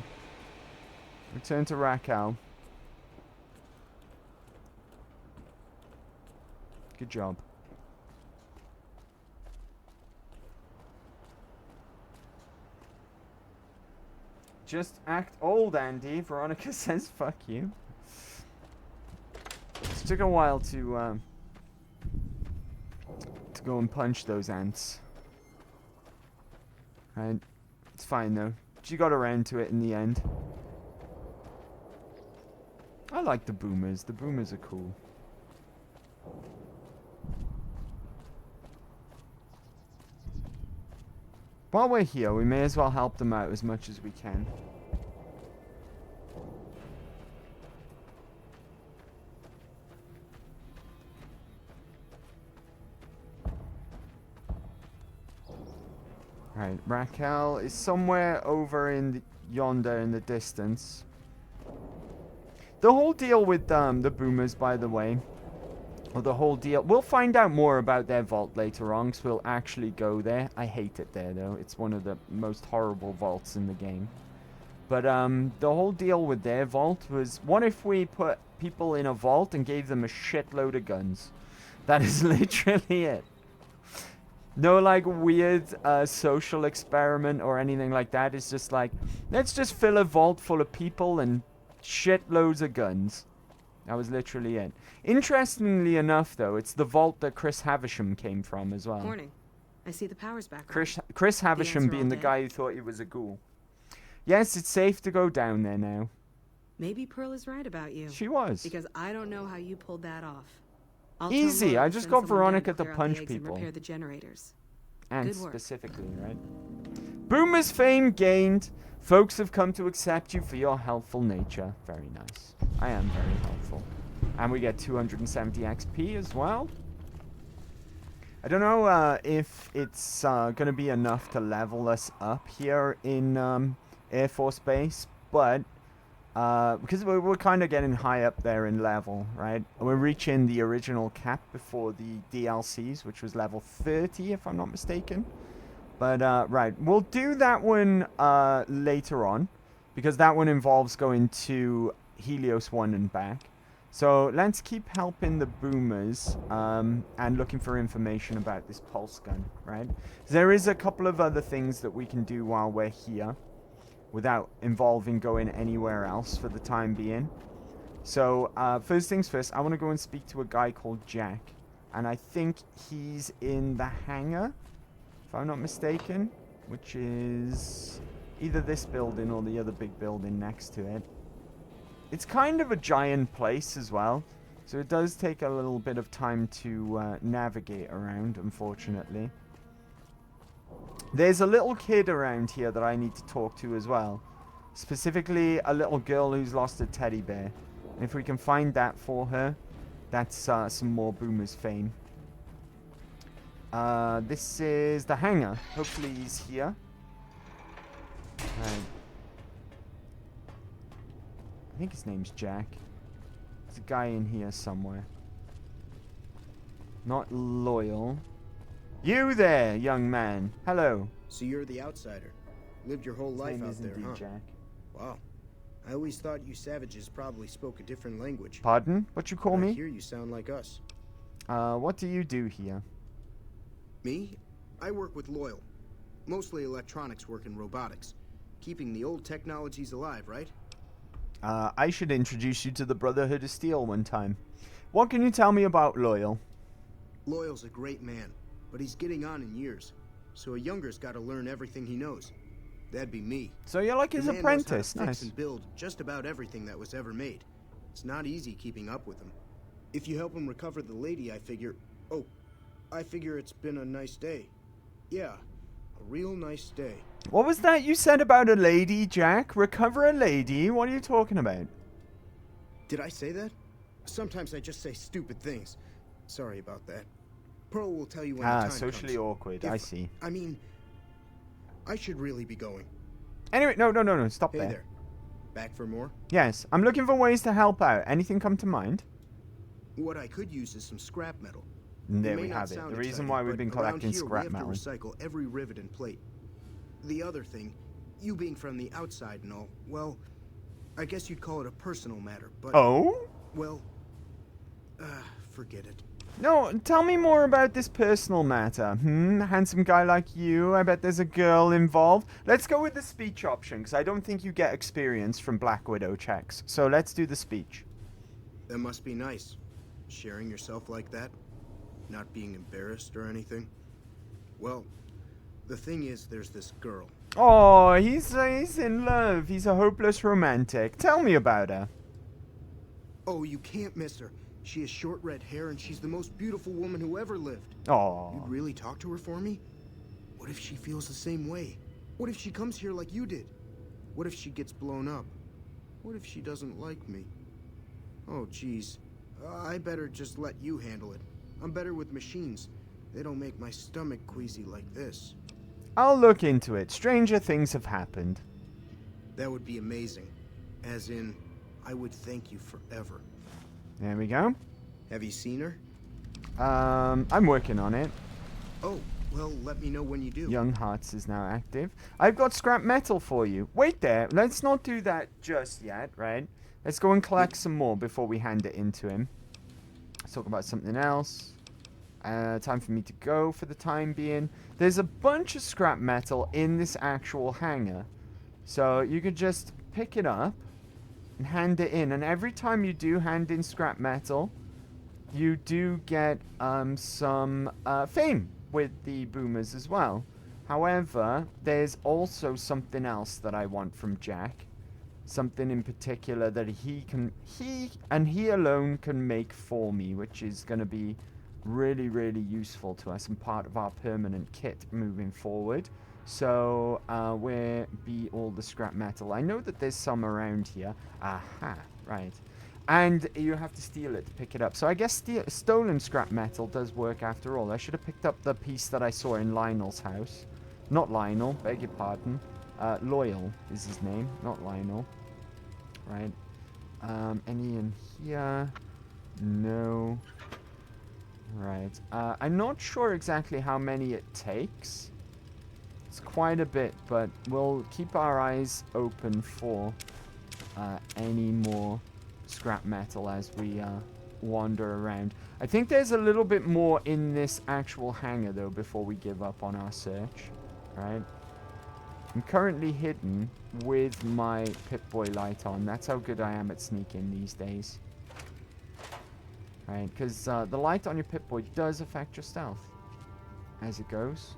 Return to Raquel. Good job. Just act old, Andy. Veronica says, fuck you. It took a while to go and punch those ants. Right. It's fine, though. She got around to it in the end. I like the boomers. The boomers are cool. While we're here, we may as well help them out as much as we can. Right, Raquel is somewhere over in yonder in the distance. The whole deal with the boomers, by the way, or the whole deal, we'll find out more about their vault later on, because we'll actually go there. I hate it there, though. It's one of the most horrible vaults in the game. But the whole deal with their vault was, what if we put people in a vault and gave them a shitload of guns? That is literally it. No, like, weird social experiment or anything like that. It's just like, let's just fill a vault full of people and shitloads of guns. That was literally it. Interestingly enough, though, it's the vault that Chris Havisham came from as well. Morning. I see the power's back. Chris Havisham being the guy who thought he was a ghoul. Yes, it's safe to go down there now. Maybe Pearl is right about you. She was. Because I don't know how you pulled that off. Easy. I just got Veronica to punch people. Repair the generators. And specifically, right? Boomer's fame gained. Folks have come to accept you for your helpful nature. Very nice. I am very helpful. And we get 270 XP as well. I don't know if it's going to be enough to level us up here in Air Force Base, but because we're kind of getting high up there in level, right? We're reaching the original cap before the DLCs, which was level 30, if I'm not mistaken. But, right, we'll do that one later on, because that one involves going to Helios 1 and back. So let's keep helping the boomers and looking for information about this pulse gun, right? There is a couple of other things that we can do while we're here without involving going anywhere else for the time being. So first things first, I want to go and speak to a guy called Jack. And I think he's in the hangar, if I'm not mistaken, which is either this building or the other big building next to it. It's kind of a giant place as well, so it does take a little bit of time to navigate around, unfortunately. There's a little kid around here that I need to talk to as well. Specifically, a little girl who's lost a teddy bear. And if we can find that for her, that's some more Boomers fame. This is the hangar. Hopefully he's here. Right. I think his name's Jack. There's a guy in here somewhere. Not loyal. You there, young man. Hello. So you're the outsider. Lived your whole life out there, huh? Jack. Wow. I always thought you savages probably spoke a different language. Pardon? What you call me? I hear you sound like us. What do you do here? Me? I work with Loyal. Mostly electronics work and robotics. Keeping the old technologies alive, right? I should introduce you to the Brotherhood of Steel one time. What can you tell me about Loyal? Loyal's a great man, but he's getting on in years. So a younger's got to learn everything he knows. That'd be me. So you're like his apprentice. Knows how to Nice. fix and build just about everything that was ever made. It's not easy keeping up with him. If you help him recover the lady, I figure it's been a nice day. Yeah, a real nice day. What was that you said about a lady, Jack? Recover a lady? What are you talking about? Did I say that? Sometimes I just say stupid things. Sorry about that. Pearl will tell you when the time socially comes. awkward. I see. I mean, I should really be going. Anyway, no. Stop Hey there. there. Back for more? Yes, I'm looking for ways to help out. Anything come to mind? What I could use is some scrap metal. And there It may we not have it. sound The reason exciting, why we've but been around collecting here scrap we metal. have to recycle every rivet and plate. The other thing, you being from the outside and all, well, I guess you'd call it a personal matter, but... Oh? Well, forget it. No, tell me more about this personal matter. Handsome guy like you, I bet there's a girl involved. Let's go with the speech option, because I don't think you get experience from Black Widow checks. So let's do the speech. That must be nice. Sharing yourself like that. Not being embarrassed or anything. Well, the thing is, there's this girl. Oh, he's in love. He's a hopeless romantic. Tell me about her. Oh, you can't miss her. She has short red hair and she's the most beautiful woman who ever lived. Oh. You'd really talk to her for me? What if she feels the same way? What if she comes here like you did? What if she gets blown up? What if she doesn't like me? Oh, geez. I better just let you handle it. I'm better with machines. They don't make my stomach queasy like this. I'll look into it. Stranger things have happened. That would be amazing. As in, I would thank you forever. There we go. Have you seen her? I'm working on it. Oh, well, let me know when you do. Young Hearts is now active. I've got scrap metal for you. Wait there. Let's not do that just yet, right? Let's go and collect some more before we hand it in to him. Let's talk about something else. Time for me to go for the time being. There's a bunch of scrap metal in this actual hangar. So you could just pick it up and hand it in. And every time you do hand in scrap metal, you do get some fame with the boomers as well. However, there's also something else that I want from Jack. Something in particular that he alone can make for me, which is going to be really, really useful to us and part of our permanent kit moving forward. So, where be all the scrap metal? I know that there's some around here. Aha, right. And you have to steal it to pick it up. So I guess stolen scrap metal does work after all. I should have picked up the piece that I saw in Lionel's house. Not Lionel, beg your pardon. Loyal is his name, not Lionel. Right. Any in here? No. Right. I'm not sure exactly how many it takes. It's quite a bit, but we'll keep our eyes open for any more scrap metal as we wander around. I think there's a little bit more in this actual hangar, though, before we give up on our search. Right? I'm currently hidden with my Pip-Boy light on. That's how good I am at sneaking these days. Right? Because the light on your Pip-Boy does affect your stealth. As it goes.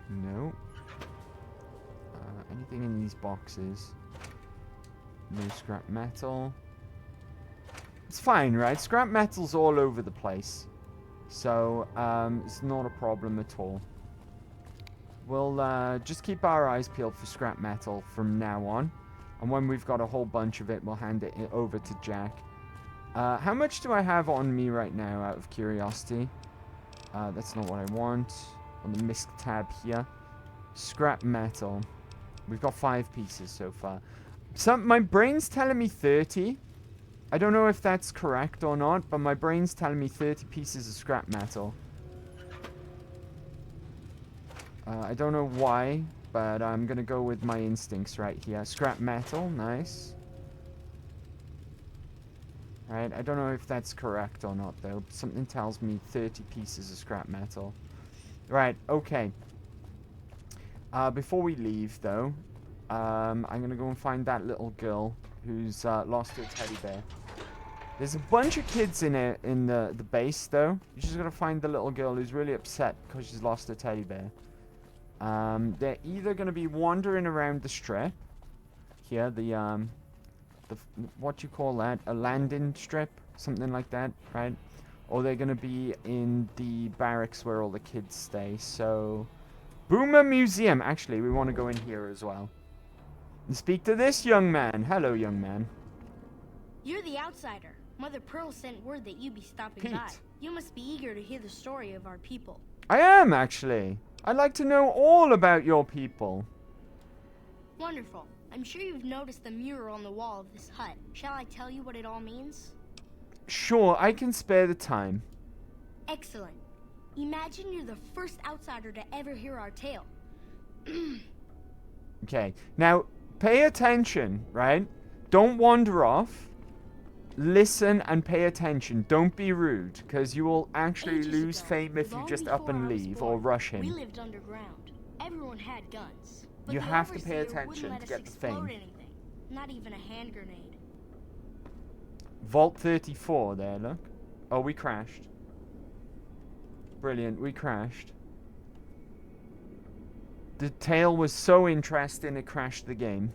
No. Anything in these boxes? No scrap metal. It's fine, right? Scrap metal's all over the place. So, it's not a problem at all. We'll just keep our eyes peeled for scrap metal from now on. And when we've got a whole bunch of it, we'll hand it over to Jack. How much do I have on me right now, out of curiosity? That's not what I want. On the MISC tab here. Scrap metal. We've got 5 pieces so far. My brain's telling me 30. I don't know if that's correct or not, but my brain's telling me 30 pieces of scrap metal. I don't know why, but I'm going to go with my instincts right here. Scrap metal, nice. Right, I don't know if that's correct or not, though. Something tells me 30 pieces of scrap metal. Right, okay. Before we leave, though, I'm going to go and find that little girl who's lost her teddy bear. There's a bunch of kids in the base, though. You just got to find the little girl who's really upset because she's lost her teddy bear. They're either going to be wandering around the strip. Here, the what do you call that? A landing strip? Something like that, right? Or they're going to be in the barracks where all the kids stay. So, Boomer Museum. Actually, we want to go in here as well. And speak to this young man. Hello, young man. You're the outsider. Mother Pearl sent word that you'd be stopping Pete. by. You must be eager to hear the story of our people. I am, actually. I'd like to know all about your people. Wonderful. I'm sure you've noticed the mural on the wall of this hut. Shall I tell you what it all means? Sure, I can spare the time. Excellent. Imagine you're the first outsider to ever hear our tale. Okay, now, pay attention, right? Don't wander off. Listen and pay attention. Don't be rude, because you will actually lose fame if you just up and leave or rush him. We lived underground. Everyone had guns. But You the have to pay overseer attention wouldn't let to us get the explode fame. anything. Not even a hand grenade. Vault 34 there, look. Oh, we crashed. Brilliant, we crashed. The tale was so interesting it crashed the game.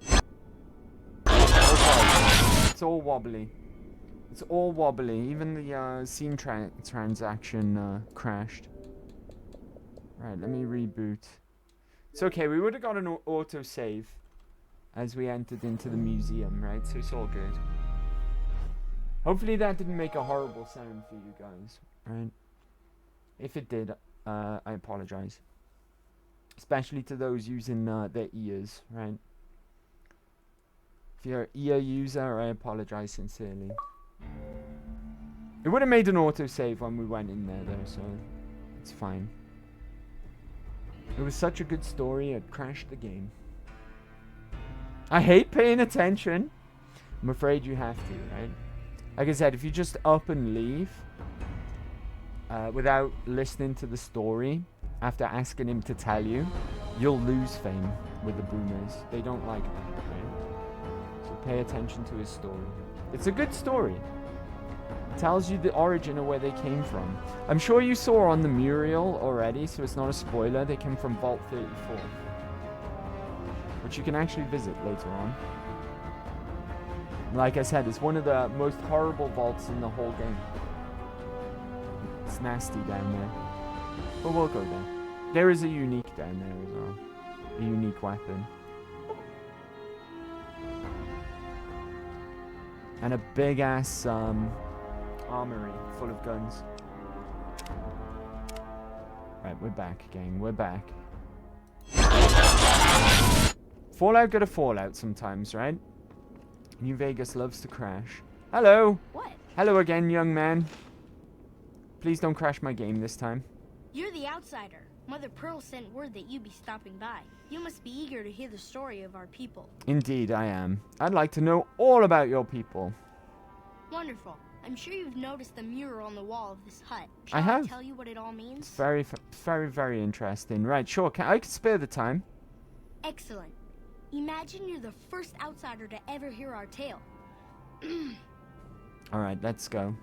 Okay. It's all wobbly. It's all wobbly. Even the scene transaction crashed. Right, let me reboot. It's okay, we would have got an autosave as we entered into the museum, right? So it's all good. Hopefully that didn't make a horrible sound for you guys, right? If it did, I apologize. Especially to those using their ears, right? If you're an ear user, I apologize sincerely. It would have made an autosave when we went in there, though, so it's fine. It was such a good story, it crashed the game. I hate paying attention. I'm afraid you have to, right? Like I said, if you just up and leave without listening to the story after asking him to tell you, you'll lose fame with the boomers. They don't like that, right? So pay attention to his story. It's a good story. It tells you the origin of where they came from. I'm sure you saw on the mural already, so it's not a spoiler. They came from Vault 34, which you can actually visit later on. Like I said, it's one of the most horrible vaults in the whole game. It's nasty down there. But we'll go there. There is a unique down there as well. A unique weapon. And a big ass armory full of guns. Right, we're back, gang. We're back. Fallout got a Fallout sometimes, right? New Vegas loves to crash. Hello! What? Hello again, young man. Please don't crash my game this time. You're the outsider. Mother Pearl sent word that you'd be stopping by. You must be eager to hear the story of our people. Indeed, I am. I'd like to know all about your people. Wonderful. I'm sure you've noticed the mural on the wall of this hut. I have. I tell you what it all means? It's very, very interesting. Right, sure. I can spare the time. Excellent. Imagine you're the first outsider to ever hear our tale. Alright, let's go.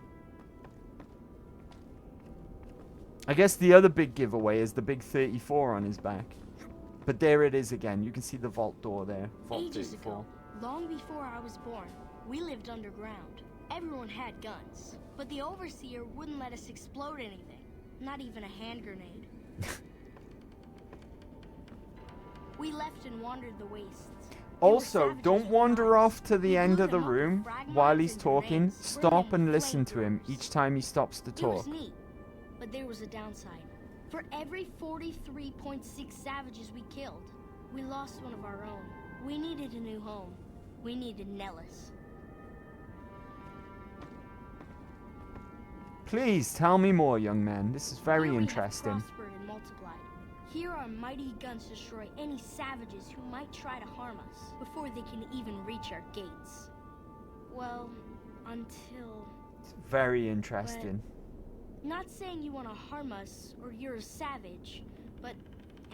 I guess the other big giveaway is the big 34 on his back. But there it is again. You can see the vault door there. Vault Ages 34. ago, long before I was born, we lived underground. Everyone had guns, but the overseer wouldn't let us explode anything, not even a hand grenade. We left and wandered the wastes. Also, don't wander off to the end of the room while he's talking. Stop and listen to him each time he stops to It talk. was neat, but there was a downside. For every 43.6 savages we killed, we lost one of our own. We needed a new home. We needed Nellis. Please tell me more, young man. This is very Here we have interesting. prospered and multiplied. Here our mighty guns destroy any savages who might try to harm us before they can even reach our gates. Well, until... It's very interesting. Not saying you want to harm us or you're a savage, but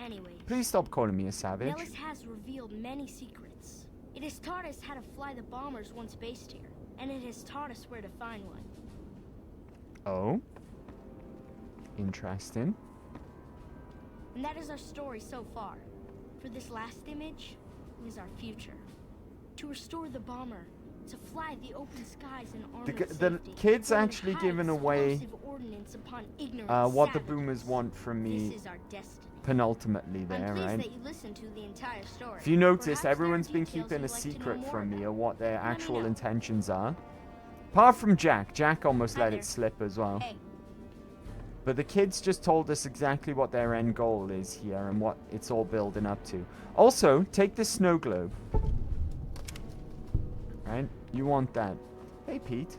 anyways. Please stop calling me a savage. Nellis has revealed many secrets. It has taught us how to fly the bombers once based here, and it has taught us where to find one. Oh. Interesting. And that is our story so far. For this last image is our future. To restore the bomber, to fly the open skies and armored The kid's actually giving away what the boomers want from me penultimately there, right? That you listen to the entire story. If you notice, everyone's been keeping a secret from me of what their actual intentions are. Apart from Jack. Jack almost let it slip as well. Hey. But the kids just told us exactly what their end goal is here and what it's all building up to. Also, take this snow globe. Right? You want that. Hey, Pete.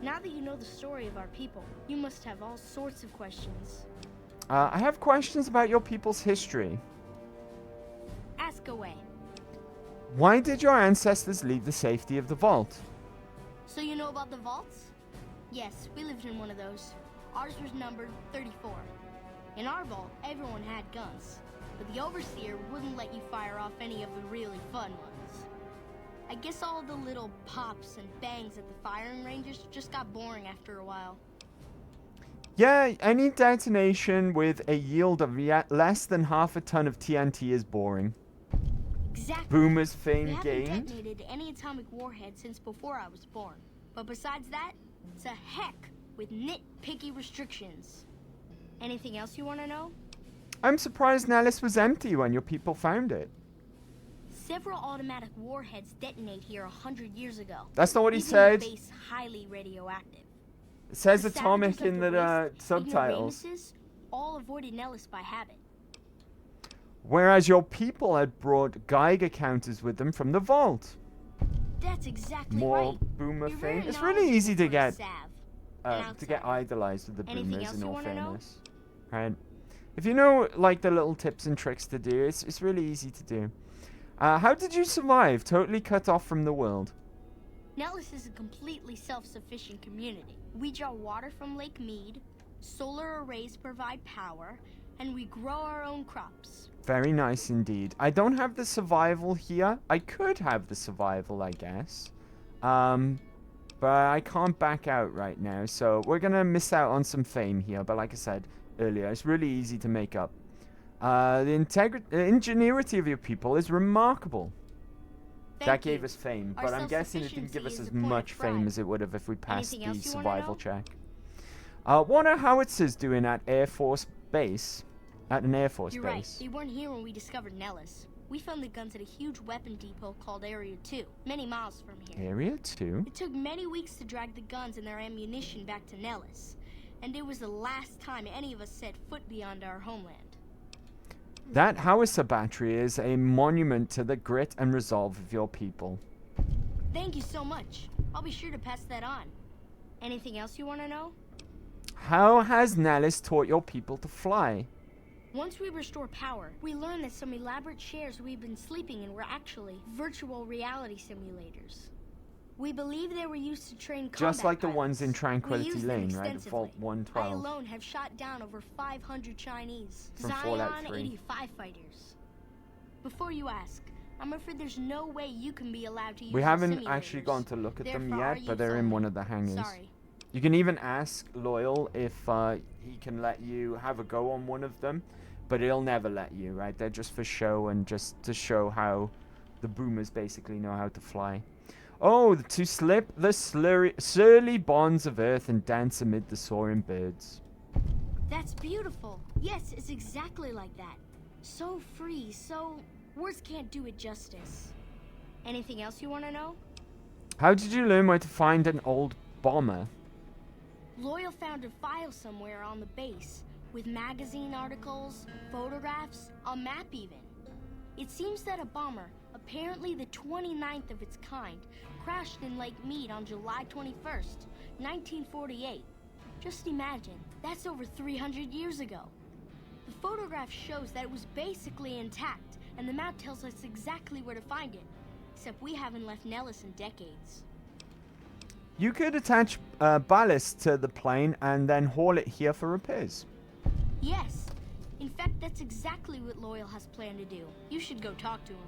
Now that you know the story of our people, you must have all sorts of questions. I have questions about your people's history. Ask away. Why did your ancestors leave the safety of the vault? So you know about the vaults? Yes, we lived in one of those. Ours was numbered 34. In our vault, everyone had guns, but the overseer wouldn't let you fire off any of the really fun ones. I guess all the little pops and bangs at the firing ranges just got boring after a while. Yeah, any detonation with a yield of less than half a ton of TNT is boring. Exactly. Boomer's fame We haven't gained. detonated any atomic warhead since before I was born. But besides that, it's a heck with nitpicky restrictions. Anything else you want to know? I'm surprised Nellis was empty when your people found it. Several automatic warheads detonate here 100 years ago. That's not what he leaving said. The base highly radioactive. It says The atomic savages in of the West, subtitles. ignoramuses, all avoided Nellis by habit. Whereas your people had brought Geiger counters with them from the vault. That's exactly More right. boomer You're fame. very It's really easy to knowledgeable get for a sav. to get idolized with the Anything boomers else in you all wanna know? fairness. Right. If you know like the little tips and tricks to do, it's really easy to do. How did you survive? Totally cut off from the world. Nellis is a completely self-sufficient community. We draw water from Lake Mead, solar arrays provide power, and we grow our own crops. Very nice indeed. I don't have the survival here. I could have the survival, I guess. But I can't back out right now, so we're gonna miss out on some fame here. But like I said earlier, it's really easy to make up. The ingenuity of your people is remarkable. That gave us fame, but I'm guessing it didn't give us as much fame as it would have if we passed the survival check. What are howitzers doing at Air Force Base? At an Air Force You're base? right. They weren't here when we discovered Nellis. We found the guns at a huge weapon depot called Area 2, many miles from here. Area 2? It took many weeks to drag the guns and their ammunition back to Nellis, and it was the last time any of us set foot beyond our homeland. That howitzer battery is a monument to the grit and resolve of your people. Thank you so much. I'll be sure to pass that on. Anything else you want to know? How has Nellis taught your people to fly? Once we restore power, we learn that some elaborate chairs we've been sleeping in were actually virtual reality simulators. We believe they were used to train combat Just like the pilots. ones in Tranquility Lane, right? extensively. Vault 112. I alone have shot down over 500 Chinese From Fallout Zion 3. 85 fighters. Before you ask, I'm afraid there's no way you can be allowed to use We the haven't simulators. actually gone to look at them Therefore, yet, but they're in one of the hangars. Sorry. You can even ask Loyal if he can let you have a go on one of them, but he'll never let you, right? They're just for show and just to show how the boomers basically know how to fly. Oh, to slip the surly bonds of earth and dance amid the soaring birds. That's beautiful. Yes, it's exactly like that. So free, so... words can't do it justice. Anything else you want to know? How did you learn where to find an old bomber? Loyal found a file somewhere on the base, with magazine articles, photographs, a map even. It seems that a bomber, apparently the 29th of its kind, crashed in Lake Mead on July 21st, 1948. Just imagine, that's over 300 years ago. The photograph shows that it was basically intact, and the map tells us exactly where to find it. Except we haven't left Nellis in decades. You could attach ballast to the plane and then haul it here for repairs. Yes. In fact, that's exactly what Loyal has planned to do. You should go talk to him.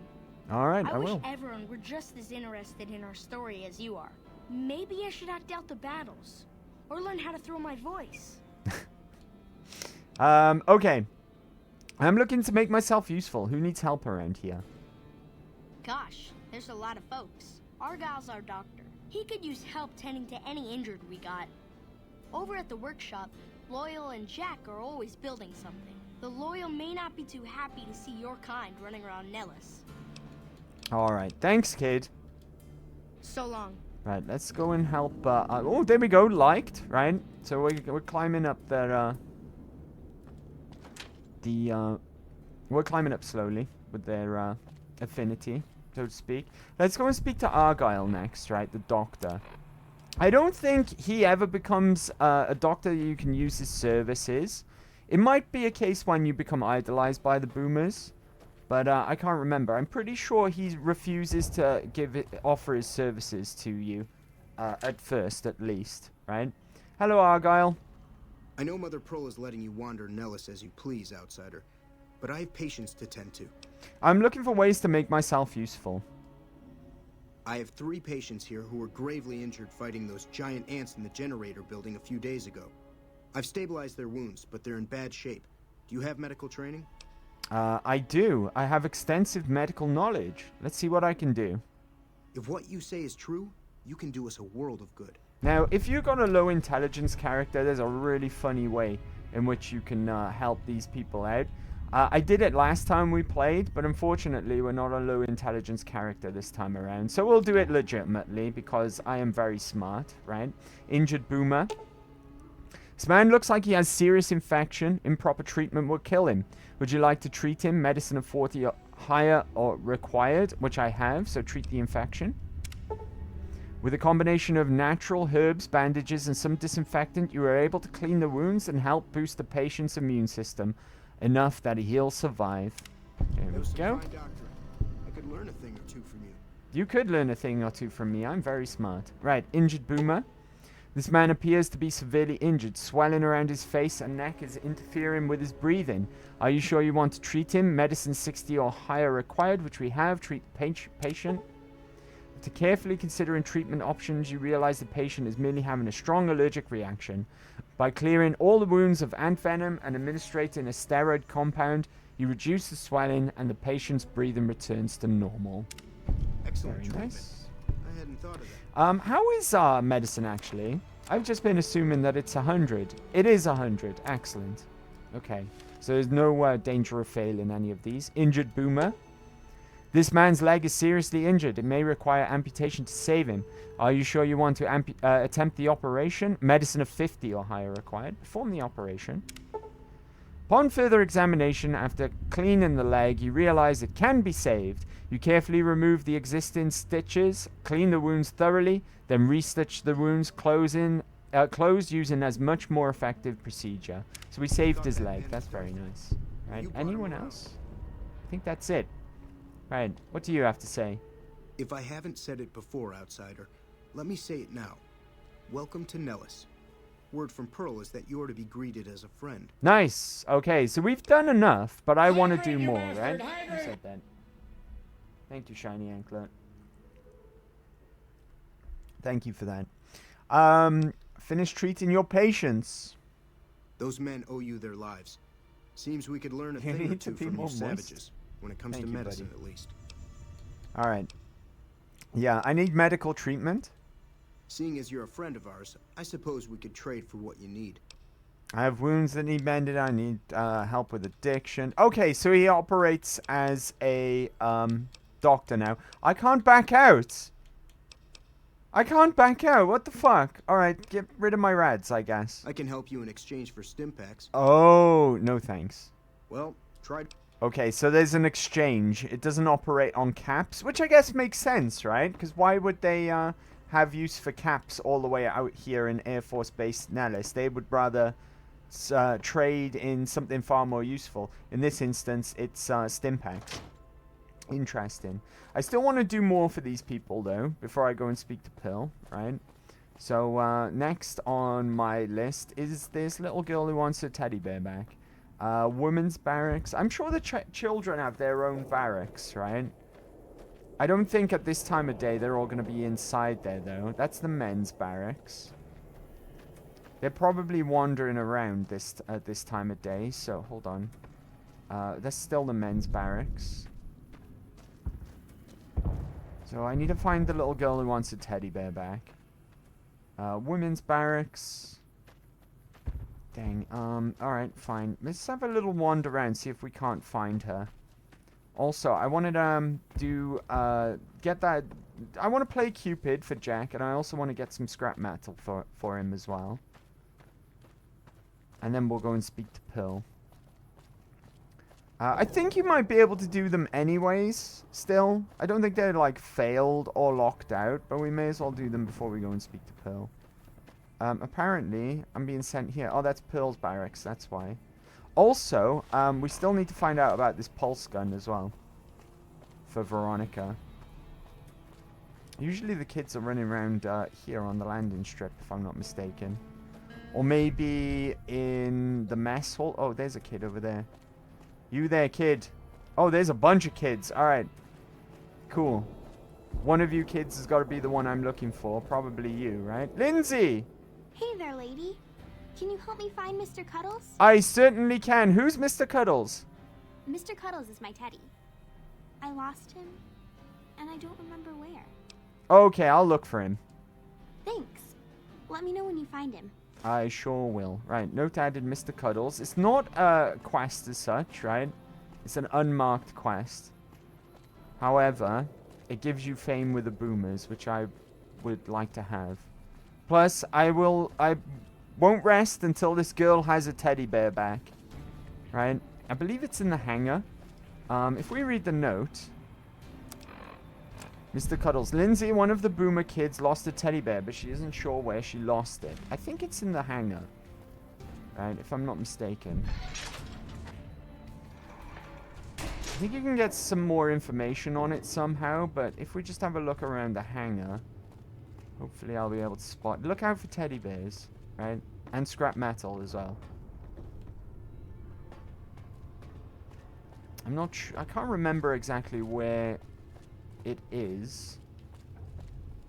Alright, I I wish will. everyone were just as interested in our story as you are. Maybe I should act out the battles. Or learn how to throw my voice. Okay. I'm looking to make myself useful. Who needs help around here? Gosh, there's a lot of folks. Argyle's our doctor. He could use help tending to any injured we got. Over at the workshop, Loyal and Jack are always building something. The Loyal may not be too happy to see your kind running around Nellis. Alright, thanks, kid. So long. Right, let's go and help. Oh, there we go. Liked, right? So we're climbing up there. We're climbing up slowly with their affinity, so to speak. Let's go and speak to Argyle next, right? The doctor. I don't think he ever becomes a doctor you can use his services. It might be a case when you become idolized by the boomers. But I can't remember. I'm pretty sure he refuses to offer his services to you. At first, at least. Right? Hello, Argyle. I know Mother Pearl is letting you wander Nellis as you please, outsider. But I have patients to tend to. I'm looking for ways to make myself useful. I have 3 patients here who were gravely injured fighting those giant ants in the generator building a few days ago. I've stabilized their wounds, but they're in bad shape. Do you have medical training? I do. I have extensive medical knowledge. Let's see what I can do. If what you say is true, you can do us a world of good. Now, if you've got a low intelligence character, there's a really funny way in which you can help these people out. I did it last time we played, but unfortunately we're not a low intelligence character this time around. So we'll do it legitimately because I am very smart, right? Injured boomer. This man looks like he has serious infection. Improper treatment will kill him. Would you like to treat him? Medicine of 40 or higher or required, which I have, so treat the infection. With a combination of natural herbs, bandages, and some disinfectant, you are able to clean the wounds and help boost the patient's immune system enough that he'll survive. There we go. I could learn a thing or two from you. You could learn a thing or two from me. I'm very smart. Right, injured boomer. This man appears to be severely injured. Swelling around his face and neck is interfering with his breathing. Are you sure you want to treat him? Medicine 60 or higher required, which we have. Treat patient. After carefully considering treatment options, you realize the patient is merely having a strong allergic reaction. By clearing all the wounds of ant venom and administering a steroid compound, you reduce the swelling and the patient's breathing returns to normal. Excellent Very treatment. nice. I hadn't thought of that. How is medicine actually? I've just been assuming that it's 100. It is 100. Excellent. Okay. So there's no danger of failing any of these. Injured boomer. This man's leg is seriously injured. It may require amputation to save him. Are you sure you want to attempt the operation? Medicine of 50 or higher required. Perform the operation. Upon further examination, after cleaning the leg, you realize it can be saved. You carefully remove the existing stitches, clean the wounds thoroughly, then restitch the wounds, closing closed using as much more effective procedure. So we saved his leg. That's very nice. Right. Anyone else? I think that's it. Right. What do you have to say? If I haven't said it before, outsider, let me say it now. Welcome to Nellis. Word from Pearl is that you're to be greeted as a friend. Nice. Okay, so we've done enough, but I want to do more, right? Who said that? Thank you, Shiny Anklet. Thank you for that. Finish treating your patients. Those men owe you their lives. Seems we could learn a thing or two from you savages. When it comes to medicine, at least. Alright. Yeah, I need medical treatment. Seeing as you're a friend of ours, I suppose we could trade for what you need. I have wounds that need mended. I need help with addiction. Okay, so he operates as a doctor now. I can't back out. I can't back out. What the fuck? Alright, get rid of my rads, I guess. I can help you in exchange for stim packs. Oh, no thanks. Well, try... Okay, so there's an exchange. It doesn't operate on caps, which I guess makes sense, right? Because why would they have use for caps all the way out here in Air Force Base Nellis? They would rather trade in something far more useful. In this instance, it's stim packs. Interesting. I still want to do more for these people, though, before I go and speak to Pill, right? So, next on my list is this little girl who wants her teddy bear back. Women's barracks. I'm sure the children have their own barracks, right? I don't think at this time of day they're all going to be inside there, though. That's the men's barracks. They're probably wandering around at this time of day, so hold on. That's still the men's barracks. So I need to find the little girl who wants a teddy bear back. Women's barracks. Dang. Alright, fine. Let's have a little wander around, see if we can't find her. Also, I wanted to get that... I want to play Cupid for Jack, and I also want to get some scrap metal for him as well. And then we'll go and speak to Pill. I think you might be able to do them anyways, still. I don't think they're, like, failed or locked out, but we may as well do them before we go and speak to Pill. Apparently, I'm being sent here. Oh, that's Pearl's barracks, that's why. Also, we still need to find out about this pulse gun as well. For Veronica. Usually the kids are running around here on the landing strip, if I'm not mistaken. Or maybe in the mess hall. Oh, there's a kid over there. You there, kid. Oh, there's a bunch of kids. Alright. Cool. One of you kids has got to be the one I'm looking for. Probably you, right? Lindsay! Hey there, lady. Can you help me find Mr. Cuddles? I certainly can. Who's Mr. Cuddles? Mr. Cuddles is my teddy. I lost him, and I don't remember where. Okay, I'll look for him. Thanks. Let me know when you find him. I sure will. Right, note added Mr. Cuddles. It's not a quest as such, right? It's an unmarked quest. However, it gives you fame with the boomers, which I would like to have. Plus, I won't rest until this girl has a teddy bear back. Right? I believe it's in the hangar. If we read the note... Mr. Cuddles. Lindsay, one of the boomer kids, lost a teddy bear, but she isn't sure where she lost it. I think it's in the hangar. Right, if I'm not mistaken. I think you can get some more information on it somehow, but if we just have a look around the hangar... Hopefully I'll be able to spot... Look out for teddy bears, right? And scrap metal as well. I'm not sure... I can't remember exactly where it is.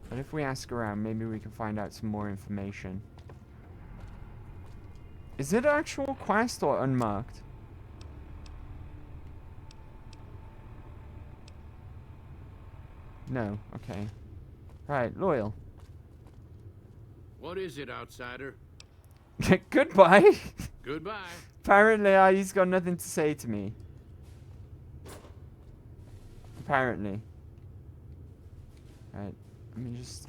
But if we ask around, maybe we can find out some more information. Is it an actual quest or unmarked? No, okay. Right, loyal. What is it, outsider? Goodbye. Goodbye. Apparently, he's got nothing to say to me. Apparently. Right, let me just...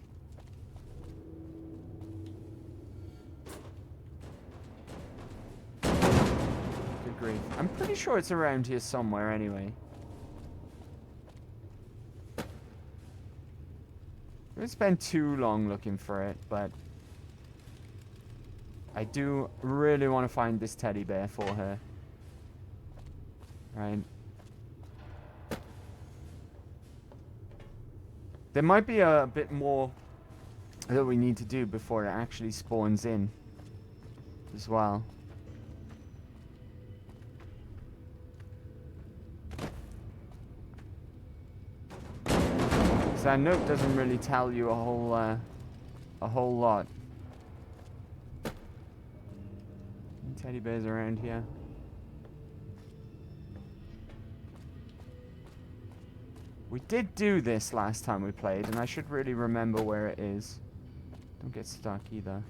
Good grief. I'm pretty sure it's around here somewhere anyway. I didn't spend too long looking for it, but... I do really want to find this teddy bear for her. Right. There might be a bit more that we need to do before it actually spawns in as well. So that note doesn't really tell you a whole lot. Any teddy bears around here? We did do this last time we played, and I should really remember where it is. Don't get stuck either.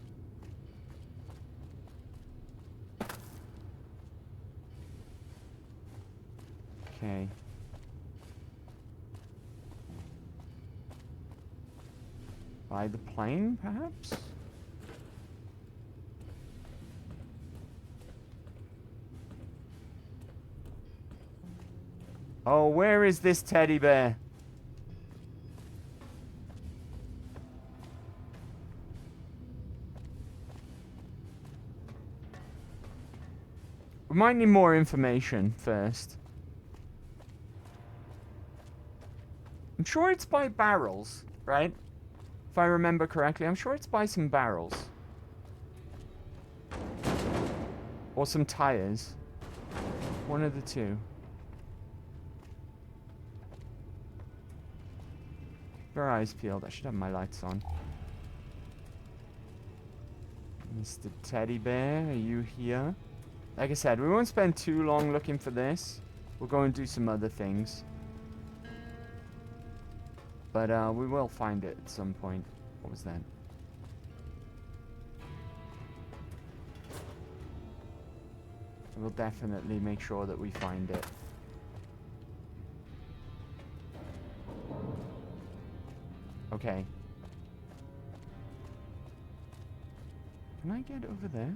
Okay. By the plane, perhaps? Oh, where is this teddy bear? We might need more information first. I'm sure it's by barrels, right? If I remember correctly, I'm sure it's by some barrels. Or some tires. One of the two. Keep our eyes peeled. I should have my lights on. Mr. Teddy Bear, are you here? Like I said, we won't spend too long looking for this. We'll go and do some other things. But we will find it at some point. What was that? We'll definitely make sure that we find it. Okay. Can I get over there?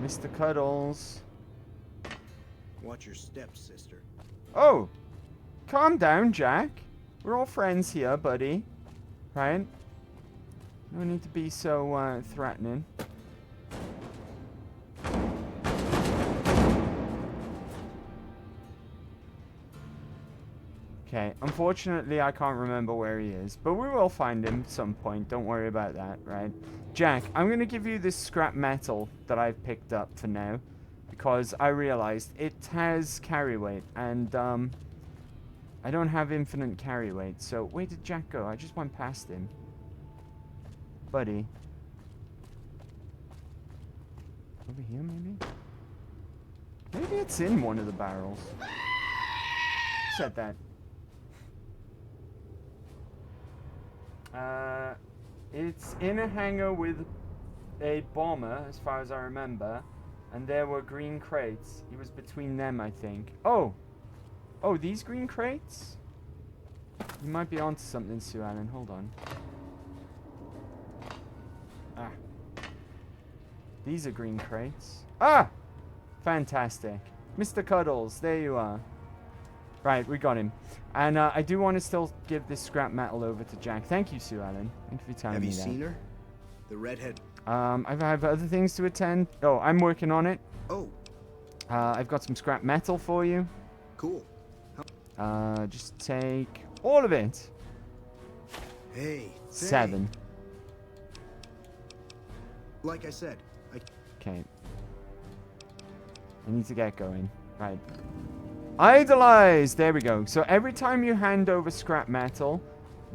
Mr. Cuddles. Watch your steps, sister. Oh! Calm down, Jack. We're all friends here, buddy. Right? No need to be so, threatening. Okay, unfortunately I can't remember where he is, but we will find him at some point. Don't worry about that, right? Jack, I'm going to give you this scrap metal that I've picked up for now, because I realized it has carry weight, and I don't have infinite carry weight. So where did Jack go? I just went past him. Buddy. Over here, maybe? Maybe it's in one of the barrels. Who said that? It's in a hangar with a bomber, as far as I remember, and there were green crates. He was between them, I think. Oh! Oh, these green crates? You might be onto something, Sue Allen. Hold on. Ah. These are green crates. Ah! Fantastic. Mr. Cuddles, there you are. Right, we got him. And I do want to still give this scrap metal over to Jack. Thank you, Sue Allen. Thank you for telling me that. Have you seen her? The redhead. I have other things to attend. Oh, I'm working on it. Oh. I've got some scrap metal for you. Cool. Just take all of it. Hey. 7. Like I said, Okay. I need to get going. Right. Idolize! There we go. So every time you hand over scrap metal,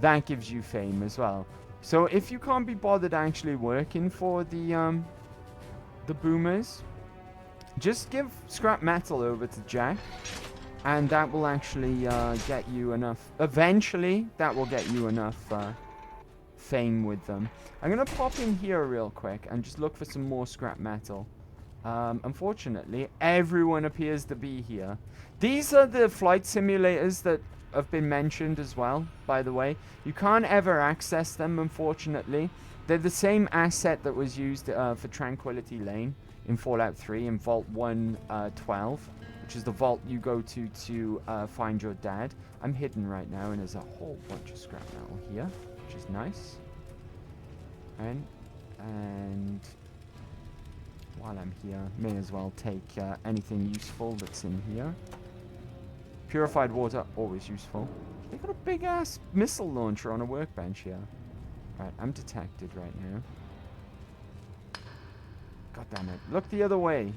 that gives you fame as well. So if you can't be bothered actually working for the boomers, just give scrap metal over to Jack, and that will actually get you enough. Eventually, that will get you enough fame with them. I'm gonna pop in here real quick and just look for some more scrap metal. Unfortunately, everyone appears to be here. These are the flight simulators that have been mentioned as well, by the way. You can't ever access them, unfortunately. They're the same asset that was used for Tranquility Lane in Fallout 3 in Vault 112, which is the vault you go to find your dad. I'm hidden right now, and there's a whole bunch of scrap metal here, which is nice. And while I'm here, may as well take anything useful that's in here. Purified water, always useful. They got a big-ass missile launcher on a workbench here. Right, I'm detected right now. God damn it. Look the other way,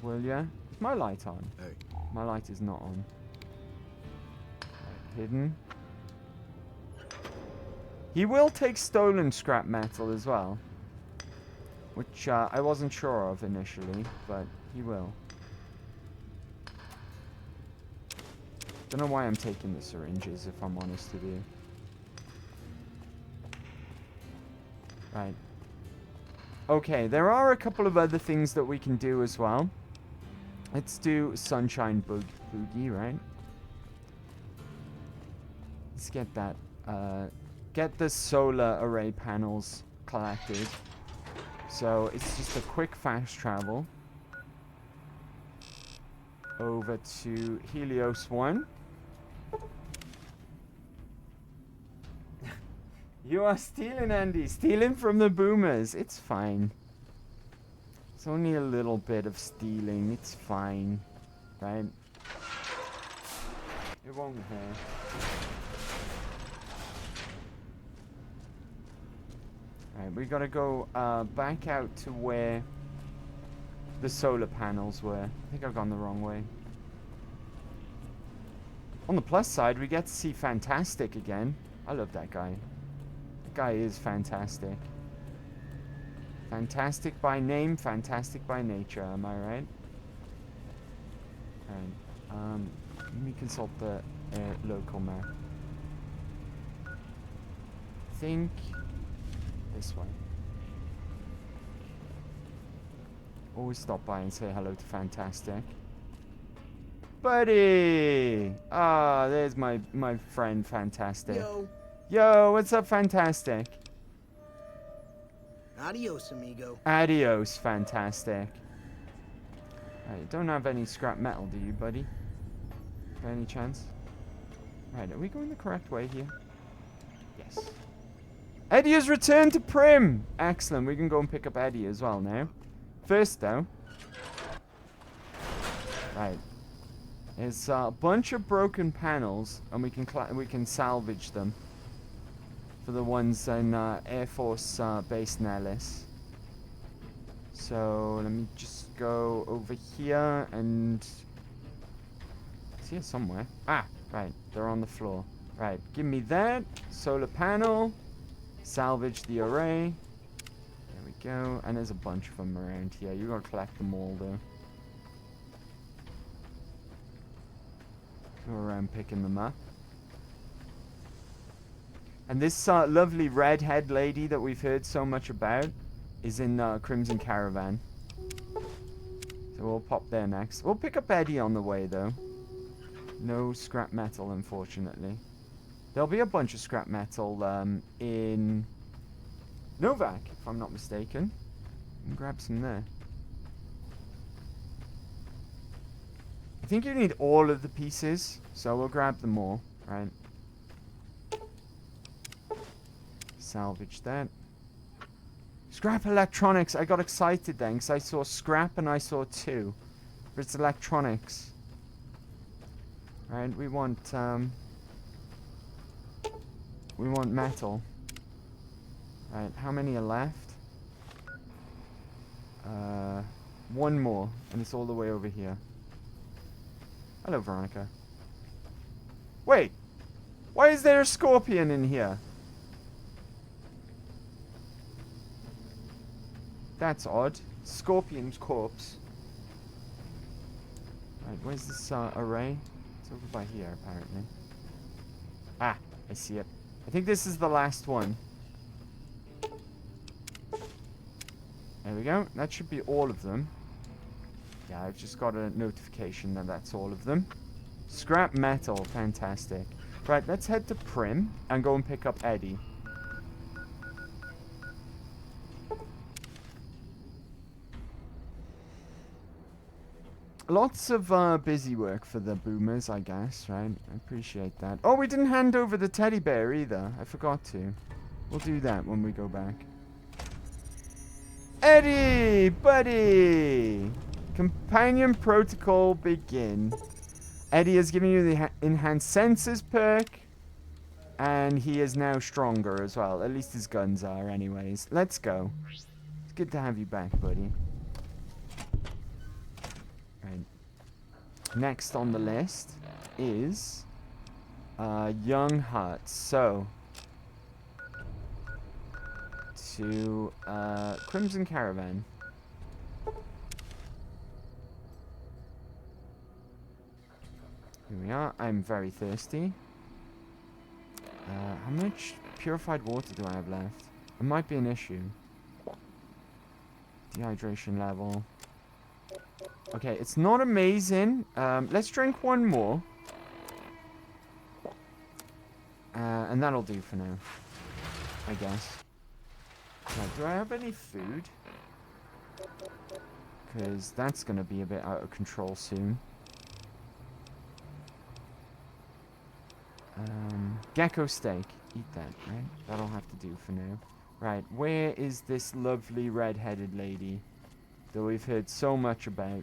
will ya? Is my light on? Hey. My light is not on. Right, hidden. He will take stolen scrap metal as well. Which I wasn't sure of initially, but he will. Don't know why I'm taking the syringes, if I'm honest with you. Right. Okay, there are a couple of other things that we can do as well. Let's do Sunshine Boogie, right? Let's get that. Get the solar array panels collected. So it's just a quick fast travel over to Helios 1. You are stealing, Andy. Stealing from the boomers. It's fine. It's only a little bit of stealing. It's fine. Right? It won't hurt. Right, we gotta go back out to where the solar panels were. I think I've gone the wrong way. On the plus side, we get to see Fantastic again. I love that guy. That guy is fantastic. Fantastic by name, fantastic by nature, am I right? Alright, let me consult the local map. I think this way. Always stop by and say hello to Fantastic. Buddy! Ah, there's my friend Fantastic. Yo, what's up, Fantastic? Adios, amigo. Adios, Fantastic. Right, don't have any scrap metal, do you, buddy? By any chance? Right, are we going the correct way here? Yes. Eddie has returned to Prim! Excellent, we can go and pick up Eddie as well now. First, though... Right. There's a bunch of broken panels, and we can salvage them. For the ones in Air Force Base Nellis. So, let me just go over here and... It's here somewhere. Ah, right, they're on the floor. Right, give me that. Solar panel. Salvage the array. There we go. And there's a bunch of them around here. You gotta collect them all, though. Go around picking them up. And this lovely redhead lady that we've heard so much about is in Crimson Caravan. So we'll pop there next. We'll pick up Eddie on the way, though. No scrap metal, unfortunately. There'll be a bunch of scrap metal in Novak, if I'm not mistaken. And grab some there. I think you need all of the pieces, so we'll grab them all, right? Salvage that. Scrap electronics. I got excited then because I saw scrap and I saw 2. But it's electronics. Right, we want metal. Right, how many are left? 1 more, and it's all the way over here. Hello, Veronica. Wait! Why is there a scorpion in here? That's odd. Scorpion's corpse. Right, where's this array? It's over by here, apparently. Ah, I see it. I think this is the last one. There we go. That should be all of them. Yeah, I've just got a notification that that's all of them. Scrap metal. Fantastic. Right, let's head to Prim and go and pick up Eddie. Lots of busy work for the boomers, I guess, right? I appreciate that. Oh, we didn't hand over the teddy bear either. I forgot to. We'll do that when we go back. Eddie, buddy! Companion protocol begin. Eddie has given you the enhanced senses perk. And he is now stronger as well. At least his guns are anyways. Let's go. It's good to have you back, buddy. Right. Next on the list is Young Hearts. So to Crimson Caravan. Here we are. I'm very thirsty. How much purified water do I have left? It might be an issue. Dehydration level. Okay, it's not amazing. Let's drink one more. And that'll do for now, I guess. Right, do I have any food? Because that's going to be a bit out of control soon. Gecko steak. Eat that, right? That'll have to do for now. Right, where is this lovely red-headed lady that we've heard so much about?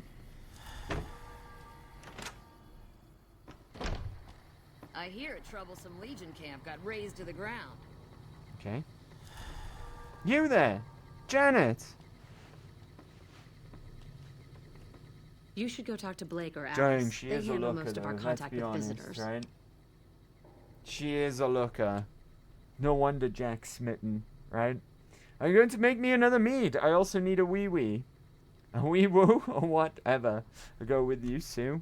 I hear a troublesome Legion camp got razed to the ground. Okay. You there! Janet! You should go talk to Blake or Alice. Dang, she They is a handle looker, most of our though, contact let's be with honest, visitors. right? She is a looker. No wonder Jack's smitten, right? Are you going to make me another mead? I also need a wee-wee. A wee-woo or whatever. I'll go with you, Sue.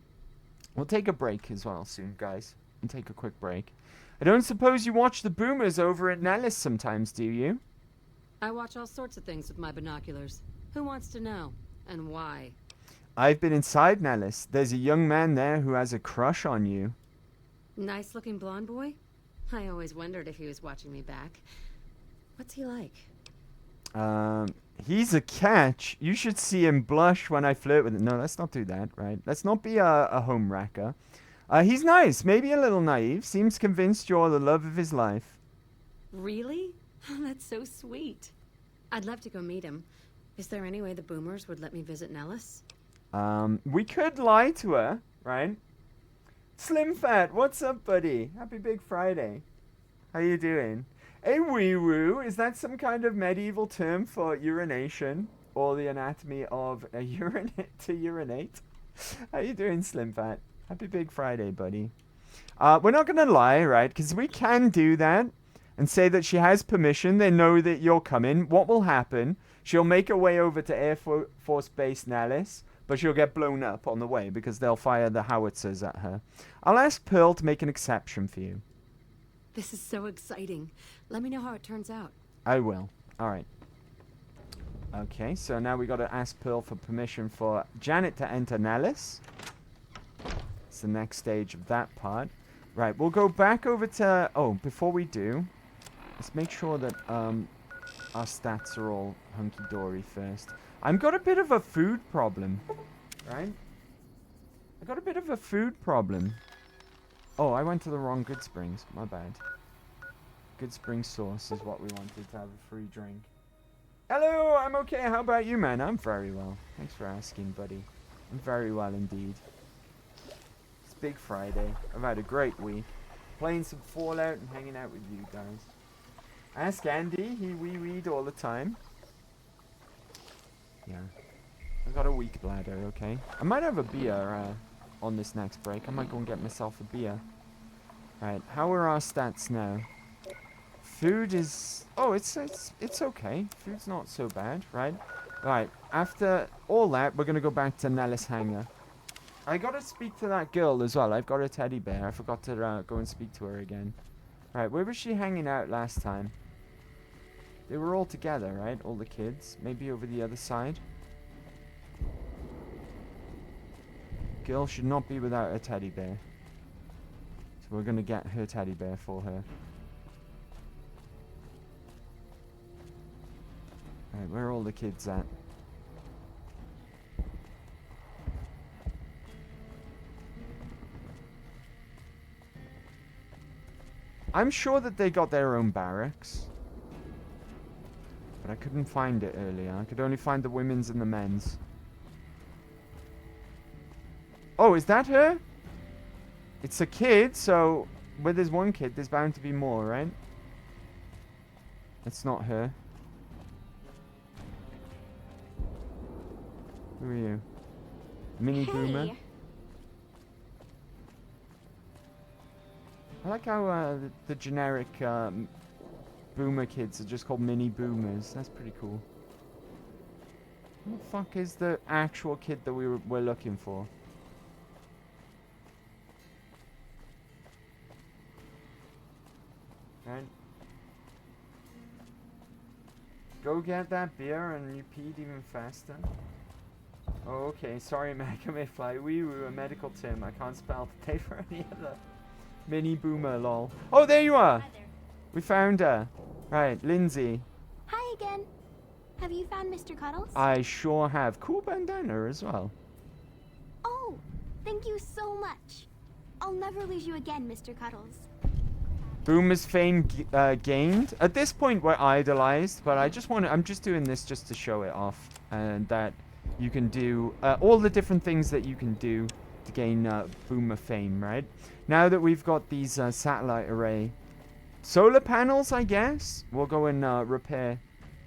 We'll take a break as well soon, guys. And take a quick break. I don't suppose you watch the boomers over at Nellis sometimes, do you? I watch all sorts of things with my binoculars. Who wants to know? And why? I've been inside Nellis. There's a young man there who has a crush on you. Nice-looking blonde boy? I always wondered if he was watching me back. What's he like? He's a catch. You should see him blush when I flirt with him. No, let's not do that, right? Let's not be a home wrecker. He's nice, maybe a little naive. Seems convinced you're the love of his life. Really? That's so sweet. I'd love to go meet him. Is there any way the boomers would let me visit Nellis? We could lie to her, right? Slim Fat, what's up, buddy? Happy Big Friday. How you doing? A wee-woo, is that some kind of medieval term for urination? Or the anatomy of a to urinate? How you doing, Slim Fat? Happy Big Friday, buddy. We're not going to lie, right? Because we can do that and say that she has permission. They know that you're coming. What will happen? She'll make her way over to Air Force Base Nellis, but she'll get blown up on the way because they'll fire the howitzers at her. I'll ask Pearl to make an exception for you. This is so exciting. Let me know how it turns out. I will. All right. Okay, so now we got to ask Pearl for permission for Janet to enter Nellis. It's the next stage of that part. Right, we'll go back over to... Oh, before we do, let's make sure that our stats are all hunky-dory first. I've got a bit of a food problem, right? I got a bit of a food problem. Oh, I went to the wrong Good Springs. My bad. Good Springs sauce is what we wanted to have a free drink. Hello, I'm okay. How about you, man? I'm very well. Thanks for asking, buddy. I'm very well indeed. It's Big Friday. I've had a great week. Playing some Fallout and hanging out with you guys. Ask Andy. He wee-weed all the time. Yeah. I've got a weak bladder, okay? I might have a beer on this next break. I might go and get myself a beer. Right, how are our stats now? Food is... Oh, it's okay. Food's not so bad, right? Right, after all that, we're going to go back to Nellis Hangar. I got to speak to that girl as well. I've got a teddy bear. I forgot to go and speak to her again. Right, where was she hanging out last time? They were all together, right? All the kids. Maybe over the other side. Girl should not be without a teddy bear. So we're gonna get her teddy bear for her. Alright, where are all the kids at? I'm sure that they got their own barracks. But I couldn't find it earlier. I could only find the women's and the men's. Oh, is that her? It's a kid, so where there's one kid, there's bound to be more, right? That's not her. Who are you? Mini Boomer? I like how the generic Boomer kids are just called Mini Boomers. That's pretty cool. Who the fuck is the actual kid that we're looking for? Right. Go get that beer and you peed even faster. Oh, okay. Sorry, Mega Mayfly. Wee-woo, a medical term. I can't spell today for any other. Mini Boomer, lol. Oh, there you are. Hi there. We found her. Right, Lindsay. Hi again. Have you found Mr. Cuddles? I sure have. Cool bandana as well. Oh, thank you so much. I'll never lose you again, Mr. Cuddles. Boomer's fame gained. At this point, we're idolized, but I'm just doing this just to show it off, and that you can do all the different things that you can do to gain Boomer fame, right? Now that we've got these satellite array solar panels, I guess we'll go and repair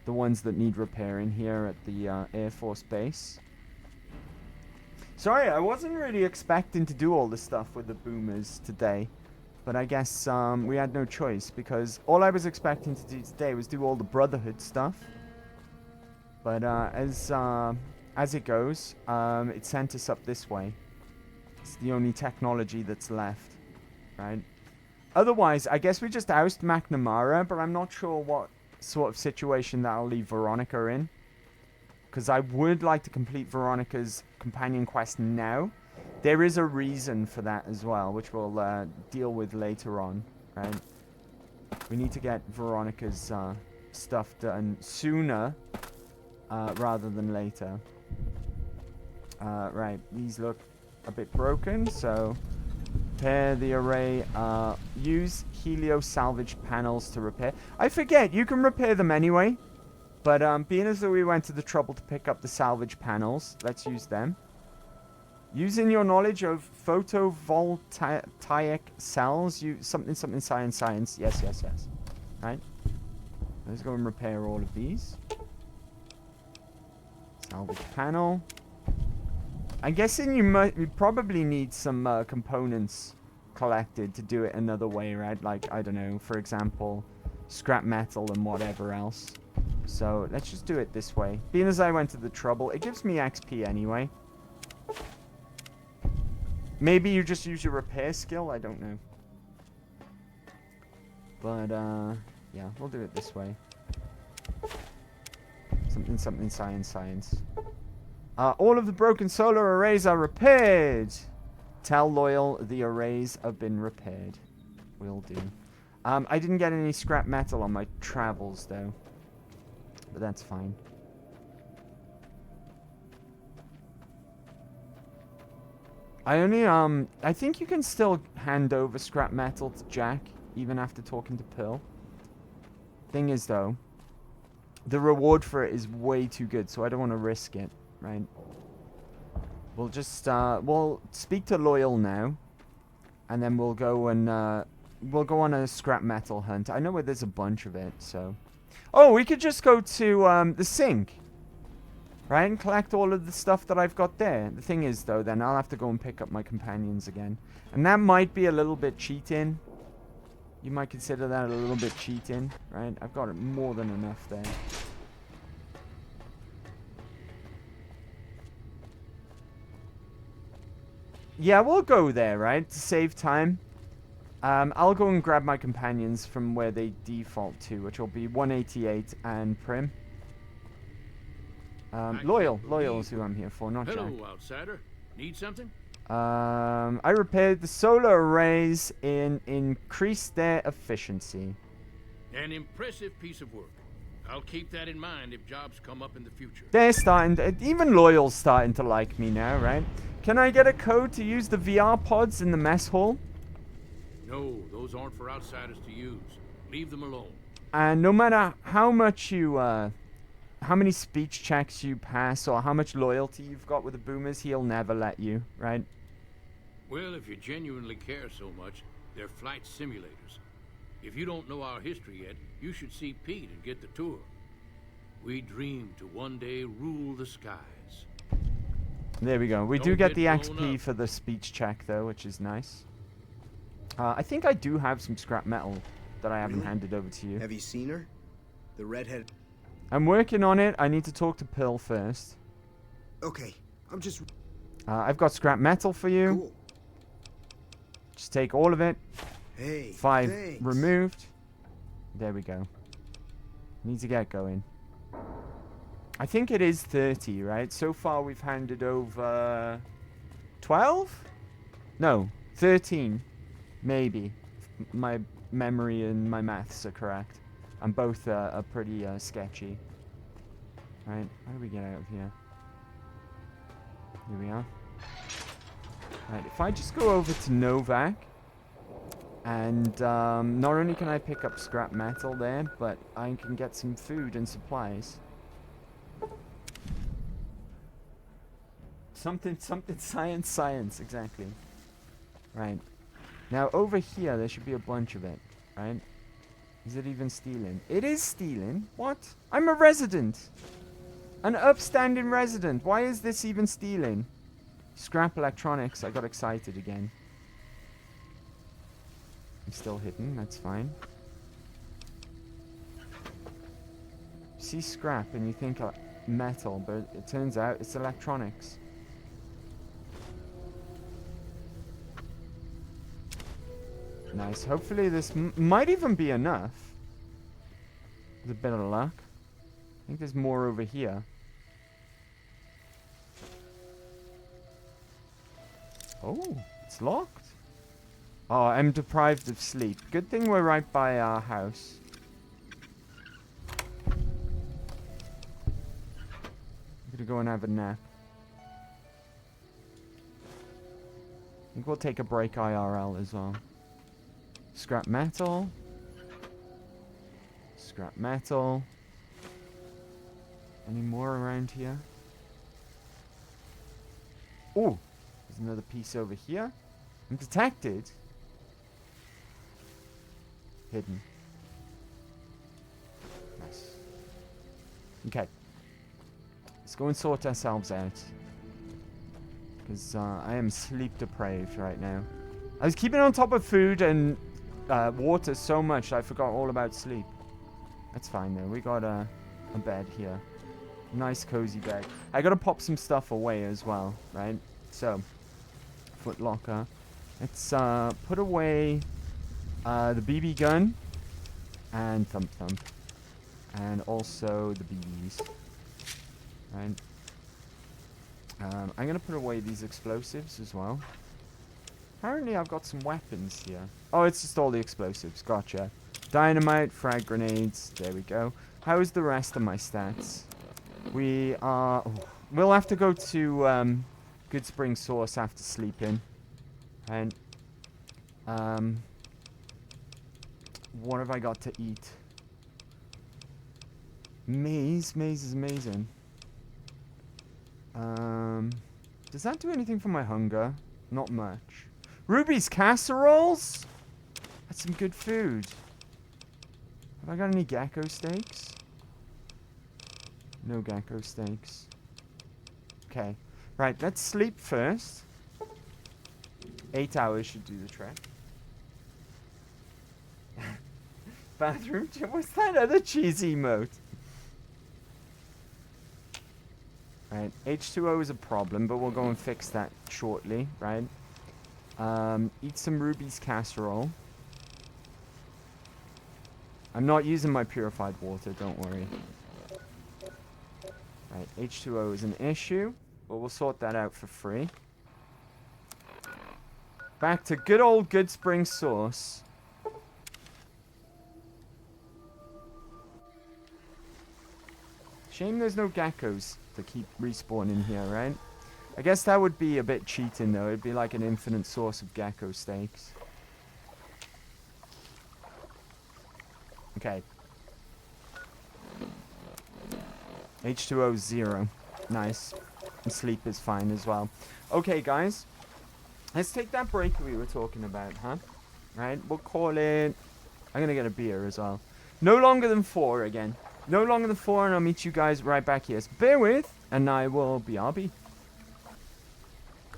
the ones that need repairing here at the Air Force Base. Sorry, I wasn't really expecting to do all this stuff with the Boomers today. But I guess we had no choice, because all I was expecting to do today was do all the Brotherhood stuff. But as it goes, it sent us up this way. It's the only technology that's left, right? Otherwise, I guess we just oust McNamara, but I'm not sure what sort of situation that'll leave Veronica in. Because I would like to complete Veronica's companion quest now. There is a reason for that as well, which we'll deal with later on, right? We need to get Veronica's stuff done sooner rather than later. Right, these look a bit broken, so repair the array. Use Helio salvage panels to repair. I forget, you can repair them anyway. But being as though we went to the trouble to pick up the salvage panels, let's use them. Using your knowledge of photovoltaic cells, something science. Yes. Right? Let's go and repair all of these. Salvage panel. I'm guessing you probably need some components collected to do it another way, right? Like, I don't know, for example, scrap metal and whatever else. So let's just do it this way. Being as I went to the trouble, it gives me XP anyway. Maybe you just use your repair skill, I don't know. But, yeah, we'll do it this way. Something science. All of the broken solar arrays are repaired. Tell Loyal the arrays have been repaired. Will do. I didn't get any scrap metal on my travels, though. But that's fine. I think you can still hand over scrap metal to Jack, even after talking to Pearl. Thing is, though, the reward for it is way too good, so I don't want to risk it, right? We'll just, we'll speak to Loyal now, and then we'll go and, we'll go on a scrap metal hunt. I know where there's a bunch of it, so... Oh, we could just go to, the sink. Right, and collect all of the stuff that I've got there. The thing is, though, then I'll have to go and pick up my companions again. And that might be a little bit cheating. You might consider that a little bit cheating, right? I've got more than enough there. Yeah, we'll go there, right? To save time. I'll go and grab my companions from where they default to, which will be 188 and Prim. Loyal is who I'm here for, not Jack. Hello, outsider. Need something? I repaired the solar arrays and increased their efficiency. An impressive piece of work. I'll keep that in mind if jobs come up in the future. They're starting to, even Loyal's starting to like me now, right? Can I get a code to use the VR pods in the mess hall? No, those aren't for outsiders to use. Leave them alone. And no matter how much you, how many speech checks you pass or how much loyalty you've got with the boomers, he'll never let you, right? Well, if you genuinely care so much, they're flight simulators. If you don't know our history yet, you should see Pete and get the tour. We dream to one day rule the skies. There we go. We do Don't get the blown XP up. for the speech check, though, which is nice. I think I do have some scrap metal that I haven't handed over to you. Have you seen her? The redhead. I'm working on it. I need to talk to Pill first. Okay, I'm just... I've got scrap metal for you. Cool. Just take all of it. Hey, 5 thanks. removed. There we go. Need to get going. I think it is 30, right? So far we've handed over 12? No, 13. Maybe. My memory and my maths are correct. And both are pretty sketchy. Right, how do we get out of here? Here we are. Right, if I just go over to Novak, and not only can I pick up scrap metal there, but I can get some food and supplies. Something, science, exactly. Right. Now, over here, there should be a bunch of it, right? Is it even stealing? It is stealing? What? I'm a resident. An upstanding resident. Why is this even stealing? Scrap electronics. I got excited again. I'm still hidden. That's fine. You see scrap and you think metal, but it turns out it's electronics. Nice. Hopefully this might even be enough. With a bit of luck. I think there's more over here. Oh, it's locked. Oh, I'm deprived of sleep. Good thing we're right by our house. I'm gonna go and have a nap. I think we'll take a break IRL as well. Scrap metal. Scrap metal. Any more around here? Oh, there's another piece over here. I'm detected. Hidden. Nice. Okay. Let's go and sort ourselves out. Because I am sleep deprived right now. I was keeping on top of food and water so much I forgot all about sleep. That's fine though. We got a bed here. Nice cozy bed. I gotta pop some stuff away as well, right? So, foot locker. Let's put away the BB gun and Thump Thump. And also the BBs. Right? I'm gonna put away these explosives as well. Apparently I've got some weapons here. Oh, it's just all the explosives. Gotcha. Dynamite, frag grenades. There we go. How is the rest of my stats? We are... Oh, we'll have to go to Good Spring Source after sleeping. And... what have I got to eat? Maize? Maize is amazing. Does that do anything for my hunger? Not much. Ruby's casseroles? That's some good food. Have I got any gecko steaks? No gecko steaks. Okay. Right, let's sleep first. 8 hours should do the trick. Bathroom? What's that other cheesy emote? Right, H2O is a problem, but we'll go and fix that shortly, right? Eat some Ruby's casserole. I'm not using my purified water, don't worry. Right, H2O is an issue, but we'll sort that out for free. Back to good old Good Spring Source. Shame there's no geckos to keep respawning here, right? I guess that would be a bit cheating, though. It'd be like an infinite source of gecko steaks. Okay. H2O 0. Nice. And sleep is fine as well. Okay, guys. Let's take that break we were talking about, huh? Right? We'll call it... I'm going to get a beer as well. No longer than 4 again. No longer than 4, and I'll meet you guys right back here. So bear with, and I will BRB.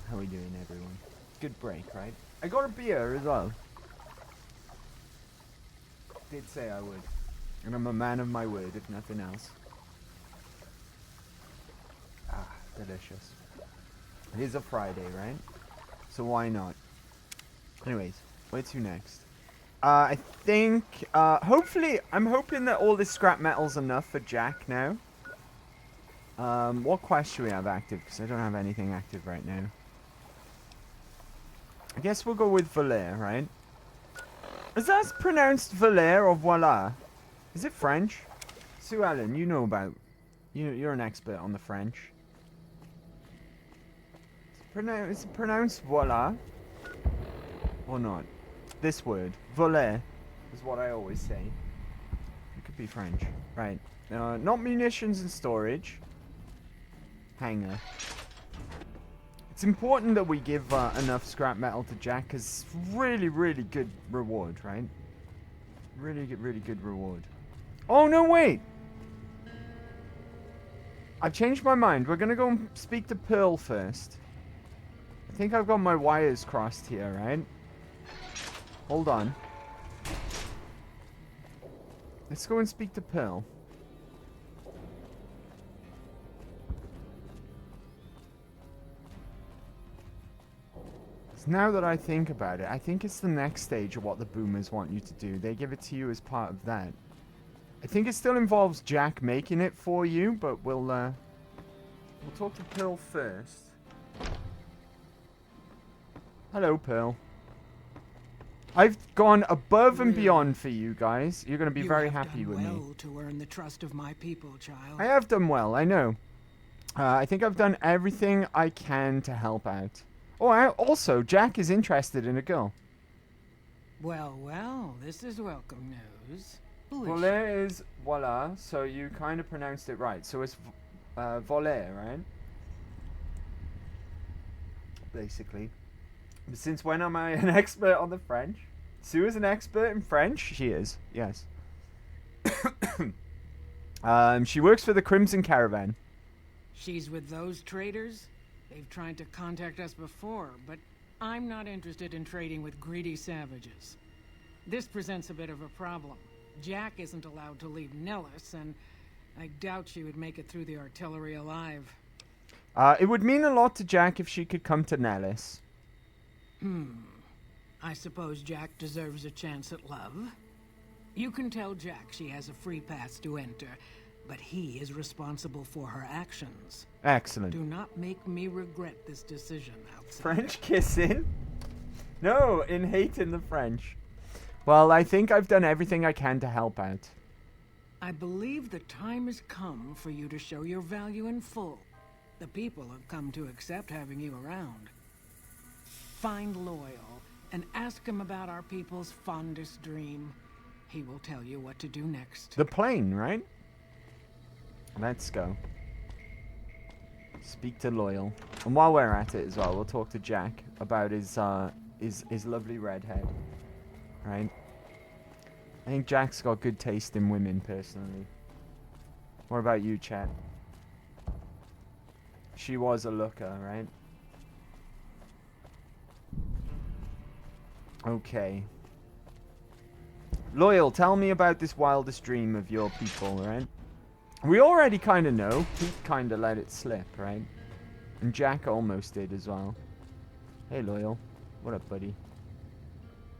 How are we doing, everyone? Good break, right? I got a beer as well. Did say I would. And I'm a man of my word, if nothing else. Ah, delicious. It is a Friday, right? So why not? Anyways, where to next? I think, hopefully, I'm hoping that all this scrap metal's enough for Jack now. What quest should we have active? Because I don't have anything active right now. I guess we'll go with Volare, right? Is that pronounced Volare or Voila? Is it French? Sue Allen, you know about... You're an expert on the French. Is it pronounced Voila? Or not? This word, Volare, is what I always say. It could be French. Right. Not munitions and storage. Hangar. It's important that we give enough scrap metal to Jack, because it's really, really good reward, right? Really good reward. Oh, no, wait! I've changed my mind. We're going to go and speak to Pearl first. I think I've got my wires crossed here, right? Hold on. Let's go and speak to Pearl. So now that I think about it, I think it's the next stage of what the boomers want you to do. They give it to you as part of that. I think it still involves Jack making it for you, but we'll talk to Pearl first. Hello, Pearl. I've gone above and beyond for you guys. You're going to be very happy with me. To earn the trust of my people, child. I have done well, I know. I think I've done everything I can to help out. Oh, also, Jack is interested in a girl. Well, well, this is welcome news. Volare is voila, so you kind of pronounced it right. So it's Volare, right? Basically. But since when am I an expert on the French? Sue is an expert in French? She is, yes. She works for the Crimson Caravan. She's with those traders? They've tried to contact us before, but I'm not interested in trading with greedy savages. This presents a bit of a problem. Jack isn't allowed to leave Nellis, and I doubt she would make it through the artillery alive. It would mean a lot to Jack if she could come to Nellis. I suppose Jack deserves a chance at love. You can tell Jack she has a free pass to enter, but he is responsible for her actions. Excellent. Do not make me regret this decision, outsider. French kissing? No, in hating the French. Well, I think I've done everything I can to help out. I believe the time has come for you to show your value in full. The people have come to accept having you around. Find Loyal and ask him about our people's fondest dream. He will tell you what to do next. The plane, right? Let's go. Speak to Loyal. And while we're at it as well, we'll talk to Jack about his lovely redhead. Right? I think Jack's got good taste in women, personally. What about you, Chet? She was a looker, right? Okay. Loyal, tell me about this wildest dream of your people, right? We already kind of know. Pete kind of let it slip, right? And Jack almost did as well. Hey, Loyal. What up, buddy?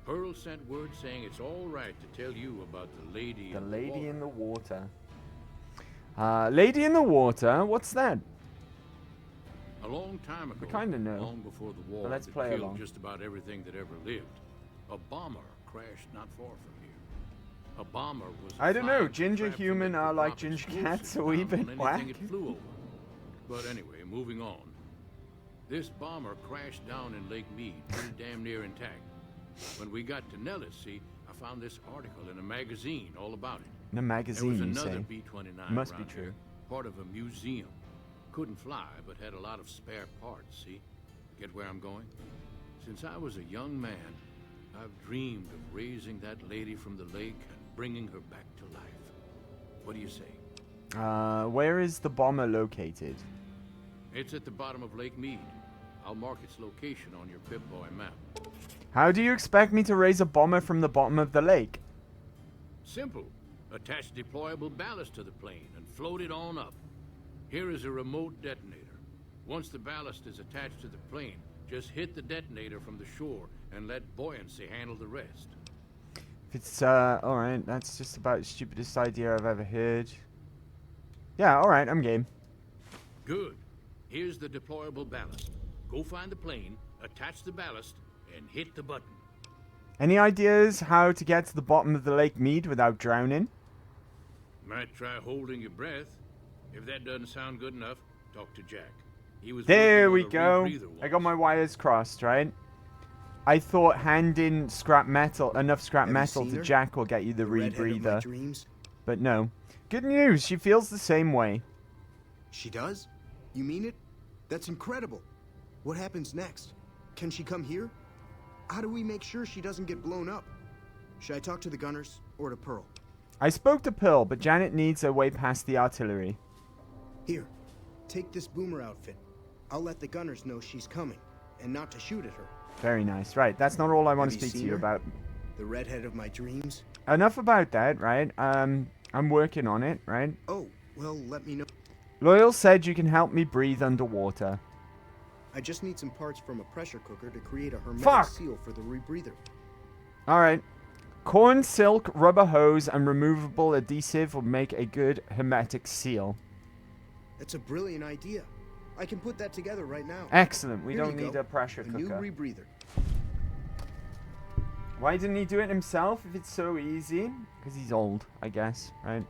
Pearl sent word saying it's all right to tell you about the lady. The lady in the water. Lady in the water? What's that? A long time ago, We kind of know. long before the war But let's that play killed along. just about everything that ever lived, a bomber crashed not far from here. A bomber was. I don't know. flying Ginger contraption human that are could like drop ginger explosives cats a wee down bit on whack. anything it flew over. But anyway, moving on. This bomber crashed down in Lake Mead, pretty damn near intact. When we got to Nellis, see, I found this article in a magazine all about it. In a magazine, There was you another say? B-29 Must be around true. here, part of a museum. Couldn't fly, but had a lot of spare parts, see? Get where I'm going? Since I was a young man, I've dreamed of raising that lady from the lake and bringing her back to life. What do you say? Where is the bomber located? It's at the bottom of Lake Mead. I'll mark its location on your Pip-Boy map. How do you expect me to raise a bomber from the bottom of the lake? Simple. Attach deployable ballast to the plane and float it on up. Here is a remote detonator. Once the ballast is attached to the plane, just hit the detonator from the shore and let buoyancy handle the rest. If it's, alright, that's just about the stupidest idea I've ever heard. Yeah, alright, I'm game. Good. Here's the deployable ballast. Go find the plane, attach the ballast, and hit the button. Any ideas how to get to the bottom of the Lake Mead without drowning? Might try holding your breath. If that doesn't sound good enough, talk to Jack. He was There working we on a go. rebreather I got my wires crossed, right? I thought handing scrap metal, enough scrap Have you metal seen to her? Jack will get you the redhead of my rebreather. dreams? But no. Good news, she feels the same way. She does? You mean it? That's incredible. What happens next? Can she come here? How do we make sure she doesn't get blown up? Should I talk to the gunners or to Pearl? I spoke to Pearl, but Janet needs her way past the artillery. Here, take this boomer outfit. I'll let the gunners know she's coming, and not to shoot at her. Very nice. Right, that's not all I want to Have you speak to seen you her? about. The redhead of my dreams? Enough about that, right? I'm working on it, right? Oh, well, let me know. Loyal said you can help me breathe underwater. I just need some parts from a pressure cooker to create a hermetic Fuck! seal for the rebreather. Alright. Corn, silk, rubber hose, and removable adhesive will make a good hermetic seal. That's a brilliant idea. I can put that together right now. Excellent. We Here don't you need go. a pressure New cooker. rebreather. Why didn't he do it himself if it's so easy? Because he's old, I guess, right?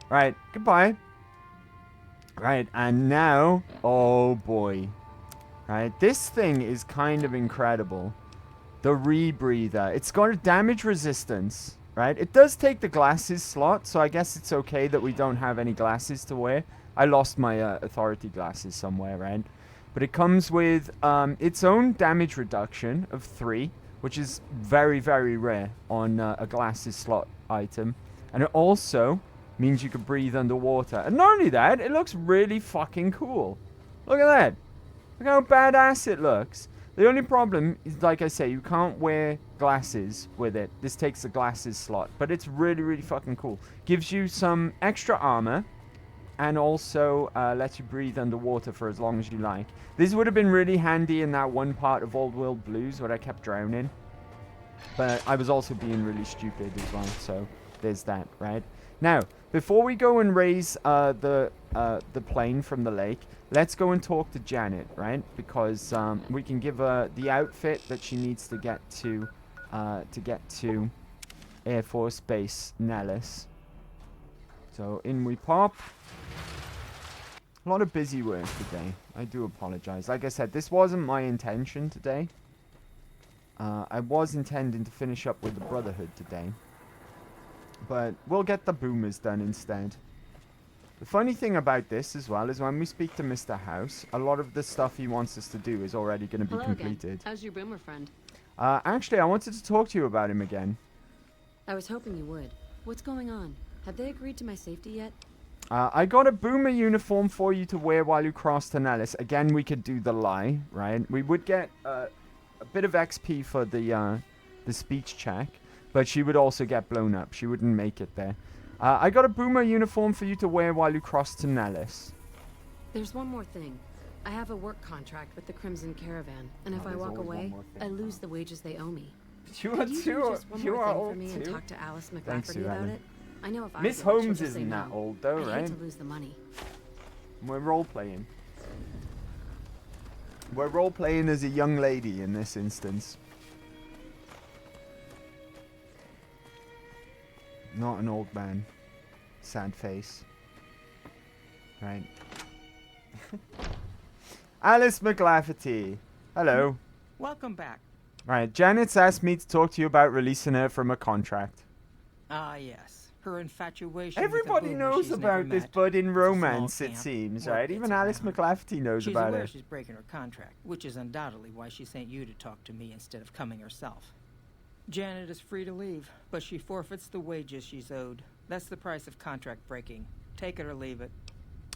Right, goodbye. Right, and now, oh boy. Right, this thing is kind of incredible. The rebreather. It's got a damage resistance, right? It does take the glasses slot, so I guess it's okay that we don't have any glasses to wear. I lost my authority glasses somewhere, right? But it comes with its own damage reduction of 3, which is very, very rare on a glasses slot item. And it also means you can breathe underwater. And not only that, it looks really fucking cool. Look at that. Look how badass it looks. The only problem is, like I say, you can't wear glasses with it. This takes the glasses slot. But it's really, really fucking cool. Gives you some extra armor. And also lets you breathe underwater for as long as you like. This would have been really handy in that one part of Old World Blues where I kept drowning. But I was also being really stupid as well. So there's that, right? Now, before we go and raise the plane from the lake, let's go and talk to Janet, right? Because we can give her the outfit that she needs to get to Air Force Base Nellis. So in we pop. A lot of busy work today. I do apologize. Like I said, this wasn't my intention today. I was intending to finish up with the Brotherhood today. But we'll get the boomers done instead. The funny thing about this as well is when we speak to Mr. House, a lot of the stuff he wants us to do is already going to be Hello completed. again. How's your boomer friend? Actually, I wanted to talk to you about him again. I was hoping you would. What's going on? Have they agreed to my safety yet? I got a boomer uniform for you to wear while you cross to Nellis. Again, we could do the lie, right? We would get a bit of XP for the speech check, but she would also get blown up. She wouldn't make it there. I got a boomer uniform for you to wear while you cross to Nellis. There's one more thing. I have a work contract with the Crimson Caravan, and if I walk away, I lose the wages they owe me. You are Could you do too- just one you more are thing for old me and too. talk to Alice Thanks, McLafferty Sue about Ellen. it? I know if I Miss do it, she'll Holmes just say isn't that no. old though, I right? hate to lose the money. We're role playing. We're role-playing as a young lady in this instance. Not an old man. Sad face. Right. Alice McLafferty. Hello. Welcome back. Right, Janet's asked me to talk to you about releasing her from a contract. Ah, yes. Her infatuation. Everybody with a knows she's about never this met. budding It's a romance, small it camp. seems, Work right? gets Even Alice around. McLafferty knows She's about aware it. she's breaking her contract, which is undoubtedly why she sent you to talk to me instead of coming herself. Janet is free to leave, but she forfeits the wages she's owed. That's the price of contract breaking. Take it or leave it.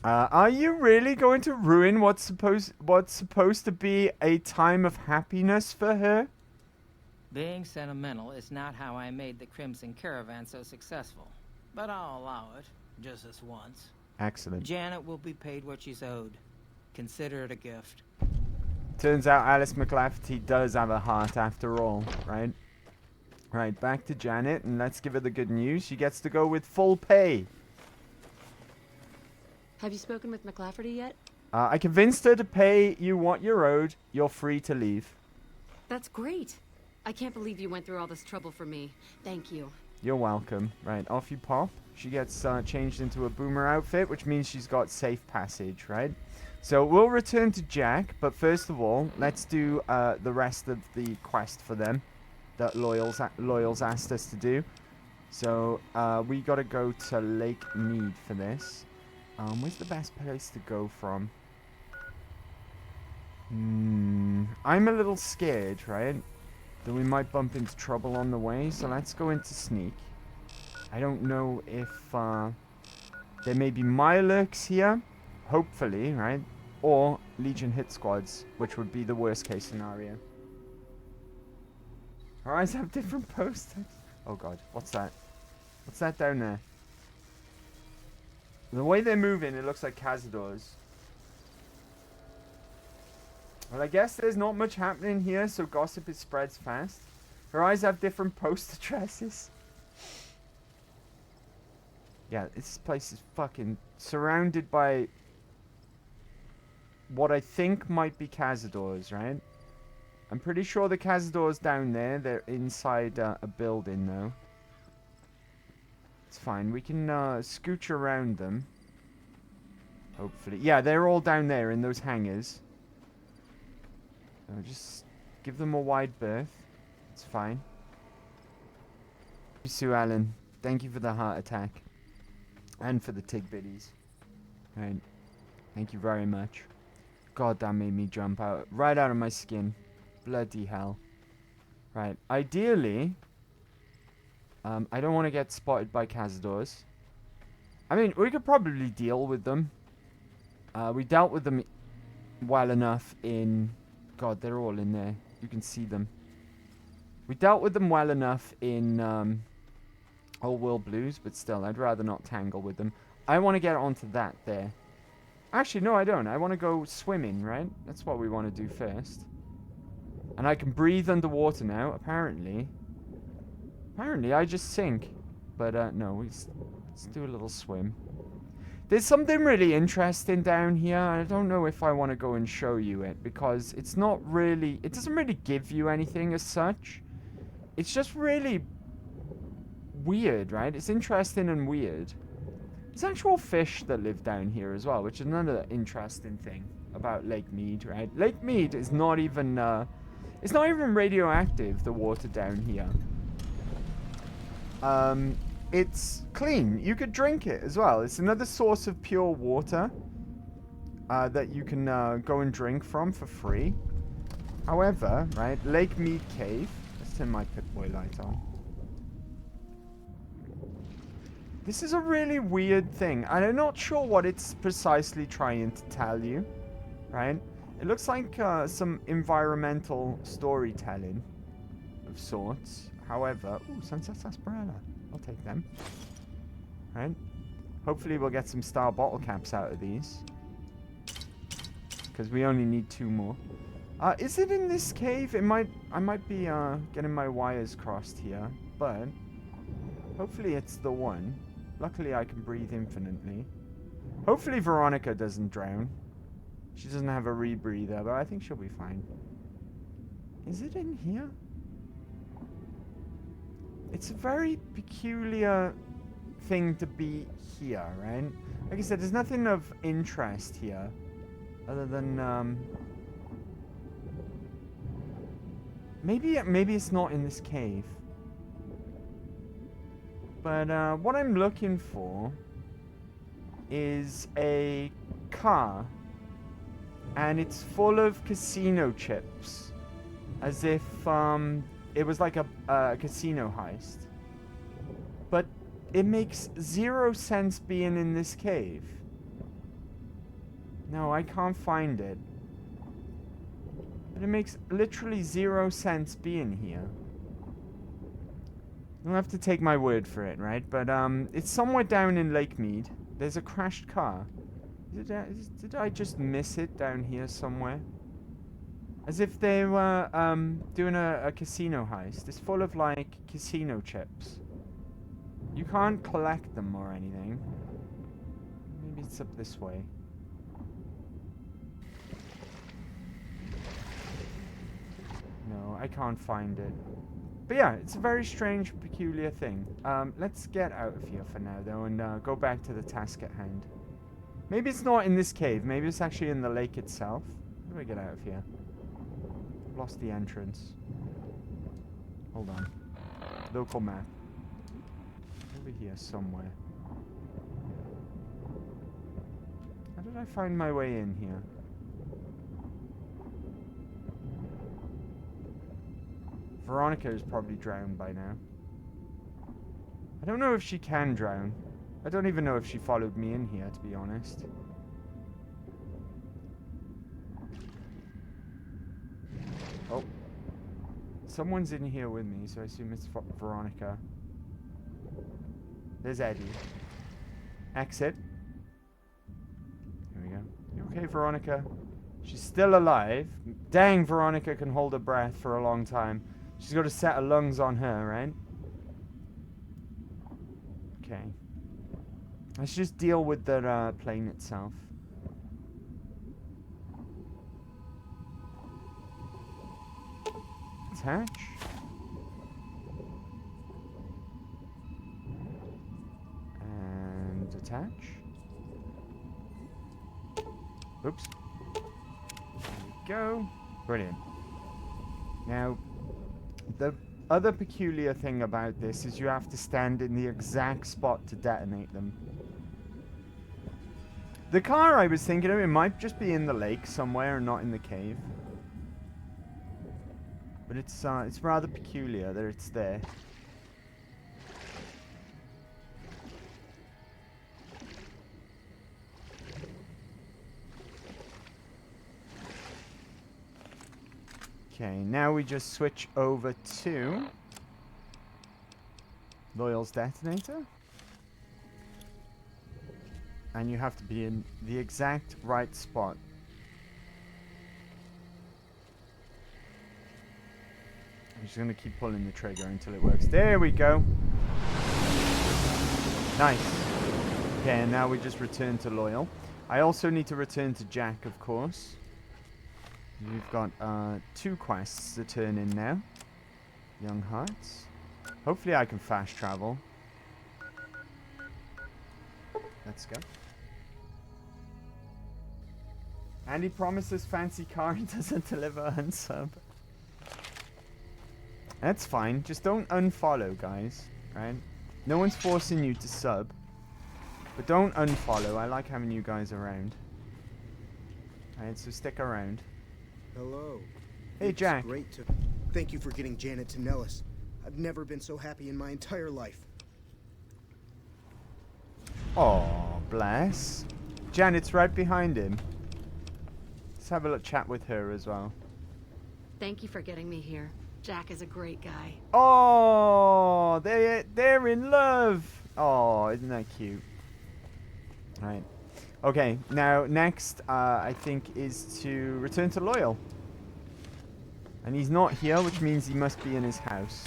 Are you really going to ruin what's supposed to be a time of happiness for her? Being sentimental is not how I made the Crimson Caravan so successful. But I'll allow it, just this once. Excellent. Janet will be paid what she's owed. Consider it a gift. Turns out Alice McLafferty does have a heart after all, right? Right, back to Janet, and let's give her the good news. She gets to go with full pay. Have you spoken with McLafferty yet? I convinced her to pay you what you're owed. You're free to leave. That's great. I can't believe you went through all this trouble for me. Thank you. You're welcome. Right, off you pop. She gets changed into a boomer outfit, which means she's got safe passage, right? So we'll return to Jack, but first of all, let's do the rest of the quest for them that Loyal's asked us to do. So we got to go to Lake Mead for this. Where's the best place to go from? I'm a little scared, right? That we might bump into trouble on the way, so let's go into sneak. I don't know if there may be Mirelurks here, hopefully, right? Or Legion hit squads, which would be the worst case scenario. Our eyes have different posters. Oh god, what's that? What's that down there? The way they're moving, it looks like Cazadors. Well, I guess there's not much happening here, so gossip spreads fast. Her eyes have different post addresses. Yeah, this place is fucking surrounded by what I think might be Cazadors, right? I'm pretty sure the Cazadors down there, they're inside a building, though. It's fine. We can scooch around them. Hopefully. Yeah, they're all down there in those hangars. So just give them a wide berth. It's fine. Sue Allen, thank you for the heart attack. And for the Tigbitties. Right. Thank you very much. God, that made me jump out. Right out of my skin. Bloody hell. Right. Ideally... I don't want to get spotted by Cazadors. I mean, we could probably deal with them. We dealt with them well enough in... God, they're all in there. You can see them. We dealt with them well enough in Old World Blues, but still, I'd rather not tangle with them. I want to get onto that there. Actually, no, I don't. I want to go swimming, right? That's what we want to do first. And I can breathe underwater now, apparently. Apparently, I just sink. But, no, let's do a little swim. There's something really interesting down here. I don't know if I want to go and show you it, because it's not really... It doesn't really give you anything as such. It's just really weird, right? It's interesting and weird. There's actual fish that live down here as well, which is another interesting thing about Lake Mead, right? Lake Mead is not even... it's not even radioactive, the water down here. It's clean. You could drink it as well. It's another source of pure water that you can go and drink from for free. However, right, Lake Mead Cave. Let's turn my Pip-Boy light on. This is a really weird thing, and I'm not sure what it's precisely trying to tell you, right? It looks like some environmental storytelling of sorts. However, ooh, Sunset Sarsaparilla. I'll take them. Right. Hopefully we'll get some star bottle caps out of these. Because we only need 2 more. Is it in this cave? I might be getting my wires crossed here. But hopefully it's the one. Luckily I can breathe infinitely. Hopefully Veronica doesn't drown. She doesn't have a rebreather, but I think she'll be fine. Is it in here? It's a very peculiar thing to be here, right? Like I said, there's nothing of interest here. Other than, maybe it's not in this cave. But, what I'm looking for is a car. And it's full of casino chips. As if, it was like a casino heist. But it makes 0 sense being in this cave. No, I can't find it. But it makes literally 0 sense being here. You'll have to take my word for it, right? But it's somewhere down in Lake Mead. There's a crashed car. Did I just miss it down here somewhere? As if they were doing a casino heist. It's full of like casino chips. You can't collect them or anything. Maybe it's up this way. No, I can't find it. But yeah, it's a very strange, peculiar thing. Let's get out of here for now, though, and go back to the task at hand. Maybe it's not in this cave. Maybe it's actually in the lake itself. How do I get out of here? Lost the entrance. Hold on. Local map. Over here somewhere. How did I find my way in here? Veronica is probably drowned by now. I don't know if she can drown. I don't even know if she followed me in here, to be honest. Oh. Someone's in here with me, so I assume it's Veronica. There's Eddie. Exit. Here we go. You okay, Veronica? She's still alive. Dang, Veronica can hold her breath for a long time. She's got a set of lungs on her, right? Okay. Let's just deal with the plane itself. Attach. And attach. Oops. There we go. Brilliant. Now, the other peculiar thing about this is you have to stand in the exact spot to detonate them. The car, I was thinking of, it might just be in the lake somewhere and not in the cave. But it's rather peculiar that it's there. Okay, now we just switch over to Loyal's detonator. And you have to be in the exact right spot. I'm just going to keep pulling the trigger until it works. There we go. Nice. Okay, and now we just return to Loyal. I also need to return to Jack, of course. We've got 2 quests to turn in now. Young Hearts. Hopefully I can fast travel. Let's go. And he promises fancy car and doesn't deliver unsub. That's fine. Just don't unfollow, guys. Right? No one's forcing you to sub. But don't unfollow. I like having you guys around. Alright, so stick around. Hello. Hey, It's Jack. Great to... Thank you for getting Janet to Nellis. I've never been so happy in my entire life. Oh, bless. Janet's right behind him. Let's have a little chat with her as well. Thank you for getting me here. Jack is a great guy. Oh, they're in love. Oh, isn't that cute? Right. Okay, now next, I think, is to return to Loyal. And he's not here, which means he must be in his house.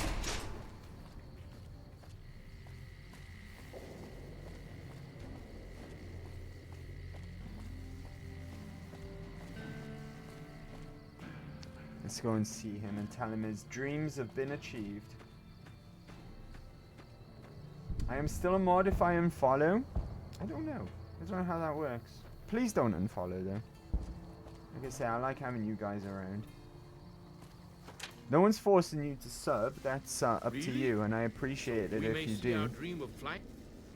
Let's go and see him and tell him his dreams have been achieved. I am still a mod if I unfollow. I don't know. I don't know how that works. Please don't unfollow though. Like I say, I like having you guys around. No one's forcing you to sub. That's up to you, and I appreciate it if you do. Our dream of flight.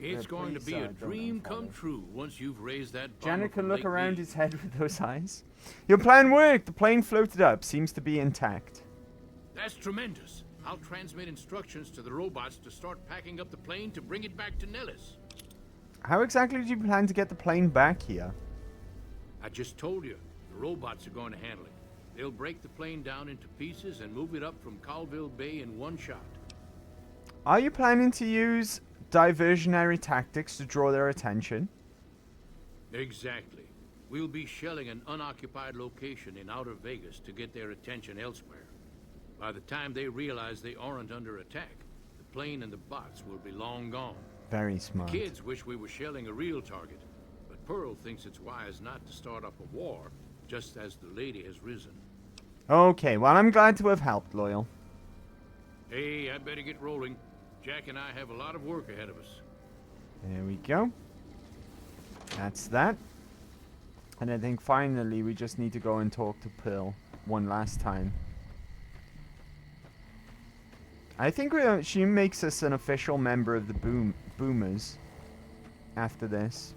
It's going to be a dream come true once you've raised that bomb. Janet can look around his head with those eyes. Your plan worked. The plane floated up. Seems to be intact. That's tremendous. I'll transmit instructions to the robots to start packing up the plane to bring it back to Nellis. How exactly do you plan to get the plane back here? I just told you. The robots are going to handle it. They'll break the plane down into pieces and move it up from Colville Bay in one shot. Are you planning to use diversionary tactics to draw their attention? Exactly. We'll be shelling an unoccupied location in outer Vegas to get their attention elsewhere. By the time they realize they aren't under attack, the plane and the bots will be long gone. Very smart. The kids wish we were shelling a real target, but Pearl thinks it's wise not to start up a war just as the lady has risen. Okay, well, I'm glad to have helped, Loyal. Hey, I better get rolling. Jack and I have a lot of work ahead of us. There we go. That's that. And I think finally we just need to go and talk to Pearl one last time. I think she makes us an official member of the Boomers after this.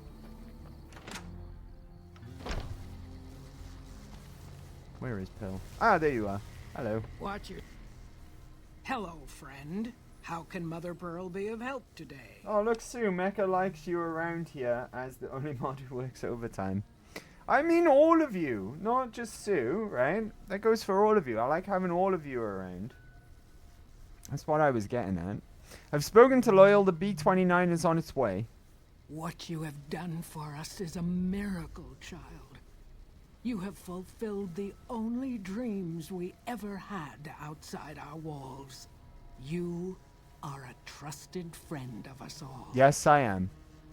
Where is Pearl? Ah, there you are. Hello. Watch your... Hello, friend. How can Mother Pearl be of help today? Oh, look, Sue. Mecha likes you around here as the only mod who works overtime. I mean all of you, not just Sue, right? That goes for all of you. I like having all of you around. That's what I was getting at. I've spoken to Loyal. The B-29 is on its way. What you have done for us is a miracle, child. You have fulfilled the only dreams we ever had outside our walls. You are a trusted friend of us all. Yes, I am.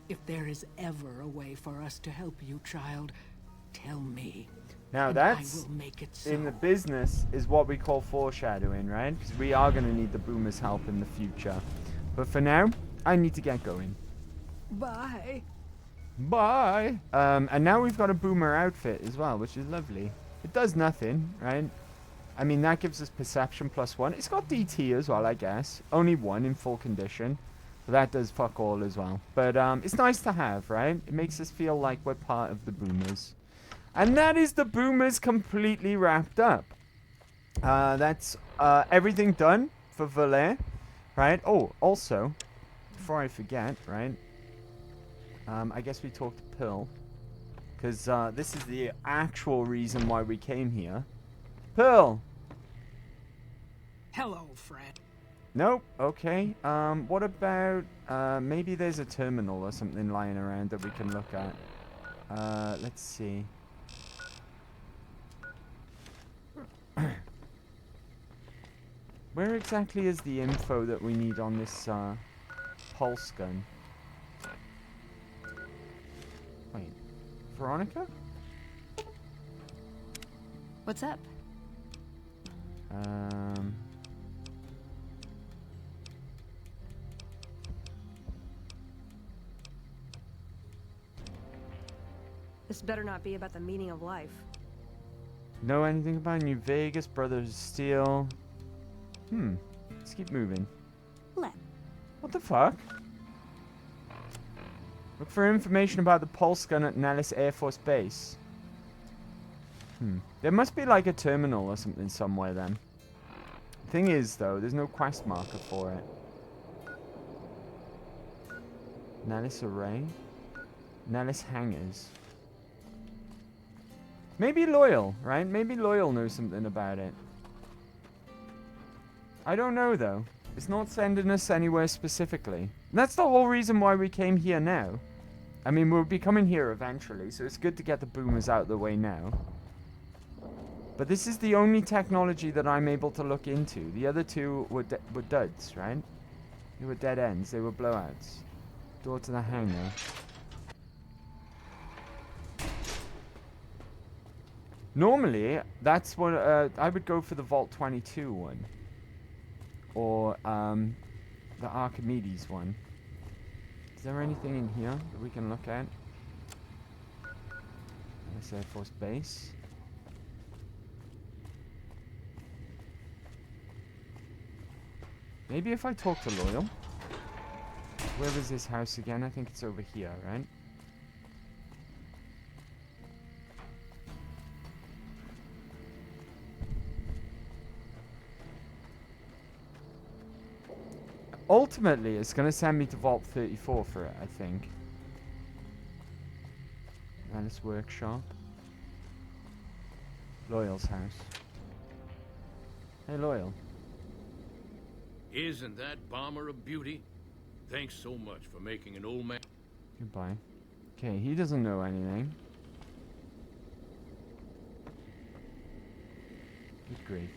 If there is ever a way for us to help you, child, tell me. Now that's, I will make it so. In the business, is what we call foreshadowing, right? Because we are going to need the Boomers' help in the future. But for now, I need to get going. Bye. Bye. And now we've got a Boomer outfit as well, which is lovely. It does nothing, right? I mean, that gives us perception +1. It's got DT as well, I guess. Only 1 in full condition. But that does fuck all as well. But it's nice to have, right? It makes us feel like we're part of the Boomers. And that is the Boomers completely wrapped up. That's everything done for Volare, right? Oh, also, before I forget, right? I guess we talked to Pearl. Because this is the actual reason why we came here. Pearl! Hello, friend. Nope, okay. What about, maybe there's a terminal or something lying around that we can look at. Let's see. Where exactly is the info that we need on this, pulse gun? Wait, Veronica? What's up? This better not be about the meaning of life. Know anything about New Vegas, Brothers of Steel? Let's keep moving. What the fuck? Look for information about the pulse gun at Nellis Air Force Base. There must be like a terminal or something somewhere then. Thing is though, there's no quest marker for it. Nellis Array? Nellis Hangars. Maybe Loyal, right? Maybe Loyal knows something about it. I don't know though. It's not sending us anywhere specifically. And that's the whole reason why we came here now. I mean, we'll be coming here eventually, so it's good to get the Boomers out of the way now. But this is the only technology that I'm able to look into. The other two were duds, right? They were dead ends. They were blowouts. Door to the hangar. Normally, that's what I would go for the Vault 22 one. Or the Archimedes one. Is there anything in here that we can look at? This Air Force Base. Maybe if I talk to Loyal. Where is this house again? I think it's over here, right? Ultimately, it's going to send me to Vault 34 for it, I think. Alice Workshop. Loyal's house. Hey, Loyal. Isn't that bomber a beauty? Thanks so much for making an old man. Goodbye. Okay, he doesn't know anything. Good grief.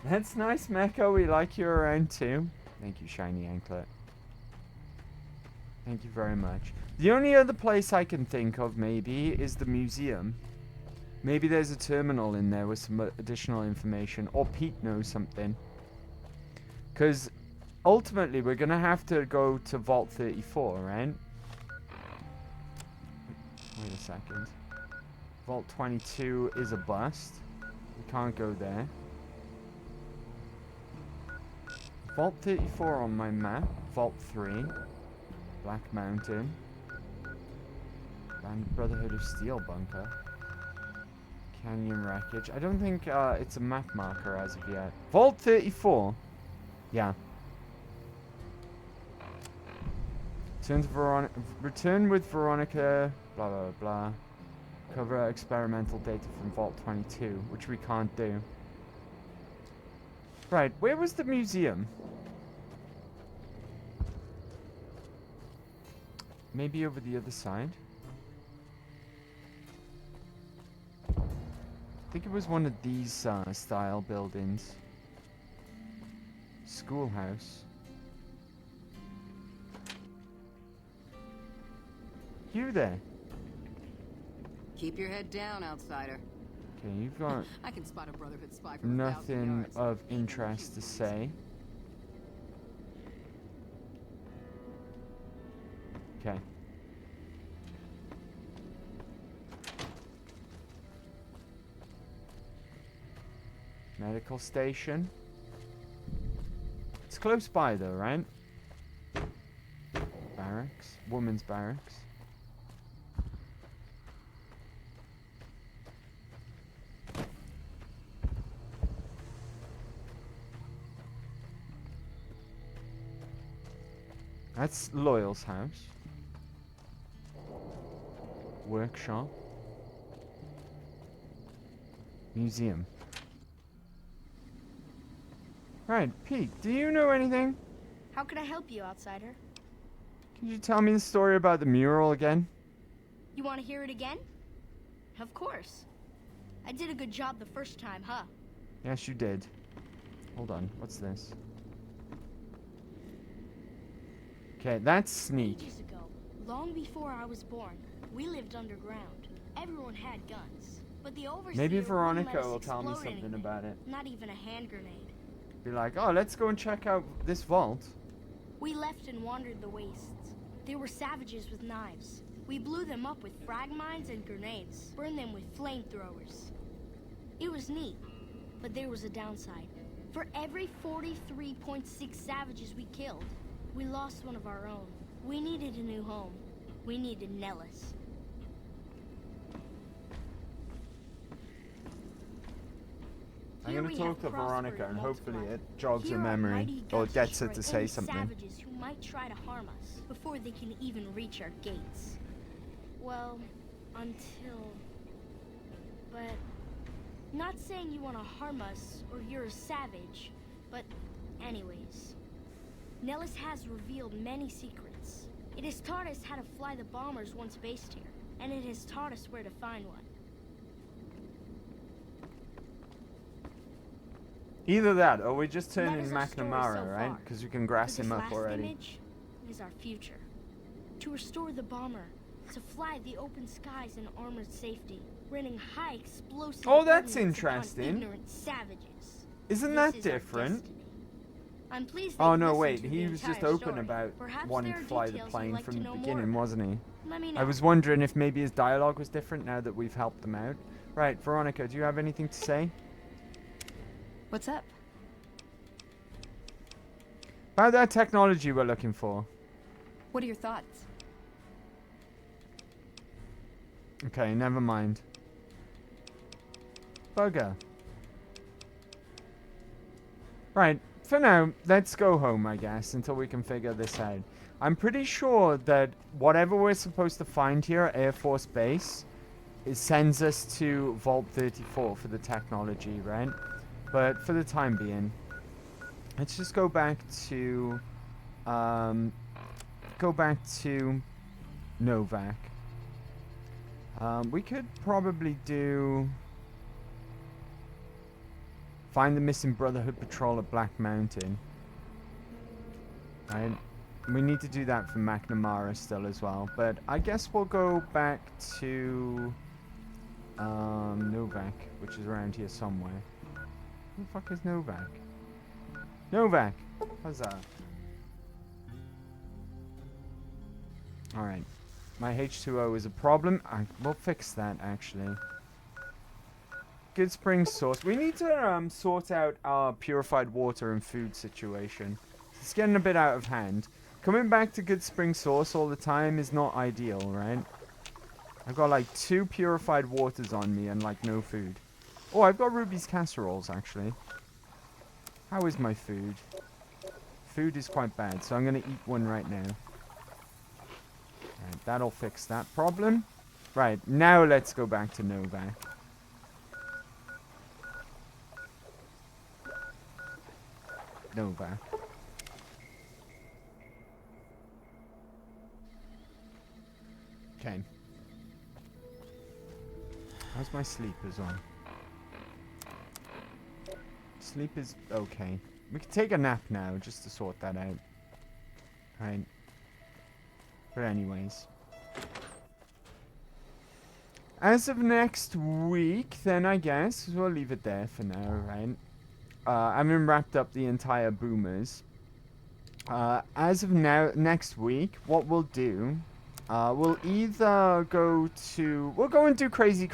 That's nice, Mecha. We like you around too. Thank you, Shiny Anklet. Thank you very much. The only other place I can think of, maybe, is the museum. Maybe there's a terminal in there with some additional information. Or Pete knows something. Because, ultimately, we're going to have to go to Vault 34, right? Wait a second. Vault 22 is a bust. We can't go there. Vault 34 on my map. Vault 3. Black Mountain. Band Brotherhood of Steel bunker. Canyon wreckage. I don't think it's a map marker as of yet. Vault 34. Yeah. Return with Veronica. Blah blah blah. Cover experimental data from Vault 22, which we can't do. Right, where was the museum? Maybe over the other side? I think it was one of these style buildings. Schoolhouse. You there? Keep your head down, outsider. Okay, you've got I can spot a Brotherhood spy from 1,000 nothing yards. of interest to say. Okay. Medical station. It's close by though, right? Barracks. Women's barracks. That's Loyal's house. Workshop. Museum. Right, Pete, do you know anything? How can I help you, outsider? Can you tell me the story about the mural again? You want to hear it again? Of course. I did a good job the first time, huh? Yes, you did. Hold on, what's this? Okay, that's sneak. Ages ago, long before I was born, we lived underground. Everyone had guns, but the overseer Maybe wouldn't Veronica let us will tell me explode something anything, about it. Not even a hand grenade. Be like, oh, let's go and check out this vault. We left and wandered the wastes. There were savages with knives. We blew them up with frag mines and grenades, burned them with flamethrowers. It was neat, but there was a downside. For every 43.6 savages we killed, we lost one of our own. We needed a new home. We needed Nellis. I'm going to talk to Veronica and hopefully it jogs her memory or gets her to say something. Savages who might try to harm us before they can even reach our gates. Well, until... But... Not saying you want to harm us or you're a savage, but anyways. Nellis has revealed many secrets. It has taught us how to fly the bombers once based here, and it has taught us where to find one. Either that, or we just turn That in is our story McNamara, so right? far. Because we can grass This him up last already. image is our future. To restore the bomber, to fly the open skies in armored safety, raining high explosive Oh, that's ordnance upon interesting. ignorant savages. Isn't This that is our different? destiny. I'm pleased Oh they've no, listened wait, to he the was just entire open story. about Perhaps wanting there to are fly the details you'd plane like from to the know more beginning, about. wasn't he? Let me know. I was wondering if maybe his dialogue was different now that we've helped them out. Right, Veronica, do you have anything to say? What's up? About that technology we're looking for. What are your thoughts? Okay, never mind. Bugger. Right, for now, let's go home, I guess, until we can figure this out. I'm pretty sure that whatever we're supposed to find here at Air Force Base, it sends us to Vault 34 for the technology, right? But for the time being, let's just go back to Novak. We could probably do find the missing Brotherhood patrol at Black Mountain. Right? We need to do that for McNamara still as well. But I guess we'll go back to Novak, which is around here somewhere. Who the fuck is Novak? Novak! What's that? Alright. My H2O is a problem. We'll fix that, actually. Good spring source. We need to sort out our purified water and food situation. It's getting a bit out of hand. Coming back to good spring source all the time is not ideal, right? I've got like 2 purified waters on me and like no food. Oh, I've got Ruby's casseroles, actually. How is my food? Food is quite bad, so I'm going to eat one right now. Right, that'll fix that problem. Right, now let's go back to Novak. Novak. Okay. How's my sleepers on? Sleep is okay. We can take a nap now just to sort that out. Right. But anyways. As of next week, then I guess we'll leave it there for now, right? I haven't wrapped up the entire Boomers. As of now, next week, what we'll do, we'll either go to... We'll go and do crazy,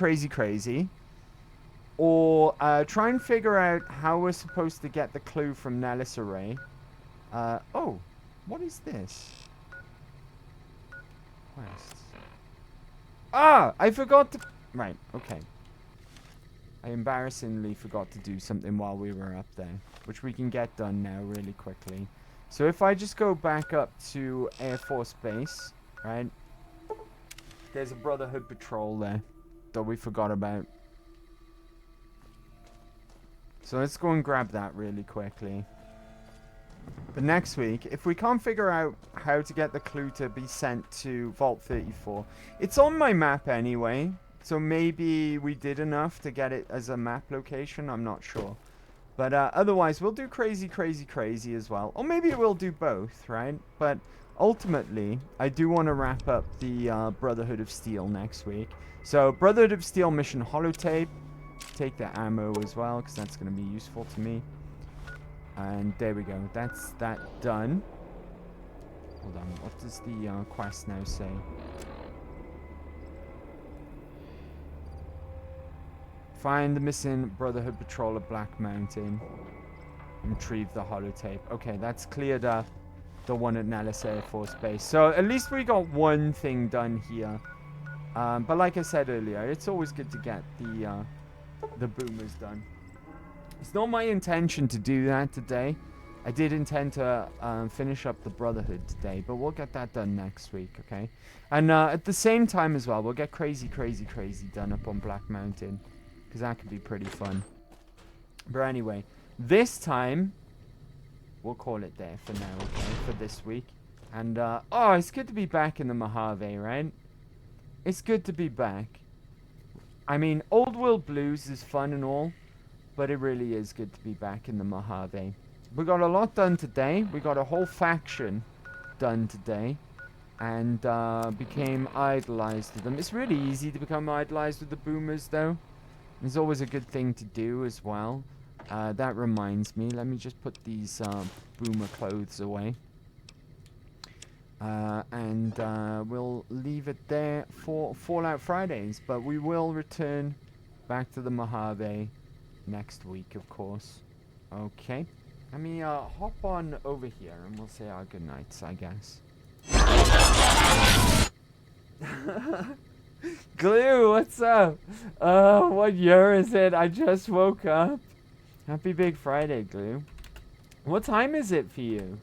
or try and figure out how we're supposed to get the clue from Nellis Array. Oh, what is this? Quests. Ah, I forgot to... Right, okay. I embarrassingly forgot to do something while we were up there, which we can get done now really quickly. So if I just go back up to Air Force Base, right? There's a Brotherhood patrol there that we forgot about. So let's go and grab that really quickly. But next week, if we can't figure out how to get the clue to be sent to Vault 34, it's on my map anyway. So maybe we did enough to get it as a map location. I'm not sure. But otherwise, we'll do crazy as well. Or maybe we'll do both, right? But ultimately, I do want to wrap up the Brotherhood of Steel next week. So Brotherhood of Steel mission holotape. Take the ammo as well, because that's going to be useful to me. And there we go. That's that done. Hold on. What does the quest now say? Find the missing Brotherhood patrol at Black Mountain. Retrieve the holotape. Okay, that's cleared up the one at Nellis Air Force Base. So at least we got one thing done here. But like I said earlier, it's always good to get the Boomers done. It's not my intention to do that today. I did intend to finish up the Brotherhood today, but we'll get that done next week, okay? And at the same time as well, we'll get crazy done up on Black Mountain, because that could be pretty fun. But anyway, this time, we'll call it there for now, okay, for this week. And, oh, it's good to be back in the Mojave, right? It's good to be back. I mean, Old World Blues is fun and all, but it really is good to be back in the Mojave. We got a lot done today. We got a whole faction done today, and became idolized with them. It's really easy to become idolized with the boomers, though. It's always a good thing to do as well. That reminds me, let me just put these boomer clothes away. And we'll leave it there for Fallout Fridays, but we will return back to the Mojave next week, of course. Okay. Let me hop on over here and we'll say our goodnights, I guess. Glue, what's up? What year is it? I just woke up. Happy Big Friday, Glue. What time is it for you?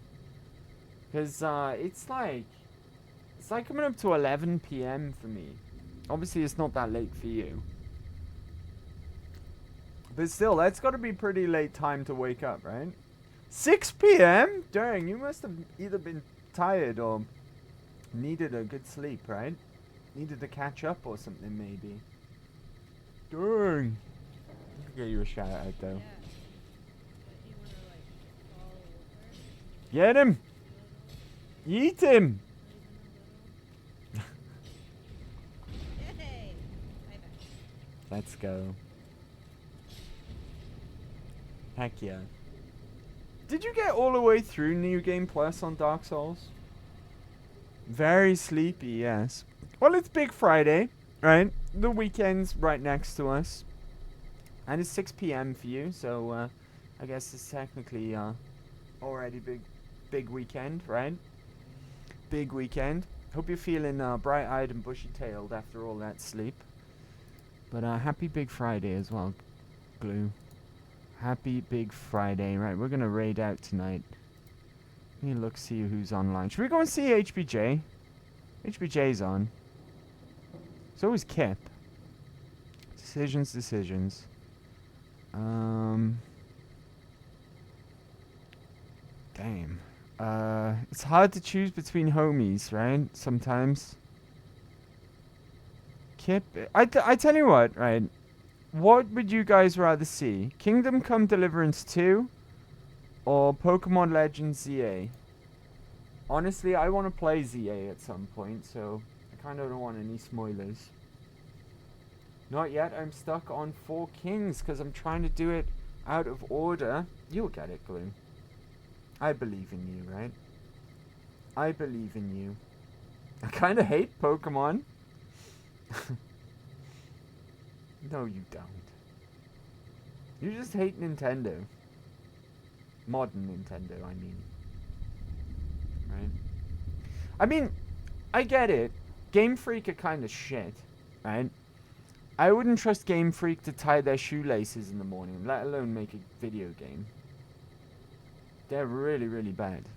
Because it's like coming up to 11 p.m. for me. Obviously, it's not that late for you. But still, that's got to be pretty late time to wake up, right? 6 p.m.? Dang, you must have either been tired or needed a good sleep, right? Needed to catch up or something, maybe. Dang. I'll get you a shout out, though. Get him! Eat him! Let's go. Heck yeah. Did you get all the way through New Game Plus on Dark Souls? Very sleepy, yes. Well, it's Big Friday, right? The weekend's right next to us. And it's 6 p.m. for you, so I guess it's technically already big weekend, right? Big weekend. Hope you're feeling bright-eyed and bushy-tailed after all that sleep. But happy Big Friday as well, Glue. Happy Big Friday. Right, we're going to raid out tonight. Let me look, see who's online. Should we go and see HBJ? HBJ's on. It's always Kip. Decisions. Damn. It's hard to choose between homies, right? Sometimes. Kip. I tell you what, right? What would you guys rather see? Kingdom Come Deliverance 2 or Pokemon Legends ZA? Honestly, I want to play ZA at some point, so I kind of don't want any spoilers. Not yet. I'm stuck on 4 Kings because I'm trying to do it out of order. You'll get it, Glue. I believe in you, right? I believe in you. I kind of hate Pokemon. No, you don't. You just hate Nintendo. Modern Nintendo, I mean. Right? I mean, I get it. Game Freak are kind of shit, right? I wouldn't trust Game Freak to tie their shoelaces in the morning, let alone make a video game. They're really, really bad.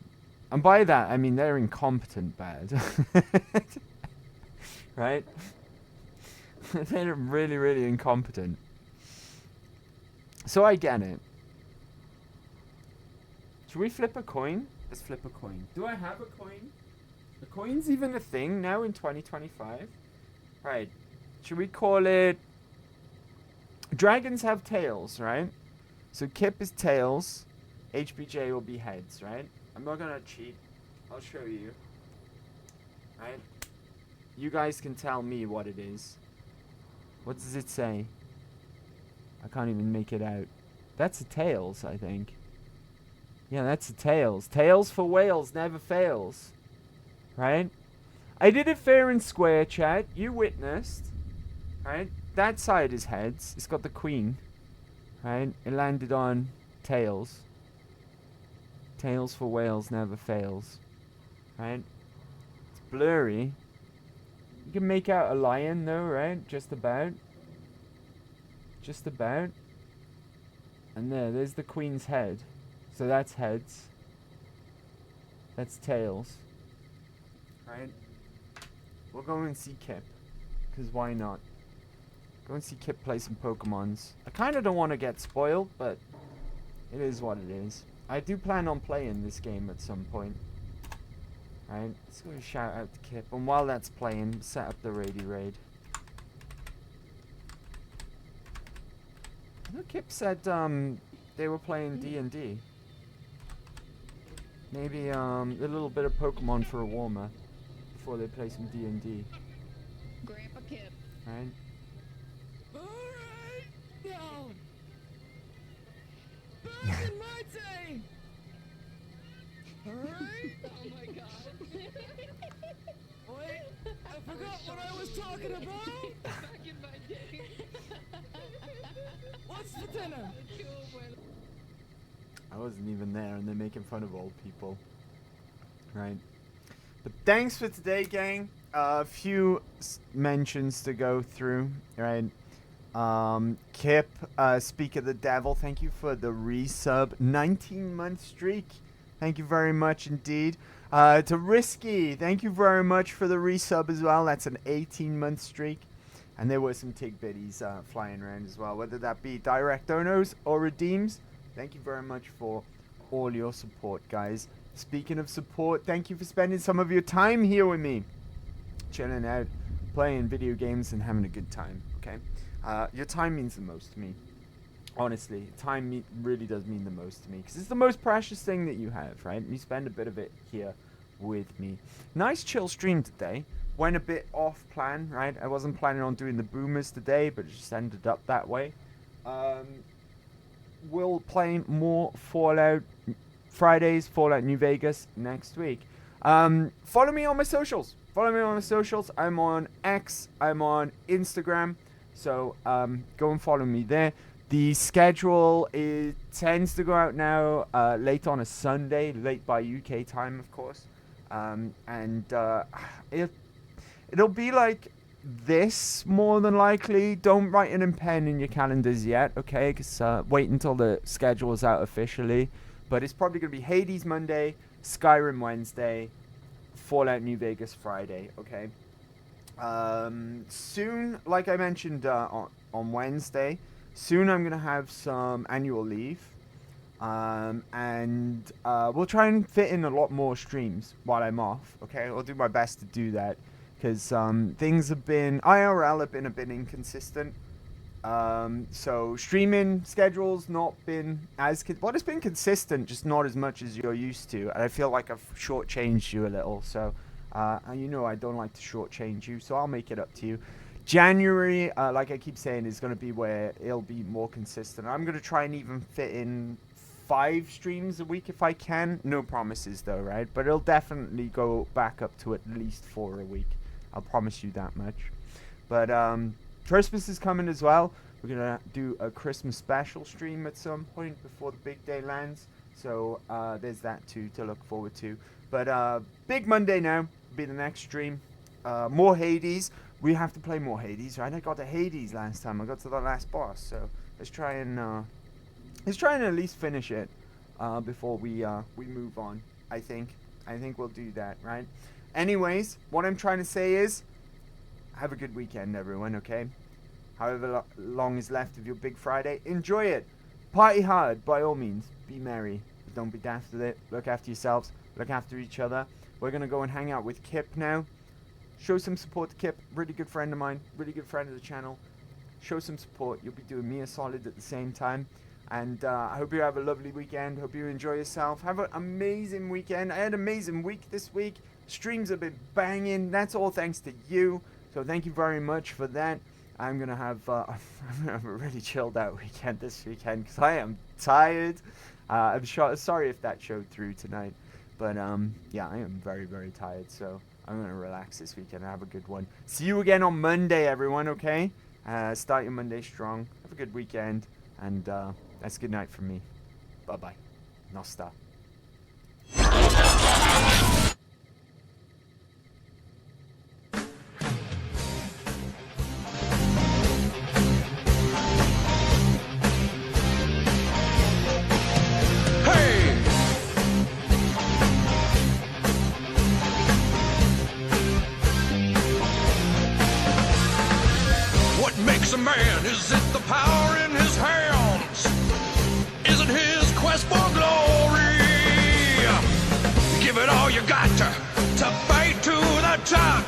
And by that, I mean they're incompetent bad. Right? They're really, really incompetent. So I get it. Should we flip a coin? Let's flip a coin. Do I have a coin? A coin's even a thing now in 2025? Right. Should we call it... Dragons have tails, right? So Kip is tails. HBJ will be heads, right? I'm not gonna cheat. I'll show you. Right? You guys can tell me what it is. What does it say? I can't even make it out. That's a tails, I think. Yeah, that's a tails. Tails for Wales never fails. Right? I did it fair and square, chat. You witnessed. Right? That side is heads. It's got the queen. Right? It landed on tails. Tails for Wales never fails. Right? It's blurry. You can make out a lion though, right? Just about. Just about. And there's the queen's head. So that's heads. That's tails. Right? We'll go and see Kip. Because why not? Go and see Kip play some Pokemons. I kind of don't want to get spoiled, but it is what it is. I do plan on playing this game at some point. Right, let's go and shout out to Kip. And while that's playing, set up the raid. Kip said they were playing D&D. Maybe a little bit of Pokemon for a warmer before they play some D&D. Grandpa Kip. Right? Alright, down. Back in my day. Alright. Oh my god. Wait, I forgot what I was talking about. Back in my day. What's for dinner? I wasn't even there, and they're making fun of old people. Right. But thanks for today, gang. A few mentions to go through, right? Kip, Speak of the Devil, thank you for the resub. 19-month streak. Thank you very much indeed. To Risky, thank you very much for the resub as well. That's an 18-month streak. And there were some Tigbitties flying around as well, whether that be direct donos or redeems. Thank you very much for all your support, guys. Speaking of support, thank you for spending some of your time here with me. Chilling out, playing video games, and having a good time, okay? Your time means the most to me. Honestly, time really does mean the most to me, because it's the most precious thing that you have, right? You spend a bit of it here with me. Nice chill stream today. Went a bit off plan, right? I wasn't planning on doing the boomers today, but it just ended up that way. We'll play more Fallout Fridays, Fallout New Vegas next week. Follow me on my socials. I'm on X. I'm on Instagram. So go and follow me there. The schedule tends to go out now late on a Sunday, late by UK time, of course. It'll be like this more than likely. Don't write it in pen in your calendars yet, okay? Because wait until the schedule is out officially. But it's probably going to be Hades Monday, Skyrim Wednesday, Fallout New Vegas Friday, okay? Soon, like I mentioned on Wednesday, soon I'm going to have some annual leave. And we'll try and fit in a lot more streams while I'm off, okay? I'll do my best to do that. Because things have been, IRL have been a bit inconsistent. So streaming schedules not been as, well, it's been consistent, just not as much as you're used to. And I feel like I've shortchanged you a little. So, you know I don't like to shortchange you, so I'll make it up to you. January, like I keep saying, is going to be where it'll be more consistent. I'm going to try and even fit in 5 streams a week if I can. No promises though, right? But it'll definitely go back up to at least 4 a week. I'll promise you that much. But Christmas is coming as well. We're going to do a Christmas special stream at some point before the big day lands. So there's that too to look forward to. But Big Monday now will be the next stream. More Hades. We have to play more Hades, right? I got to Hades last time. I got to the last boss. So let's try and at least finish it before we move on. I think we'll do that, right? Anyways, what I'm trying to say is, have a good weekend, everyone, okay? However long is left of your Big Friday, enjoy it. Party hard, by all means. Be merry, but don't be daft with it. Look after yourselves. Look after each other. We're going to go and hang out with Kip now. Show some support to Kip. Really good friend of mine. Really good friend of the channel. Show some support. You'll be doing me a solid at the same time. And I hope you have a lovely weekend. Hope you enjoy yourself. Have an amazing weekend. I had an amazing week this week. Streams have been banging. That's all thanks to you. So thank you very much for that. I'm going to have a really chilled out weekend this weekend because I am tired. I'm sorry if that showed through tonight. But yeah, I am very, very tired. So I'm going to relax this weekend and have a good one. See you again on Monday, everyone, okay? Start your Monday strong. Have a good weekend. And that's good night from me. Bye-bye. Nosta. A man, is it the power in his hands? Is it his quest for glory? Give it all you got to fight to the top,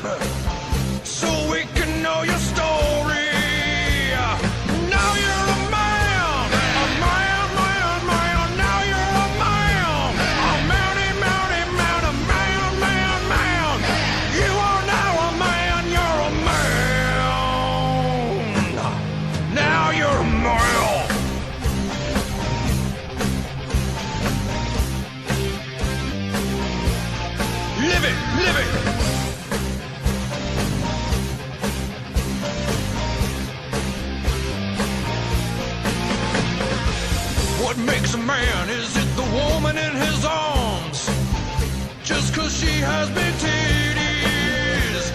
so we can know your story. Now you're a man, has big titties?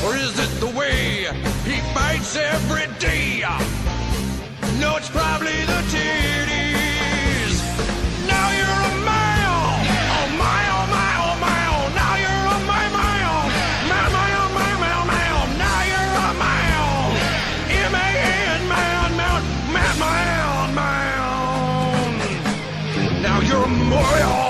Or is it the way he fights every day? No, it's probably the titties. Now you're a male. Oh my, oh my, oh my, oh. Now you're a my, oh. My, oh my, male. Now you're a male. M-A-N, man. Now you're a male.